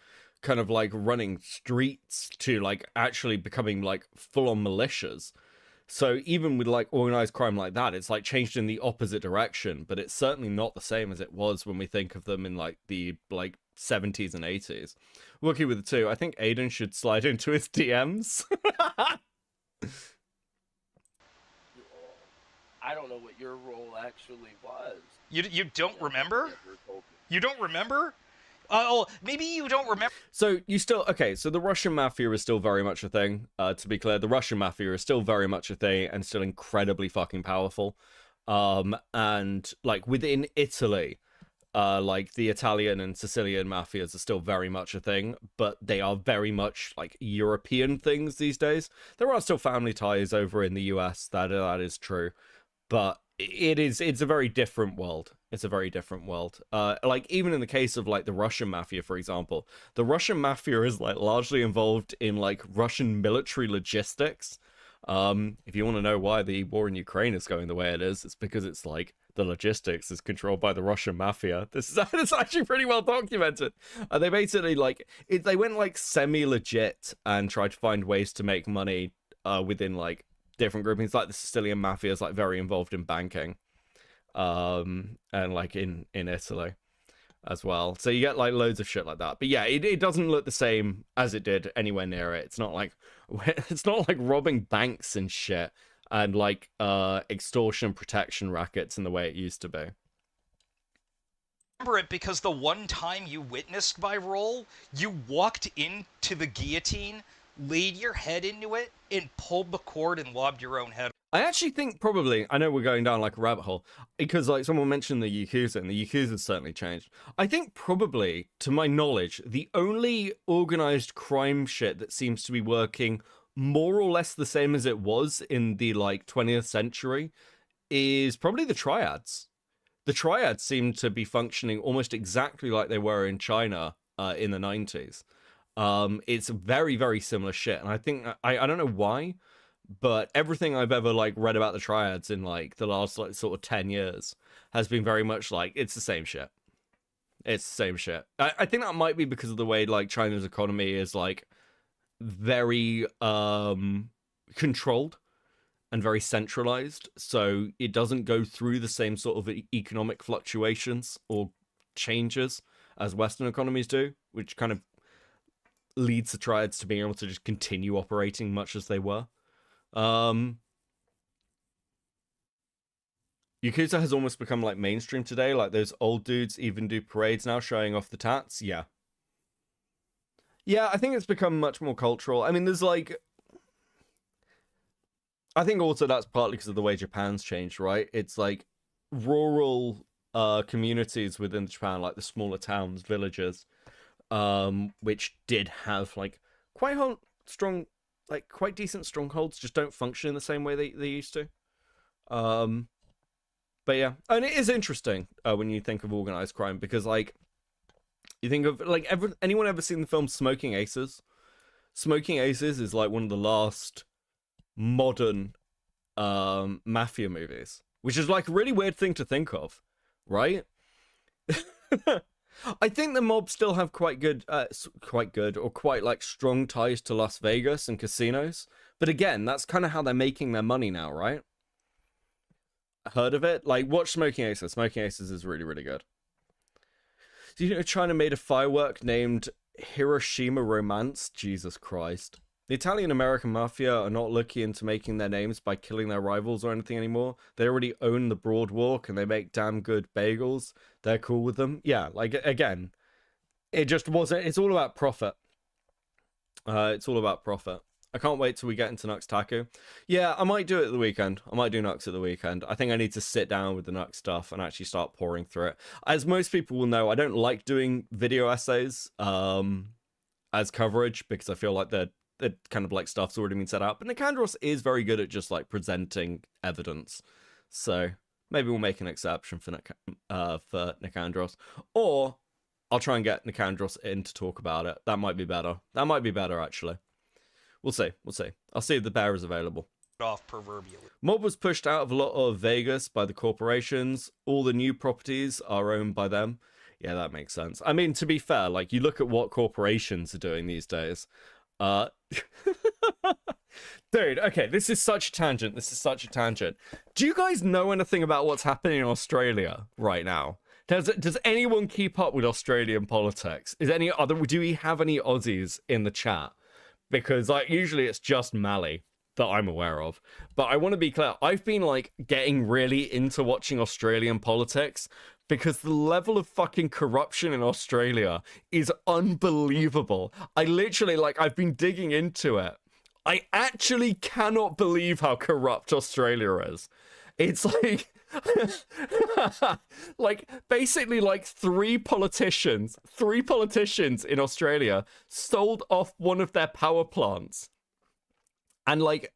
S3: kind of like running streets to like actually becoming like full-on militias. So even with like organized crime like that, it's like changed in the opposite direction, but it's certainly not the same as it was when we think of them in like the like 70s and 80s. Wookie with the two. I think Aiden should slide into his DMs.
S6: I don't know what your role actually was.
S5: You don't remember? You don't remember? Maybe you don't remember.
S3: So you still so the Russian Mafia is still very much a thing. To be clear, the Russian Mafia is still very much a thing and still incredibly fucking powerful. And like within Italy, like the Italian and Sicilian mafias are still very much a thing, but they are very much like European things these days. There are still family ties over in the US, that is true, but it's a very different world. It's a very different world. Like even in the case of like the Russian mafia, for example, the Russian mafia is like largely involved in like Russian military logistics. If you want to know why the war in Ukraine is going the way it is, it's because it's like the logistics is controlled by the Russian mafia. This is it's actually pretty well documented. They basically like they went like semi-legit and tried to find ways to make money within like different groupings. Like the Sicilian mafia is like very involved in banking. And like in Italy as well, so you get like loads of shit like that. But yeah, it doesn't look the same as it did anywhere near it. It's not like robbing banks and shit and like extortion protection rackets in the way it used to be.
S5: Remember it because the one time you witnessed my role, you walked into the guillotine, laid your head into it, and pulled the cord and lobbed your own head.
S3: I actually think probably, I know we're going down like a rabbit hole, because like someone mentioned the Yakuza, and the Yakuza's certainly changed. I think probably, to my knowledge, the only organized crime shit that seems to be working more or less the same as it was in the like 20th century is probably the triads. The triads seem to be functioning almost exactly like they were in China in the 90s. It's very, very similar shit, and I think, I don't know why, but everything I've ever like read about the triads in like the last like sort of 10 years has been very much like it's the same shit. It's the same shit. I think that might be because of the way like China's economy is like very controlled and very centralized, so it doesn't go through the same sort of economic fluctuations or changes as Western economies do, which kind of leads the triads to being able to just continue operating much as they were. Yakuza has almost become like mainstream today. Like those old dudes even do parades now showing off the tats. Yeah, I think it's become much more cultural. I mean, there's like, I think also that's partly because of the way Japan's changed, right? It's like rural communities within Japan, like the smaller towns, villages, which did have like quite strong, like quite decent strongholds, just don't function in the same way they used to. But yeah, and it is interesting when you think of organized crime, because like you think of like anyone ever seen the film Smoking Aces? Smoking Aces is like one of the last modern mafia movies, which is like a really weird thing to think of, right? I think the mob still have quite good or quite like strong ties to Las Vegas and casinos. But again, that's kind of how they're making their money now, right? Heard of it? Like, watch Smoking Aces. Smoking Aces is really, really good. Do you know China made a firework named Hiroshima Romance? Jesus Christ. The Italian-American mafia are not looking into making their names by killing their rivals or anything anymore. They already own the Broadwalk and they make damn good bagels. They're cool with them. Yeah, like, again, it just wasn't... It's all about profit. It's all about profit. I can't wait till we get into Nux Taku. Yeah, I might do it at the weekend. I might do Nux at the weekend. I think I need to sit down with the Nux stuff and actually start pouring through it. As most people will know, I don't like doing video essays as coverage, because I feel like they're kind of like stuff's already been set up. But Nicandros is very good at just like presenting evidence. So maybe we'll make an exception for Nicandros. Or I'll try and get Nicandros in to talk about it. That might be better. That might be better, actually. We'll see. We'll see. I'll see if the bear is available.
S5: Off proverbially.
S3: Mob was pushed out of a lot of Vegas by the corporations. All the new properties are owned by them. Yeah, that makes sense. I mean, to be fair, like, you look at what corporations are doing these days. Dude, okay, this is such a tangent. This is such a tangent. Do you guys know anything about what's happening in Australia right now? Does anyone keep up with Australian politics? Do we have any Aussies in the chat? Because like usually it's just Mali that I'm aware of. But I want to be clear, I've been like getting really into watching Australian politics because the level of fucking corruption in Australia is unbelievable. I literally, like, I've been digging into it. I actually cannot believe how corrupt Australia is. It's like like basically like three politicians in Australia sold off one of their power plants, and like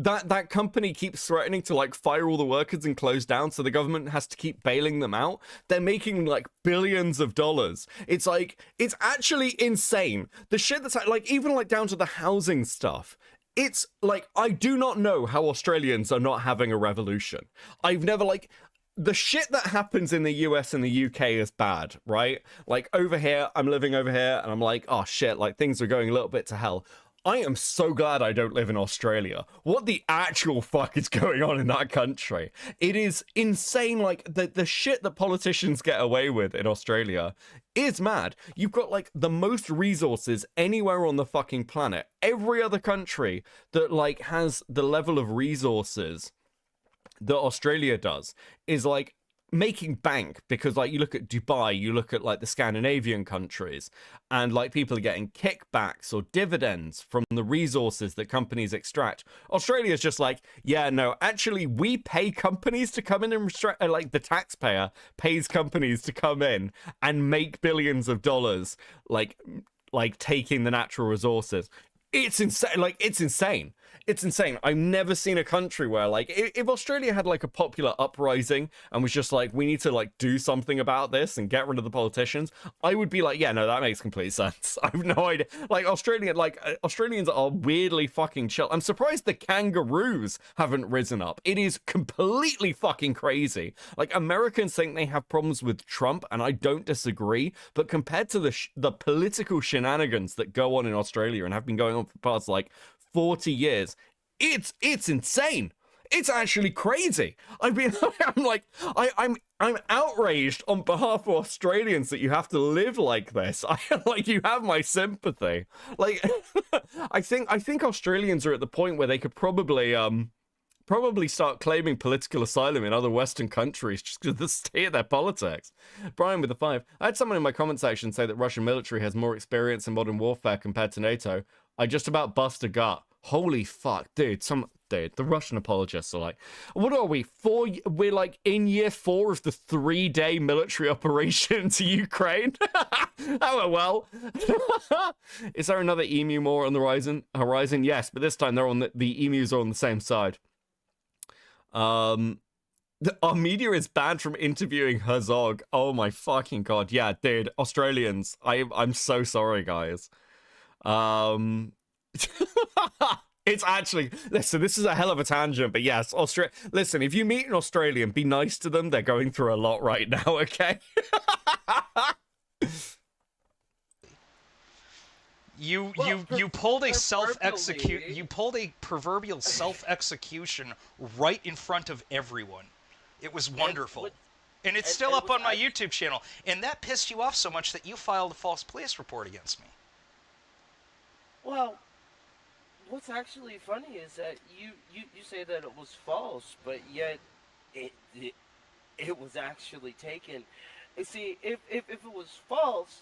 S3: that company keeps threatening to like fire all the workers and close down, so the government has to keep bailing them out. They're making like billions of dollars. It's like, it's actually insane. The shit that's like, even like down to the housing stuff. It's like, I do not know how Australians are not having a revolution. I've never like, the shit that happens in the US and the UK is bad, right? Like over here, I'm living over here and I'm like, oh shit, like things are going a little bit to hell. I am so glad I don't live in Australia. What the actual fuck is going on in that country? It is insane. Like the shit that politicians get away with in Australia is mad. You've got like the most resources anywhere on the fucking planet. Every other country that like has the level of resources that Australia does is like making bank, because like you look at Dubai, you look at like the Scandinavian countries, and like people are getting kickbacks or dividends from the resources that companies extract. Australia's just like, yeah, no, actually we pay companies to come in and like the taxpayer pays companies to come in and make billions of dollars, like taking the natural resources. It's insane. Like, it's insane. It's insane. I've never seen a country where, like, if Australia had, like, a popular uprising and was just like, we need to, like, do something about this and get rid of the politicians, I would be like, yeah, no, that makes complete sense. I have no idea. Like, Australians are weirdly fucking chill. I'm surprised the kangaroos haven't risen up. It is completely fucking crazy. Like, Americans think they have problems with Trump, and I don't disagree, but compared to the political shenanigans that go on in Australia and have been going on for the past, like, 40 years, it's insane. It's actually crazy. I mean, I'm outraged on behalf of Australians that you have to live like this. Like, you have my sympathy. Like, I think Australians are at the point where they could probably start claiming political asylum in other Western countries just because of the state of their politics. Brian with the 5. I had someone in my comment section say that Russian military has more experience in modern warfare compared to NATO. I just about bust a gut. Holy fuck, dude. The Russian apologists are like, what are we? We're like in year 4 of the 3-day military operation to Ukraine. That went well. Is there another emu more on the horizon? Yes, but this time they're on the emus are on the same side. Our media is banned from interviewing Herzog. Oh my fucking god. Yeah, dude. Australians. I'm so sorry, guys. It's actually, listen, this is a hell of a tangent, but yes, listen, if you meet an Australian, be nice to them. They're going through a lot right now, okay?
S5: You pulled a proverbial self-execution right in front of everyone. It was wonderful. And it's still up on my YouTube channel. And that pissed you off so much that you filed a false police report against me.
S6: Well, what's actually funny is that you say that it was false, but yet it was actually taken. You see, if it was false,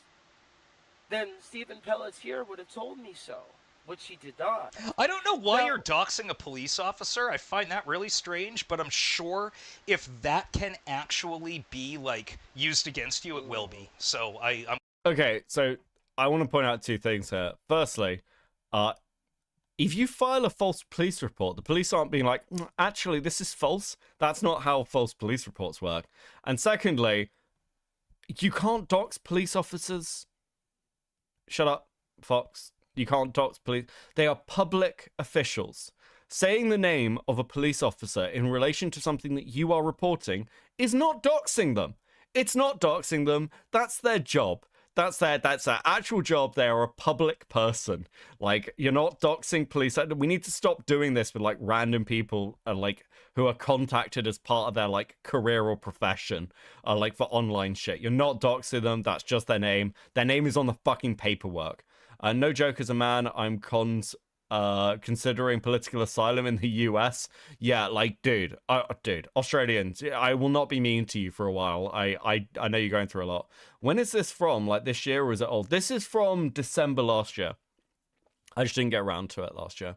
S6: then Stephen Pelletier would have told me so, which he did not.
S5: I don't know why you're doxing a police officer. I find that really strange, but I'm sure if that can actually be, like, used against you, it will be. So I'm...
S3: Okay, so I want to point out 2 things here. Firstly, if you file a false police report, the police aren't being like, actually, this is false. That's not how false police reports work. And secondly, you can't dox police officers. Shut up, Fox. You can't dox police. They are public officials. Saying the name of a police officer in relation to something that you are reporting is not doxing them. It's not doxing them. That's their job. That's their actual job. They are a public person. Like, you're not doxing police. We need to stop doing this with like random people like who are contacted as part of their like career or profession, like for online shit. You're not doxing them. That's just their name. Their name is on the fucking paperwork. No joke as a man, I'm considering political asylum in the US. Yeah, like, dude, Australians, I will not be mean to you for a while. I know you're going through a lot. When is this from? Like, this year, or is it old? This is from December last year. I just didn't get around to it last year.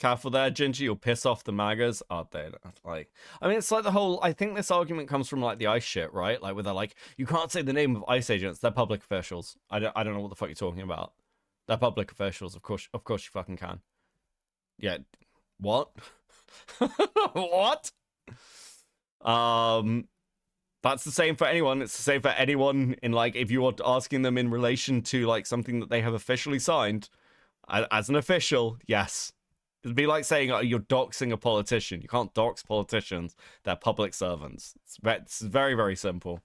S3: Careful there, Ginger, you'll piss off the MAGAs. Oh, dude, like, I mean, it's like the whole, I think this argument comes from, like, the ICE shit, right? Like, where they're like, you can't say the name of ICE agents, they're public officials. I don't know what the fuck you're talking about. They're public officials. Of course you fucking can. Yeah. What? What? That's the same for anyone. It's the same for anyone in, like, if you are asking them in relation to, like, something that they have officially signed as an official, yes. It'd be like saying, you're doxing a politician. You can't dox politicians. They're public servants. It's very, very simple.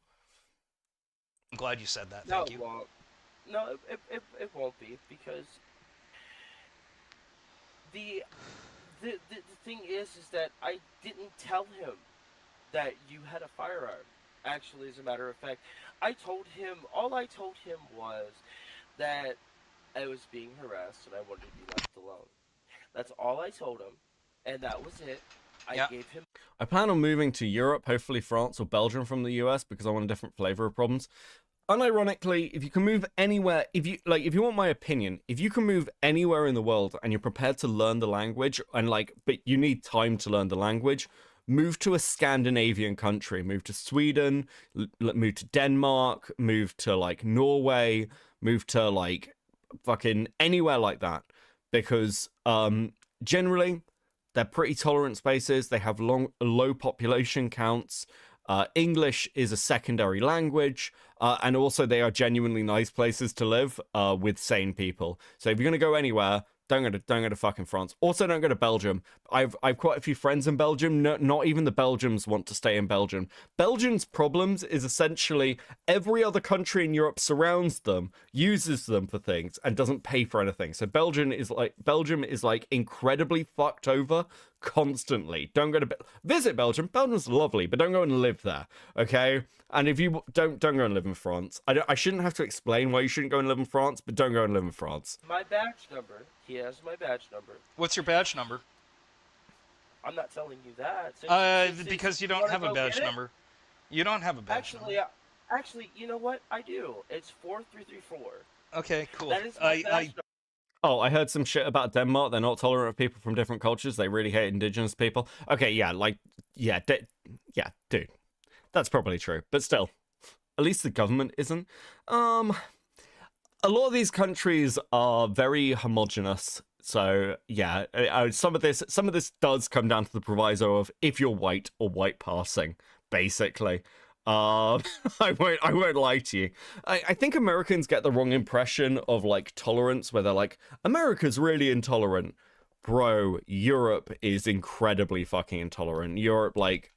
S5: I'm glad you said that.
S6: No,
S5: Thank
S6: it
S5: you.
S6: won't. No, it won't be, because the thing is that I didn't tell him that you had a firearm. Actually, as a matter of fact, all I told him was that I was being harassed and I wanted to be left alone. That's all I told him, and that was it. I gave him.
S3: I plan on moving to Europe, hopefully France or Belgium from the US, because I want a different flavor of problems. Unironically, if you can move anywhere, if you want my opinion, if you can move anywhere in the world and you're prepared to learn the language, and but you need time to learn the language, move to a Scandinavian country, move to Sweden, move to Denmark, move to like Norway, move to like fucking anywhere like that, because generally they're pretty tolerant spaces. They have low population counts. English is a secondary language, and also they are genuinely nice places to live with sane people. So if you're gonna go anywhere, don't go to fucking France. Also, don't go to Belgium. I've quite a few friends in Belgium. No, not even the Belgians want to stay in Belgium. Belgium's problems is essentially every other country in Europe surrounds them, uses them for things, and doesn't pay for anything. So Belgium is like incredibly fucked over constantly. Don't go to visit Belgium. Belgium's lovely, but don't go and live there. Okay. And if you don't go and live in France. I shouldn't have to explain why you shouldn't go and live in France, but don't go and live in France.
S6: My badge number. He has my badge number.
S5: What's your badge number?
S6: I'm not telling you that.
S5: Because you don't have a badge number. You don't have a badge number.
S6: Actually, you know what? I do. It's 4334.
S5: Okay, cool.
S6: That is my badge number.
S3: Oh, I heard some shit about Denmark. They're not tolerant of people from different cultures. They really hate indigenous people. Okay, yeah, dude. That's probably true. But still, at least the government isn't. A lot of these countries are very homogenous. So, yeah, some of this does come down to the proviso of if you're white or white passing, basically. I won't lie to you. I think Americans get the wrong impression of like tolerance, where they're like, America's really intolerant. Bro, Europe is incredibly fucking intolerant. Europe, like,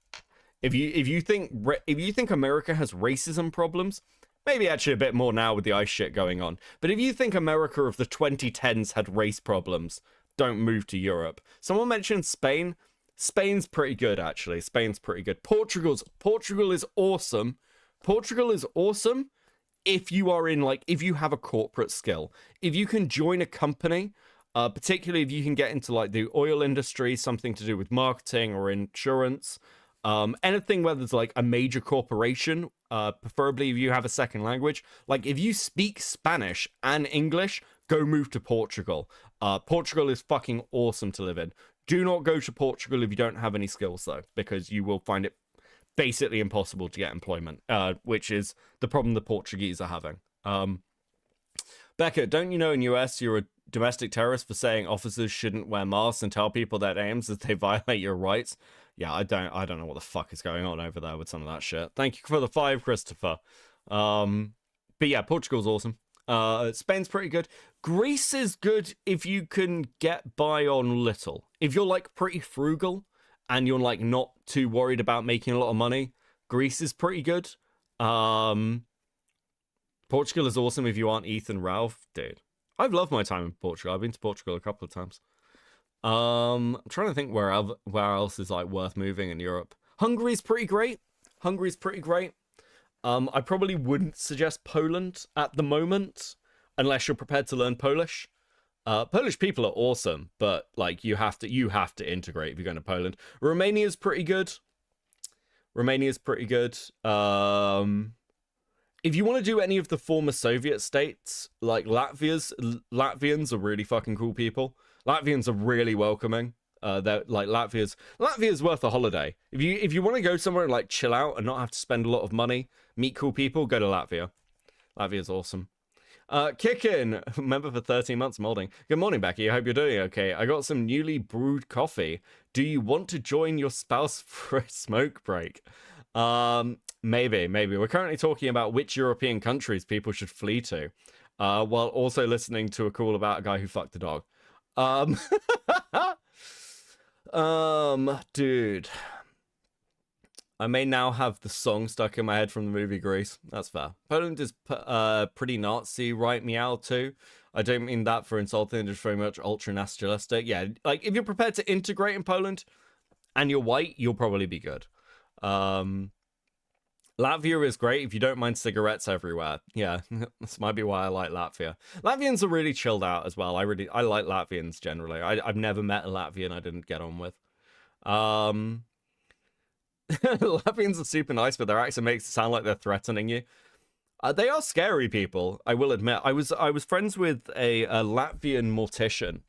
S3: if you think America has racism problems, maybe actually a bit more now with the ICE shit going on. But if you think America of the 2010s had race problems, don't move to Europe. Someone mentioned Spain. Spain's pretty good, actually. Spain's pretty good. Portugal is awesome. Portugal is awesome if you are in, like, if you have a corporate skill. If you can join a company, particularly if you can get into, like, the oil industry, something to do with marketing or insurance, anything where there's, like, a major corporation, preferably if you have a second language. Like, if you speak Spanish and English, go move to Portugal. Portugal is fucking awesome to live in. Do not go to Portugal if you don't have any skills, though, because you will find it basically impossible to get employment, which is the problem the Portuguese are having. Becca, don't you know in US you're a domestic terrorist for saying officers shouldn't wear masks and tell people that aims as they violate your rights? Yeah, I don't know what the fuck is going on over there with some of that shit. Thank you for the 5, Christopher. But yeah, Portugal's awesome. Spain's pretty good. Greece is good if you can get by on little. If you're like pretty frugal and you're like not too worried about making a lot of money, Greece is pretty good. Portugal is awesome if you aren't Ethan Ralph. Dude, I've loved my time in Portugal. I've been to Portugal a couple of times. I'm trying to think where else is like worth moving in Europe. Hungary's pretty great. I probably wouldn't suggest Poland at the moment, unless you're prepared to learn Polish. Polish people are awesome, but like you have to integrate if you're going to Poland. Romania's pretty good. If you want to do any of the former Soviet states, like Latvians are really fucking cool people. Latvians are really welcoming. They're like Latvia's worth a holiday. If you want to go somewhere and like chill out and not have to spend a lot of money, meet cool people, go to Latvia. Latvia's awesome. Kickin, member for 13 months molding. Good morning, Becky. I hope you're doing okay. I got some newly brewed coffee. Do you want to join your spouse for a smoke break? Maybe. We're currently talking about which European countries people should flee to, while also listening to a call about a guy who fucked a dog. Dude. I may now have the song stuck in my head from the movie Grease. That's fair. Poland is pretty Nazi, right? Meow too. I don't mean that for insulting, just very much ultra nationalistic. Yeah, like if you're prepared to integrate in Poland and you're white, you'll probably be good. Latvia is great if you don't mind cigarettes everywhere. Yeah, this might be why I like Latvia. Latvians are really chilled out as well. I like Latvians generally. I've never met a Latvian I didn't get on with. Latvians are super nice, but their accent makes it sound like they're threatening you. They are scary people, I will admit. I was friends with a Latvian mortician,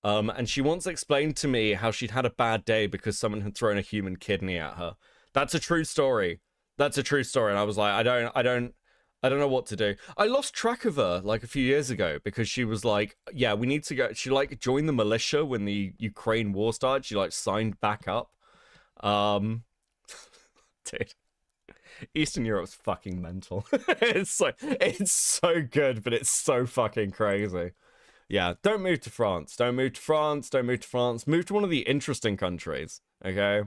S3: and she once explained to me how she'd had a bad day because someone had thrown a human kidney at her. That's a true story. And I was like, I don't know what to do. I lost track of her like a few years ago because she was like, yeah, we need to go. She like joined the militia when the Ukraine war started. She like signed back up. Dude, Eastern Europe's fucking mental. it's so good, but it's so fucking crazy. Yeah, don't move to France. Move to one of the interesting countries, okay?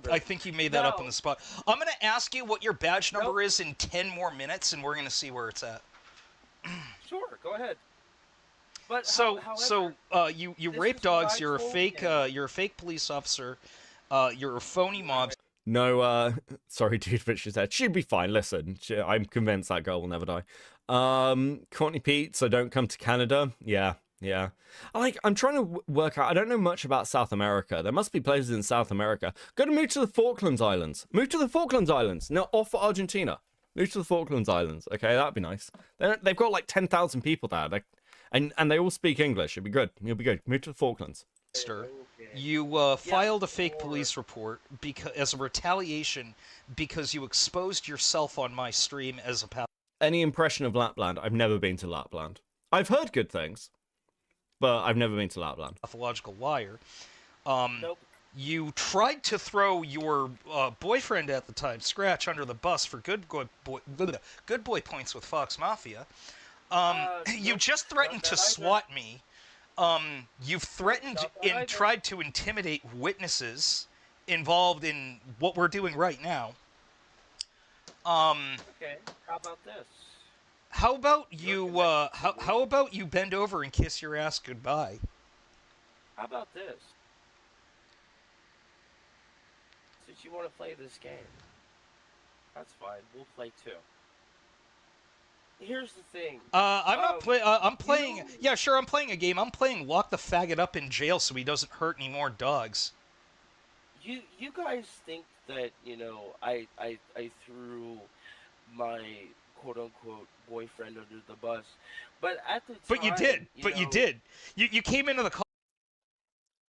S5: I think you made that up on the spot. I'm going to ask you what your badge number is in 10 more minutes, and we're going to see where it's at.
S6: Sure, go ahead. But
S5: you rape dogs. You're a fake police officer. You're a phony mob.
S3: No, sorry, dude, but she said she'd be fine. Listen, I'm convinced that girl will never die. Courtney Pete, so don't come to Canada. Yeah. I'm trying to work out. I don't know much about South America. There must be places in South America. Move to the Falklands Islands. No, off Argentina. Move to the Falklands Islands. Okay, that'd be nice. They've got like 10,000 people there. And they all speak English. You'll be good. Move to the Falklands.
S5: You filed a fake police report as a retaliation because you exposed yourself on my stream as a
S3: Any impression of Lapland? I've never been to Lapland. I've heard good things, but I've never been to Lapland.
S5: Pathological liar.
S6: Nope.
S5: You tried to throw your boyfriend at the time, Scratch, under the bus for good boy points with Fox Mafia. You just threatened to SWAT me. You've threatened and tried to intimidate witnesses involved in what we're doing right now.
S6: Okay, how about this?
S5: How about you? How about you bend over and kiss your ass goodbye?
S6: How about this? Since you want to play this game, that's fine. We'll play too. Here's the thing.
S5: I'm playing. Yeah, sure. I'm playing a game. I'm playing Lock the Faggot Up in Jail so he doesn't hurt any more dogs.
S6: You guys think that I threw my quote unquote boyfriend under the bus, but at the time.
S5: But you did. You did. You came into the call.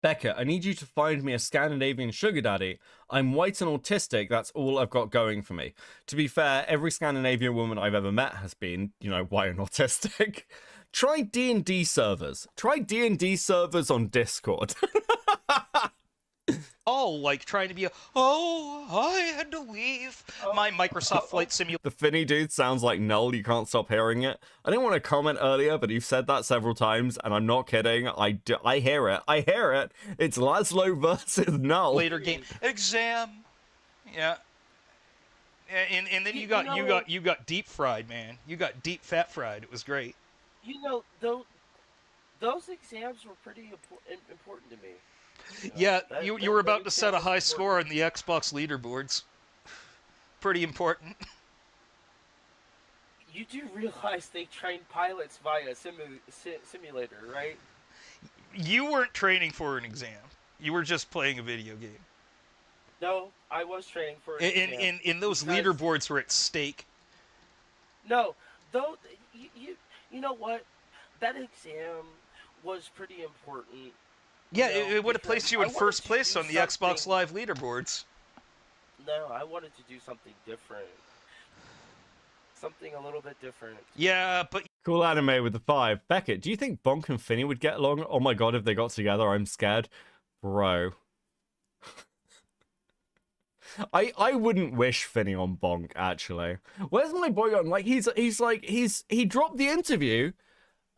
S3: Becca, I need you to find me a Scandinavian sugar daddy. I'm white and autistic, that's all I've got going for me. To be fair, every Scandinavian woman I've ever met has been, white and autistic. Try D&D servers. Try D&D servers on Discord.
S5: Like trying to be I had to leave my Microsoft Flight Simulator.
S3: The Finny dude sounds like Null, you can't stop hearing it. I didn't want to comment earlier, but you've said that several times, and I'm not kidding. I hear it. It's Laszlo versus Null.
S5: Later game. Exam. Yeah. And then you got deep fried, man. You got deep fat fried. It was great.
S6: Those exams were pretty important to me.
S5: Yeah, you were about to set a high score on the Xbox leaderboards. Pretty important.
S6: You do realize they train pilots via simulator, right?
S5: You weren't training for an exam. You were just playing a video game.
S6: No, I was training for an exam.
S5: And those leaderboards were at stake.
S6: No, though, you know what? That exam was pretty important.
S5: Yeah, it would have placed you in first place on the Xbox Live leaderboards.
S6: No, I wanted to do something different. something a little bit different.
S5: Yeah, but
S3: Cool anime with the 5. Beckett, do you think Bonk and Finny would get along? Oh my god, if they got together, I'm scared. Bro. I wouldn't wish Finny on Bonk, actually. Where's my boy on? Like, he dropped the interview,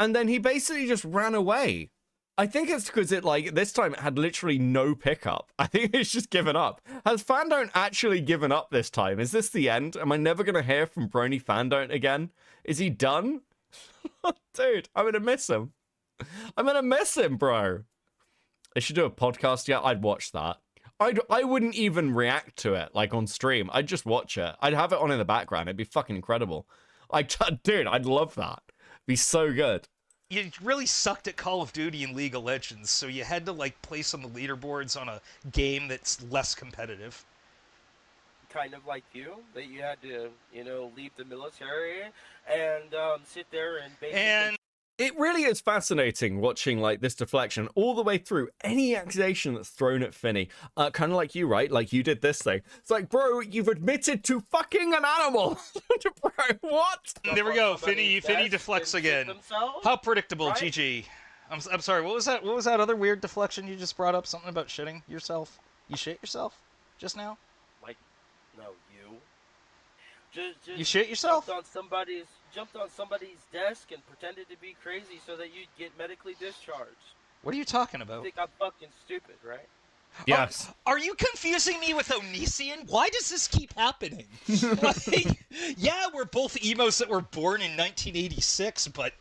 S3: and then he basically just ran away. I think it's because it, like, this time it had literally no pickup. I think it's just given up. Has Fandone actually given up this time? Is this the end? Am I never going to hear from Brony Fandone again? Is he done? Dude, I'm going to miss him. I'm going to miss him, bro. They should do a podcast. Yeah, I'd watch that. I wouldn't even react to it, like, on stream. I'd just watch it. I'd have it on in the background. It'd be fucking incredible. Like, dude, I'd love that. It'd be so good.
S5: you really sucked at Call of Duty and League of Legends, so you had to, like, place on the leaderboards on a game that's less competitive.
S6: Kind of like you, that you had to, you know, leave the military and sit there and basically...
S5: And
S3: it really is fascinating watching, like, this deflection all the way through any accusation that's thrown at Finny. Kind of like you, right? Like, you did this thing. It's like, bro, you've admitted to fucking an animal. Bro, what?
S5: there we go. Finny deflects again. How predictable,
S6: right?
S5: GG. I'm sorry, what was that? What was that other weird deflection you just brought up? Something about shitting yourself? You shit yourself just now?
S6: Like, no, you. Just
S5: You shit yourself?
S6: Jumped on somebody's desk and pretended to be crazy so that you'd get medically discharged.
S5: What are you talking
S6: You
S5: about?
S6: think I'm fucking stupid, right?
S3: Yes.
S5: Are you confusing me with Onision? Why does this keep happening? Like, yeah, we're both emos that were born in 1986, but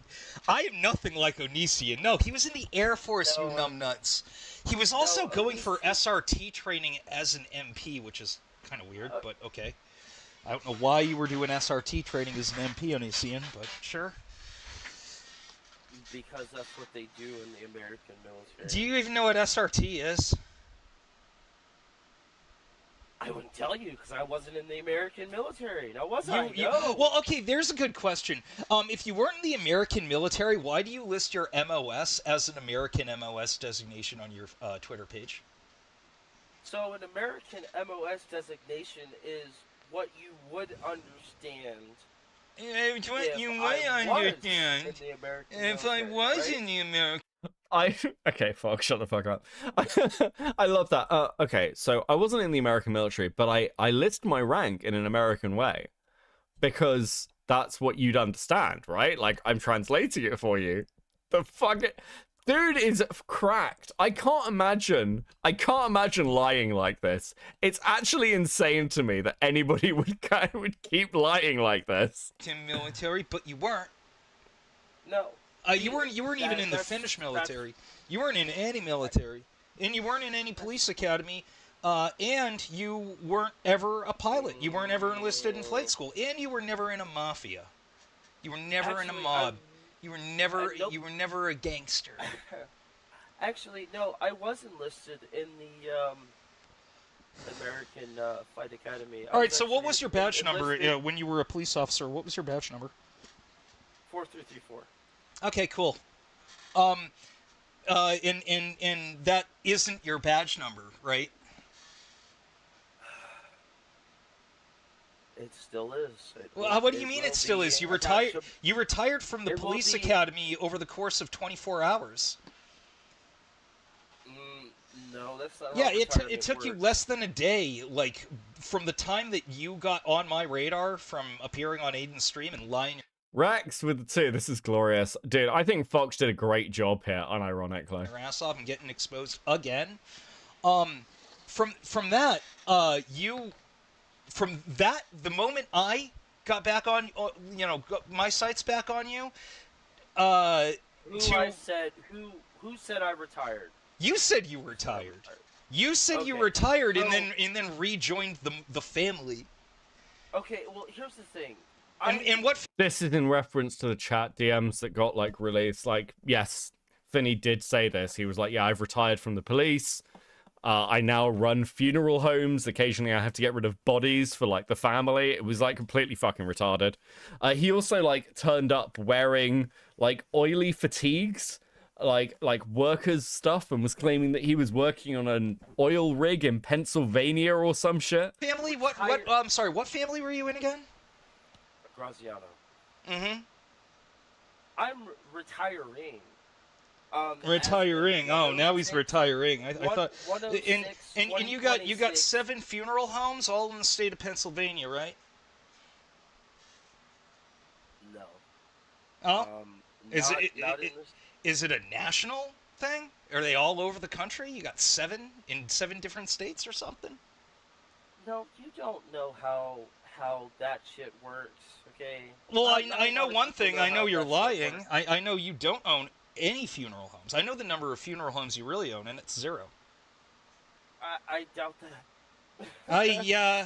S5: I am nothing like Onision. No, he was in the Air Force,
S6: No.
S5: you numbnuts. He was also going for
S6: Onision-
S5: SRT training as an MP, which is kind of weird, but okay. I don't know why you were doing SRT training as an MP, Onision, but sure.
S6: Because that's what they do in the American military.
S5: Do you even know what SRT is?
S6: I wouldn't tell you because I wasn't in the American military. Now was I?
S5: You,
S6: No.
S5: well, okay, there's a good question. If you weren't in the American military, why do you list your MOS as an American MOS designation on your Twitter page?
S6: So an American MOS designation is what you would understand
S5: It's what
S6: if
S5: you
S6: I
S5: might
S6: was
S5: understand
S6: in the American
S5: if I
S6: military,
S5: was
S6: right?
S5: in the American.
S3: Okay, fuck, shut the fuck up. I love that. Okay, so I wasn't in the American military, but I list my rank in an American way because that's what you'd understand, right? Like, I'm translating it for you. The fuck, dude is cracked. I can't imagine lying like this. It's actually insane to me that anybody would keep lying like this.
S5: military, but you weren't.
S6: No.
S5: You weren't even in the Finnish military. You weren't in any military, and you weren't in any police academy. And you weren't ever a pilot. You weren't ever enlisted in flight school, and you were never in a mafia. You were never in a
S6: Actually,
S5: mob. You were never.
S6: nope.
S5: You were never a gangster.
S6: Actually, no. I was enlisted in the American Flight Academy.
S5: All right. So, what was your badge number when you were a police officer? What was your badge number?
S6: 4334.
S5: Okay, cool. And that isn't your badge number, right?
S6: It still is.
S5: Well, what do you mean it still is? You retired. You retired from the
S6: It will
S5: police
S6: be-
S5: academy over the course of 24 hours.
S6: No, that's not.
S5: Yeah,
S6: how
S5: it
S6: retirement
S5: took you
S6: works.
S5: less than a day, like from the time that you got on my radar from appearing on Aiden's stream and lying
S3: Rex with the 2. This is glorious. Dude, I think Fox did a great job here, unironically.
S5: your ass off and getting exposed again. From that, the moment I got back on, got my sights back on you,
S6: Who said I retired?
S5: you said you retired. You said you
S6: Okay.
S5: retired and
S6: No.
S5: then rejoined the family.
S6: Okay, well, here's the thing.
S5: And what
S3: This is in reference to the chat DMs that got, like, released. Like, yes, Finny did say this. He was like, yeah, I've retired from the police. I now run funeral homes. Occasionally I have to get rid of bodies for, like, the family. It was, like, completely fucking retarded. He also, like, turned up wearing, like, oily fatigues, like workers stuff, and was claiming that he was working on an oil rig in Pennsylvania or some shit.
S5: family? What? I'm sorry. What family were you in again?
S6: Graziano.
S5: Mm-hmm.
S6: I'm retiring.
S5: Retiring. Oh, now he's
S6: 106
S5: retiring. I thought.
S6: 106,
S5: And you got 7 funeral homes, all in the state of Pennsylvania, right?
S6: No.
S5: Oh, is
S6: Not,
S5: it,
S6: not in this.
S5: is it a national thing? Are they all over the country? You got 7 in 7 different states or something?
S6: No, you don't know how that shit works. Okay.
S5: Well,
S6: Not
S5: I
S6: a
S5: know
S6: lot of
S5: one
S6: people
S5: thing.
S6: know
S5: I know
S6: how
S5: you're
S6: that shit
S5: lying.
S6: works.
S5: I know you don't own any funeral homes. I know the number of funeral homes you really own, and it's 0.
S6: I doubt that.
S5: I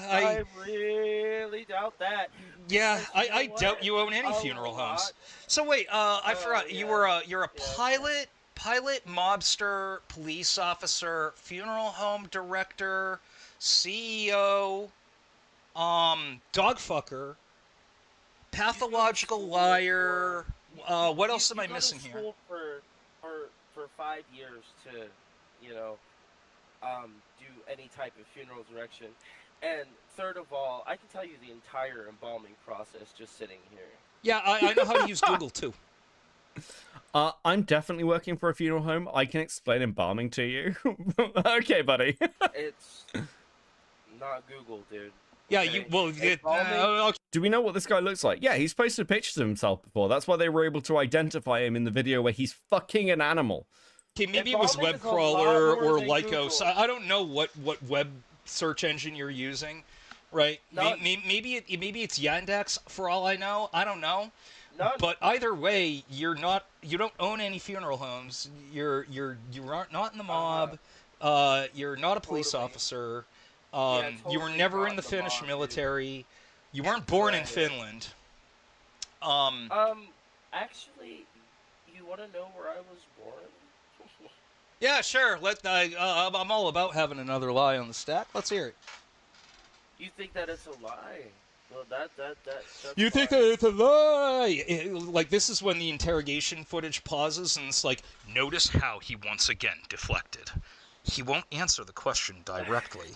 S6: I really doubt that.
S5: Yeah,
S6: Because
S5: I
S6: you know
S5: doubt
S6: what?
S5: you own any
S6: A
S5: funeral homes.
S6: lot-
S5: So wait, I
S6: Oh,
S5: forgot.
S6: yeah.
S5: You're a
S6: Yeah.
S5: pilot, mobster, police officer, funeral home director, CEO, dog fucker, pathological
S6: school
S5: liar.
S6: for-
S5: What else am
S6: you
S5: I
S6: go
S5: missing
S6: to
S5: here?
S6: school for 5 years to, you know, do any type of funeral direction. And third of all, I can tell you the entire embalming process just sitting here.
S5: Yeah, I know how to use Google too.
S3: I'm definitely working for a funeral home. I can explain embalming to you. Okay, buddy.
S6: It's not Google, dude.
S5: Yeah,
S6: Okay?
S5: you well.
S6: Embalming-
S3: Do we know what this guy looks like? Yeah, he's posted pictures of himself before. That's why they were able to identify him in the video where he's fucking an animal.
S5: Okay, maybe it was
S6: Embalming is a
S5: Webcrawler
S6: lot more
S5: or
S6: than
S5: Lycos.
S6: Google.
S5: I don't know what web search engine you're using, right?
S6: None.
S5: Maybe it's Yandex for all I know. I don't know.
S6: None.
S5: But either way, you don't own any funeral homes. You aren't not in the mob. You're not a police
S6: Totally.
S5: officer.
S6: Yeah,
S5: You were
S6: totally
S5: never
S6: not
S5: in the
S6: in the
S5: Finnish
S6: mob, dude.
S5: military. You weren't born in
S6: Right.
S5: Finland.
S6: Actually, you want to know where I was born?
S5: Yeah, sure. I'm all about having another lie on the stack. Let's hear it.
S6: You think that it's a lie? Well, that's
S5: You think
S6: fine.
S5: that it's a lie? Like, this is when the interrogation footage pauses and it's like, notice how he once again deflected. He won't answer the question directly.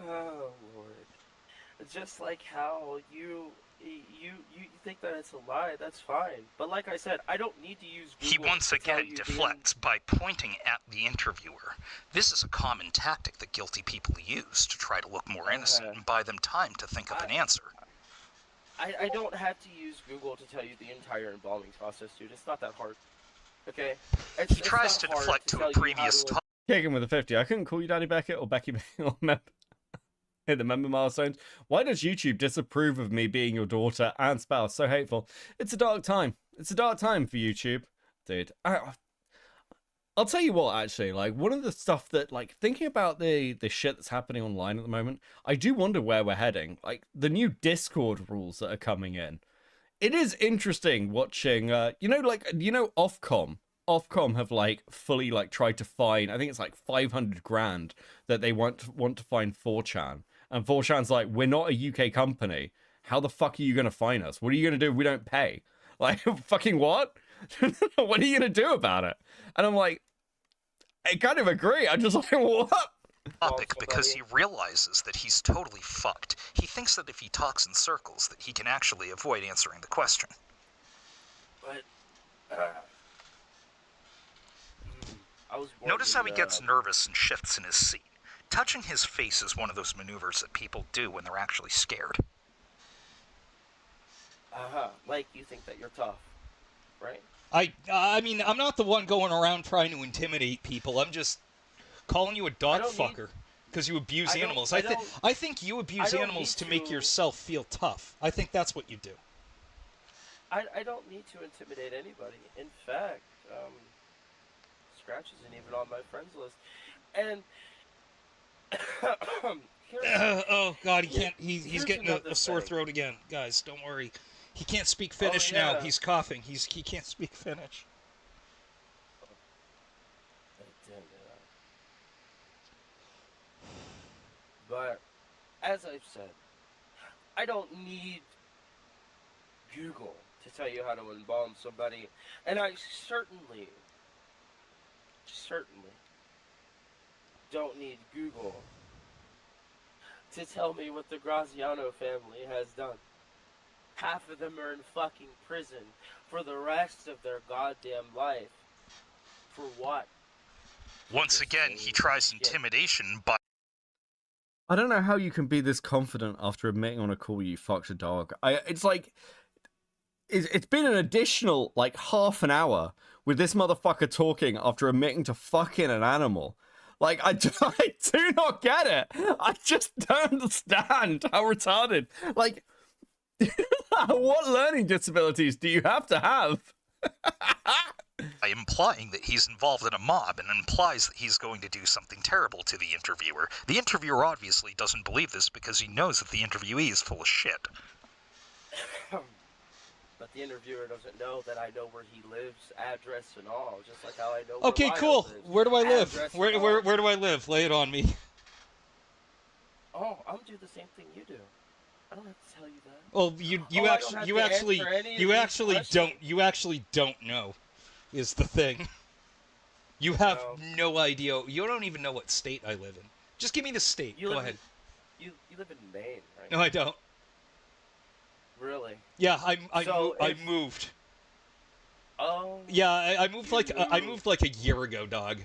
S6: Oh Lord! Just like how you think that it's a lie, that's fine. But like I said, I don't need to use Google.
S7: He once
S6: to tell
S7: again
S6: you
S7: deflects by pointing at the interviewer. This is a common tactic that guilty people use to try to look more innocent and buy them time to think of an answer.
S6: I don't have to use Google to tell you the entire embalming process, dude. It's not that hard. Okay?
S7: He tries to deflect to a previous topic.
S3: Kick him with a 50. I couldn't call you Daddy Beckett or Becky or hit the member milestones. Why does YouTube disapprove of me being your daughter and spouse? So hateful. It's a dark time. It's a dark time for YouTube. Dude, I'll tell you what, actually, like, one of the stuff that, like, thinking about the shit that's happening online at the moment, I do wonder where we're heading. Like, the new Discord rules that are coming in. It is interesting watching, Ofcom. Ofcom have, like, fully, like, tried to fine, I think it's like 500 grand that they want to fine 4chan. And 4chan's like, we're not a UK company. How the fuck are you going to fine us? What are you going to do if we don't pay? Like, fucking what? What are you going to do about it? And I'm like, I kind of agree. I'm just like, what?
S7: Because he realizes that he's totally fucked. He thinks that if he talks in circles that he can actually avoid answering the question.
S6: But I was born
S7: Notice how he
S6: in,
S7: gets nervous and shifts in his seat. Touching his face is one of those maneuvers that people do when they're actually scared.
S6: like you think that you're tough, right?
S5: I mean, I'm not the one going around trying to intimidate people. I'm just calling you a dog
S6: don't
S5: fucker because you abuse
S6: I don't-
S5: animals.
S6: I
S5: I think you abuse
S6: don't
S5: animals
S6: need
S5: to make
S6: to-
S5: yourself feel tough. I think that's what you do.
S6: I don't need to intimidate anybody. In fact, Scratch isn't even on my friends list. And
S5: Oh God, he can't. He's
S6: here's
S5: getting
S6: another
S5: a sore
S6: thing.
S5: throat again, guys. Don't worry. He can't speak Finnish now.
S6: yeah.
S5: He's coughing. He can't speak Finnish.
S6: But as I've said, I don't need Google to tell you how to embalm somebody, and I certainly don't need Google to tell me what the Graziano family has done. Half of them are in fucking prison for the rest of their goddamn life. For what?
S7: Once again, he tries intimidation by.
S3: I don't know how you can be this confident after admitting on a call you fucked a dog. It's like, it's been an additional, like, half an hour with this motherfucker talking after admitting to fucking an animal. Like, I do not get it. I just don't understand how retarded. Like, what learning disabilities do you have to have?
S7: By implying that he's involved in a mob and implies that he's going to do something terrible to the interviewer. The interviewer obviously doesn't believe this because he knows that the interviewee is full of shit.
S6: But the interviewer doesn't know that I know where he lives, address and all, just like how I know where
S5: Okay,
S6: Lyle
S5: cool.
S6: lives,
S5: Where do I live?
S6: address and
S5: Where do I live? Lay it on me.
S6: all. Oh, I'm gonna do the same thing you do. I don't have to tell you that.
S5: Well,
S6: I don't have to answer any of these
S5: you actually don't know, is the thing. You have no idea. You don't even know what state I live in. Just give me the state. Go ahead.
S6: You live in Maine, right?
S5: No, I don't.
S6: Really?
S5: Yeah, I moved.
S6: Oh.
S5: Yeah, I moved like a year ago, dog.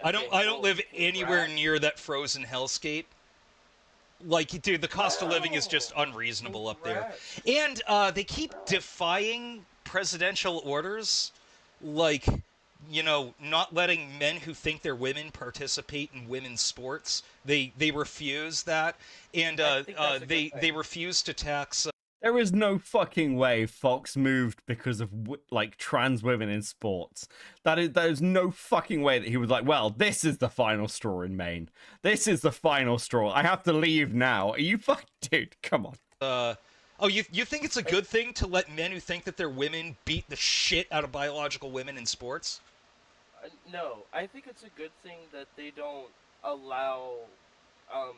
S5: I don't live anywhere near that frozen hellscape. Like, dude, the cost of living is just unreasonable up there. And they keep defying presidential orders, like, you know, not letting men who think they're women participate in women's sports. They refuse that, and they refuse to tax.
S3: There is no fucking way Fox moved because of like trans women in sports. There is no fucking way that he was like, well, this is the final straw in Maine. This is the final straw. I have to leave now. Are you fucking dude? Come on.
S5: Oh, you think it's a good thing to let men who think that they're women beat the shit out of biological women in sports?
S6: No, I think it's a good thing that they don't allow. How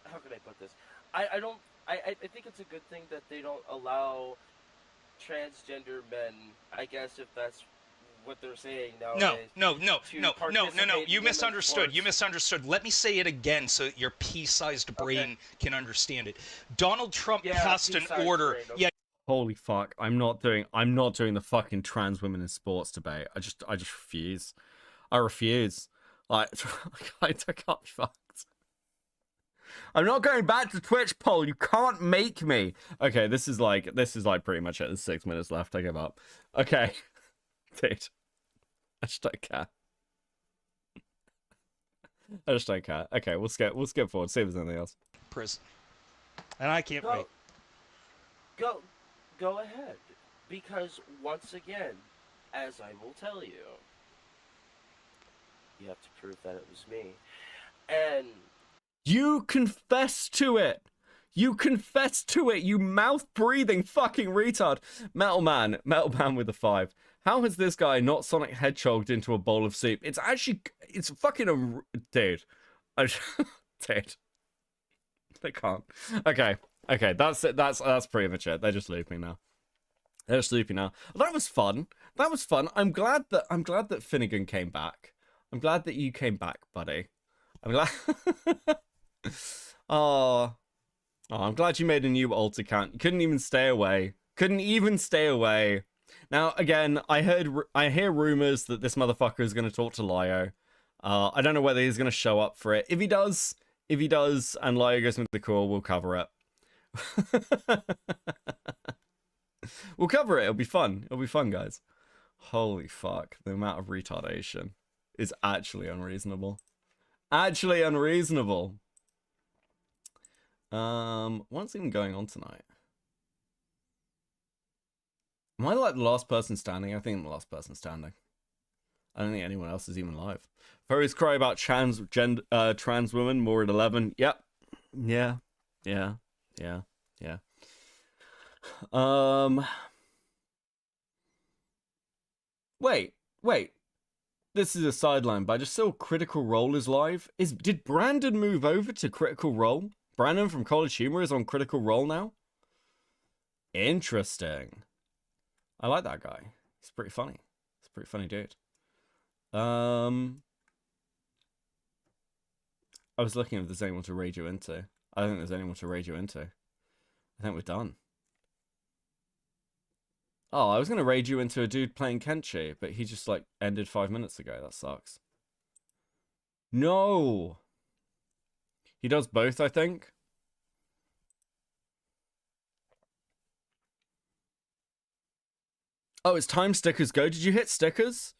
S6: can I put this? I don't. I think it's a good thing that they don't allow transgender men. I guess if that's what they're saying nowadays.
S5: No. You misunderstood. You misunderstood. Let me say it again so that your pea-sized brain can understand it. Donald Trump passed an order.
S6: Brain, okay.
S5: Yeah.
S3: Holy fuck! I'm not doing the fucking trans women in sports debate. I just refuse. I refuse. I can't be fucked. I'm not going back to Twitch poll. You can't make me. Okay, this is like pretty much it. There's 6 minutes left. I give up. Okay, dude. I just don't care. I just don't care. Okay, we'll skip forward. See if there's anything else.
S5: Prison. And I can't wait.
S6: Go ahead, because once again, as I will tell you, you have to prove that it was me, and.
S3: You confess to it! You confess to it, you mouth-breathing fucking retard! Metal Man with a 5. How has this guy not Sonic Hedgehogged into a bowl of soup? It's fucking a... Dude. Dude. They can't. Okay, that's it. That's pretty much it. They're just looping now. That was fun. I'm glad that Finnegan came back. I'm glad that you came back, buddy. I'm glad... Oh, I'm glad you made a new alt account. You couldn't even stay away. Now, again, I hear rumors that this motherfucker is going to talk to Lyo. I don't know whether he's going to show up for it. If he does, and Lyo goes into the call, we'll cover it. We'll cover it. It'll be fun, guys. Holy fuck. The amount of retardation is actually unreasonable. What's even going on tonight? Am I like the last person standing? I think I'm the last person standing. I don't think anyone else is even live. Furries cry about trans women more at 11. Yep. Yeah. Wait. This is a sideline, but I just saw Critical Role is live. Did Brandon move over to Critical Role? Brandon from College Humor is on Critical Role now? Interesting. I like that guy. He's pretty funny. Dude. I was looking if there's anyone to raid you into. I don't think there's anyone to raid you into. I think we're done. Oh, I was going to raid you into a dude playing Kenshi, but he just, like, ended 5 minutes ago. That sucks. No! He does both, I think. Oh, it's time stickers go. Did you hit stickers?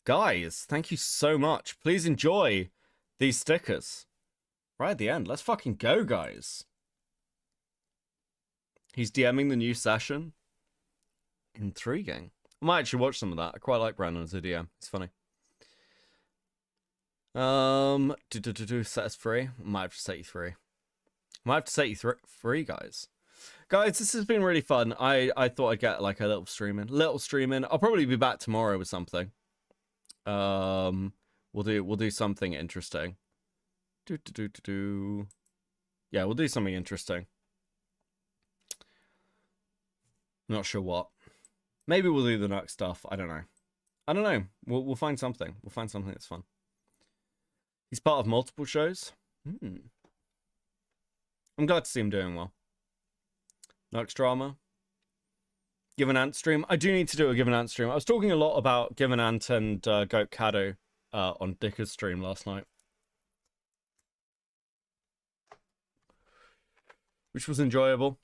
S3: Guys, thank you so much. Please enjoy these stickers. Right at the end. Let's fucking go, guys. He's DMing the new session. Intriguing. I might actually watch some of that. I quite like Brandon as a DM. It's funny. Set us free. I might have to set you free. Free, guys. Guys, this has been really fun. I thought I'd get like a little stream in. I'll probably be back tomorrow with something. We'll do something interesting. Yeah, we'll do something interesting. Not sure what. Maybe we'll do the Nux stuff. I don't know. We'll find something. We'll find something that's fun. He's part of multiple shows. I'm glad to see him doing well. Nux drama. Give an Ant stream. I do need to do a Give an Ant stream. I was talking a lot about Give an Ant and Goat Kado on Dicker's stream last night, which was enjoyable.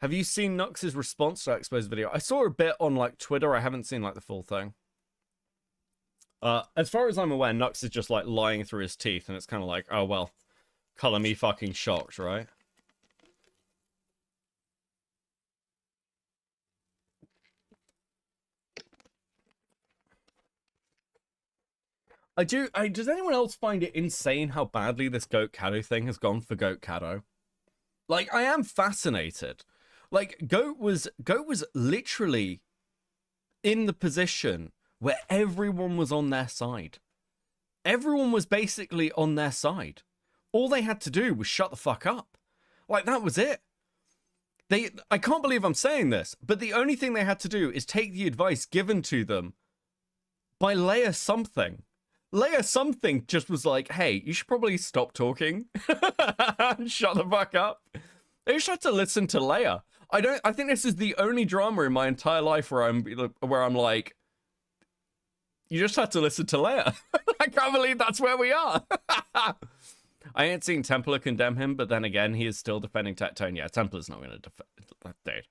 S3: Have you seen Nux's response to Expo's video? I saw a bit on like Twitter. I haven't seen like the full thing. As far as I'm aware, Nux is just like lying through his teeth, and it's kind of like, oh well, color me fucking shocked, right? Does anyone else find it insane how badly this Goat Kado thing has gone for Goat Kado? Like, I am fascinated. Like, Goat was literally in the position where everyone was on their side. Everyone was basically on their side. All they had to do was shut the fuck up. Like, that was it. I can't believe I'm saying this, but the only thing they had to do is take the advice given to them by Leia Something. Leia Something just was like, hey, you should probably stop talking and shut the fuck up. They just had to listen to Leia. I think this is the only drama in my entire life where I'm like, you just had to listen to Leia. I can't believe that's where we are. I ain't seen Templar condemn him, but then again, he is still defending Tectone. Yeah, Templar's not going to defend. Dude,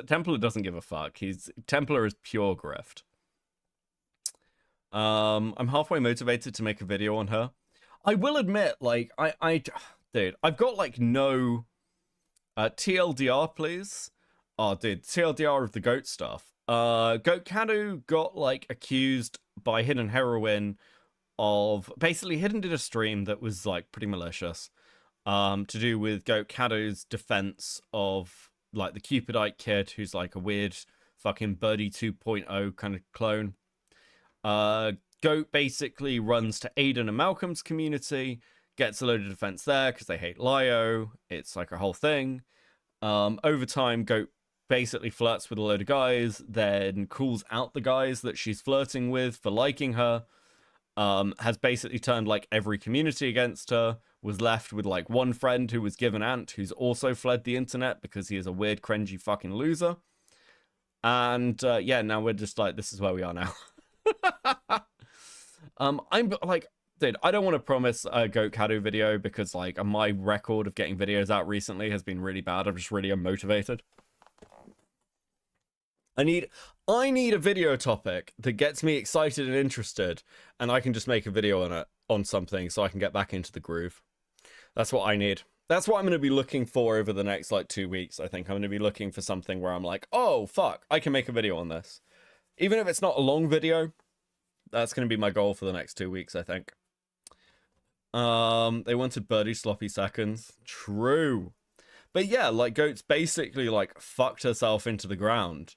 S3: Templar doesn't give a fuck. Templar is pure grift. I'm halfway motivated to make a video on her. I will admit, like, dude, I've got like no TLDR, please. Oh, dude, TLDR of the goat stuff. Goat Kado got like accused by Hidden Heroine of basically Hidden did a stream that was like pretty malicious, to do with Goat Kado's defense of like the Cupidite kid, who's like a weird fucking Birdie 2.0 kind of clone. Goat basically runs to Aiden and Malcolm's community, gets a load of defense there because they hate Lio. It's like a whole thing. Over time, Goat basically flirts with a load of guys, then calls out the guys that she's flirting with for liking her. Has basically turned like every community against her, was left with like one friend who was given Ant, who's also fled the internet because he is a weird, cringy fucking loser. And yeah, now we're just like, this is where we are now. I'm like, dude, I don't want to promise a Goat Kado video because like my record of getting videos out recently has been really bad. I'm just really unmotivated. I need a video topic that gets me excited and interested, and I can just make a video on something so I can get back into the groove. That's what I need. That's what I'm going to be looking for over the next like 2 weeks. I think I'm going to be looking for something where I'm like, oh fuck, I can make a video on this. Even if it's not a long video, that's going to be my goal for the next 2 weeks, I think. They wanted Birdie sloppy seconds. True. But yeah, like Goat's basically like fucked herself into the ground.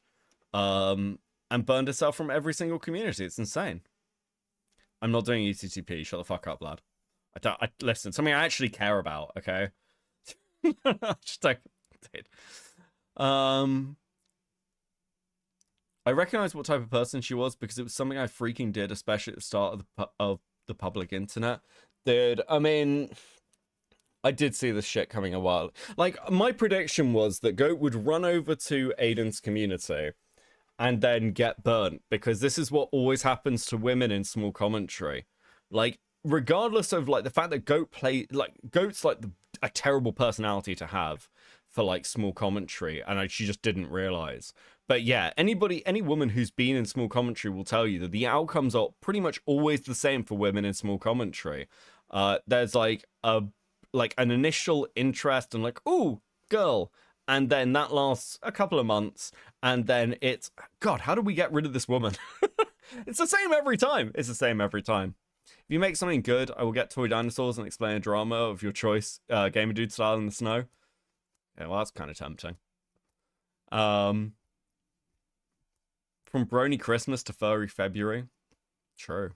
S3: And burned herself from every single community. It's insane. I'm not doing ETTP. Shut the fuck up, lad. Listen, something I actually care about, okay? Just like, dude. I recognized what type of person she was because it was something I freaking did, especially at the start of the public internet. Dude, I mean, I did see this shit coming a while. Like, my prediction was that Goat would run over to Aiden's community and then get burnt, because this is what always happens to women in small commentary. Like, regardless of, like, the fact that Goat's, like, a terrible personality to have for, like, small commentary, and she just didn't realize. But yeah, any woman who's been in small commentary will tell you that the outcomes are pretty much always the same for women in small commentary. There's, like, an initial interest and, like, ooh, girl, and then that lasts a couple of months, and then it's, God, how do we get rid of this woman? It's the same every time. It's the same every time. If you make something good, I will get toy dinosaurs and explain a drama of your choice, Gamer Dude style in the snow. Yeah, well, that's kind of tempting. From Brony Christmas to Furry February. True.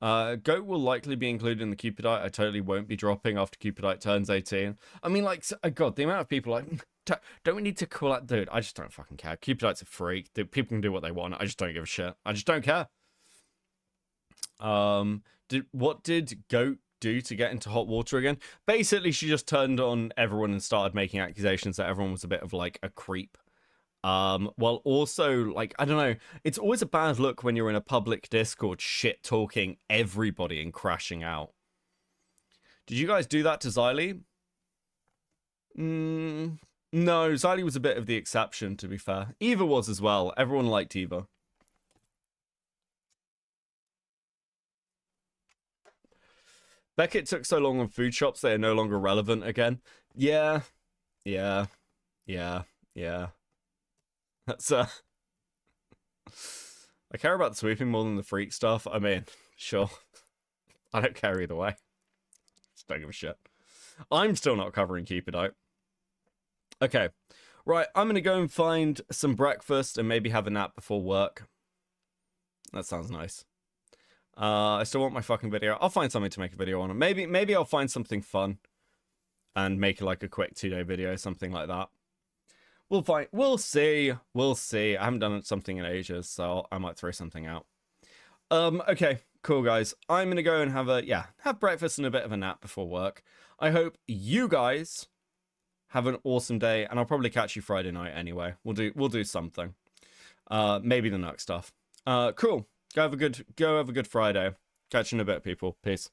S3: Goat will likely be included in the Cupidite. I totally won't be dropping after Cupidite turns 18. I mean, like, God, the amount of people like, don't we need to call out, dude? I just don't fucking care. Cupidite's a freak. Dude, people can do what they want. I just don't give a shit. I just don't care. What did Goat do to get into hot water again? Basically, she just turned on everyone and started making accusations that everyone was a bit of like a creep. Well, also, like, I don't know, it's always a bad look when you're in a public Discord shit talking everybody and crashing out. Did you guys do that to Xylee? No, Xylee was a bit of the exception, to be fair. Eva was as well. Everyone liked Eva. Beckett took so long on food shops, they are no longer relevant again. Yeah. That's, I care about the sweeping more than the freak stuff. I mean, sure. I don't care either way. Just don't give a shit. I'm still not covering Cupidite. Okay. Right, I'm going to go and find some breakfast and maybe have a nap before work. That sounds nice. I still want my fucking video. I'll find something to make a video on. Maybe I'll find something fun and make like a quick 2-day video, something like that. We'll find. We'll see. We'll see. I haven't done something in ages, so I might throw something out. Okay, cool, guys. I'm gonna go and have breakfast and a bit of a nap before work. I hope you guys have an awesome day, and I'll probably catch you Friday night anyway. We'll do something. Maybe the Nuck stuff. Cool. Go have a good Friday. Catch you in a bit, people. Peace.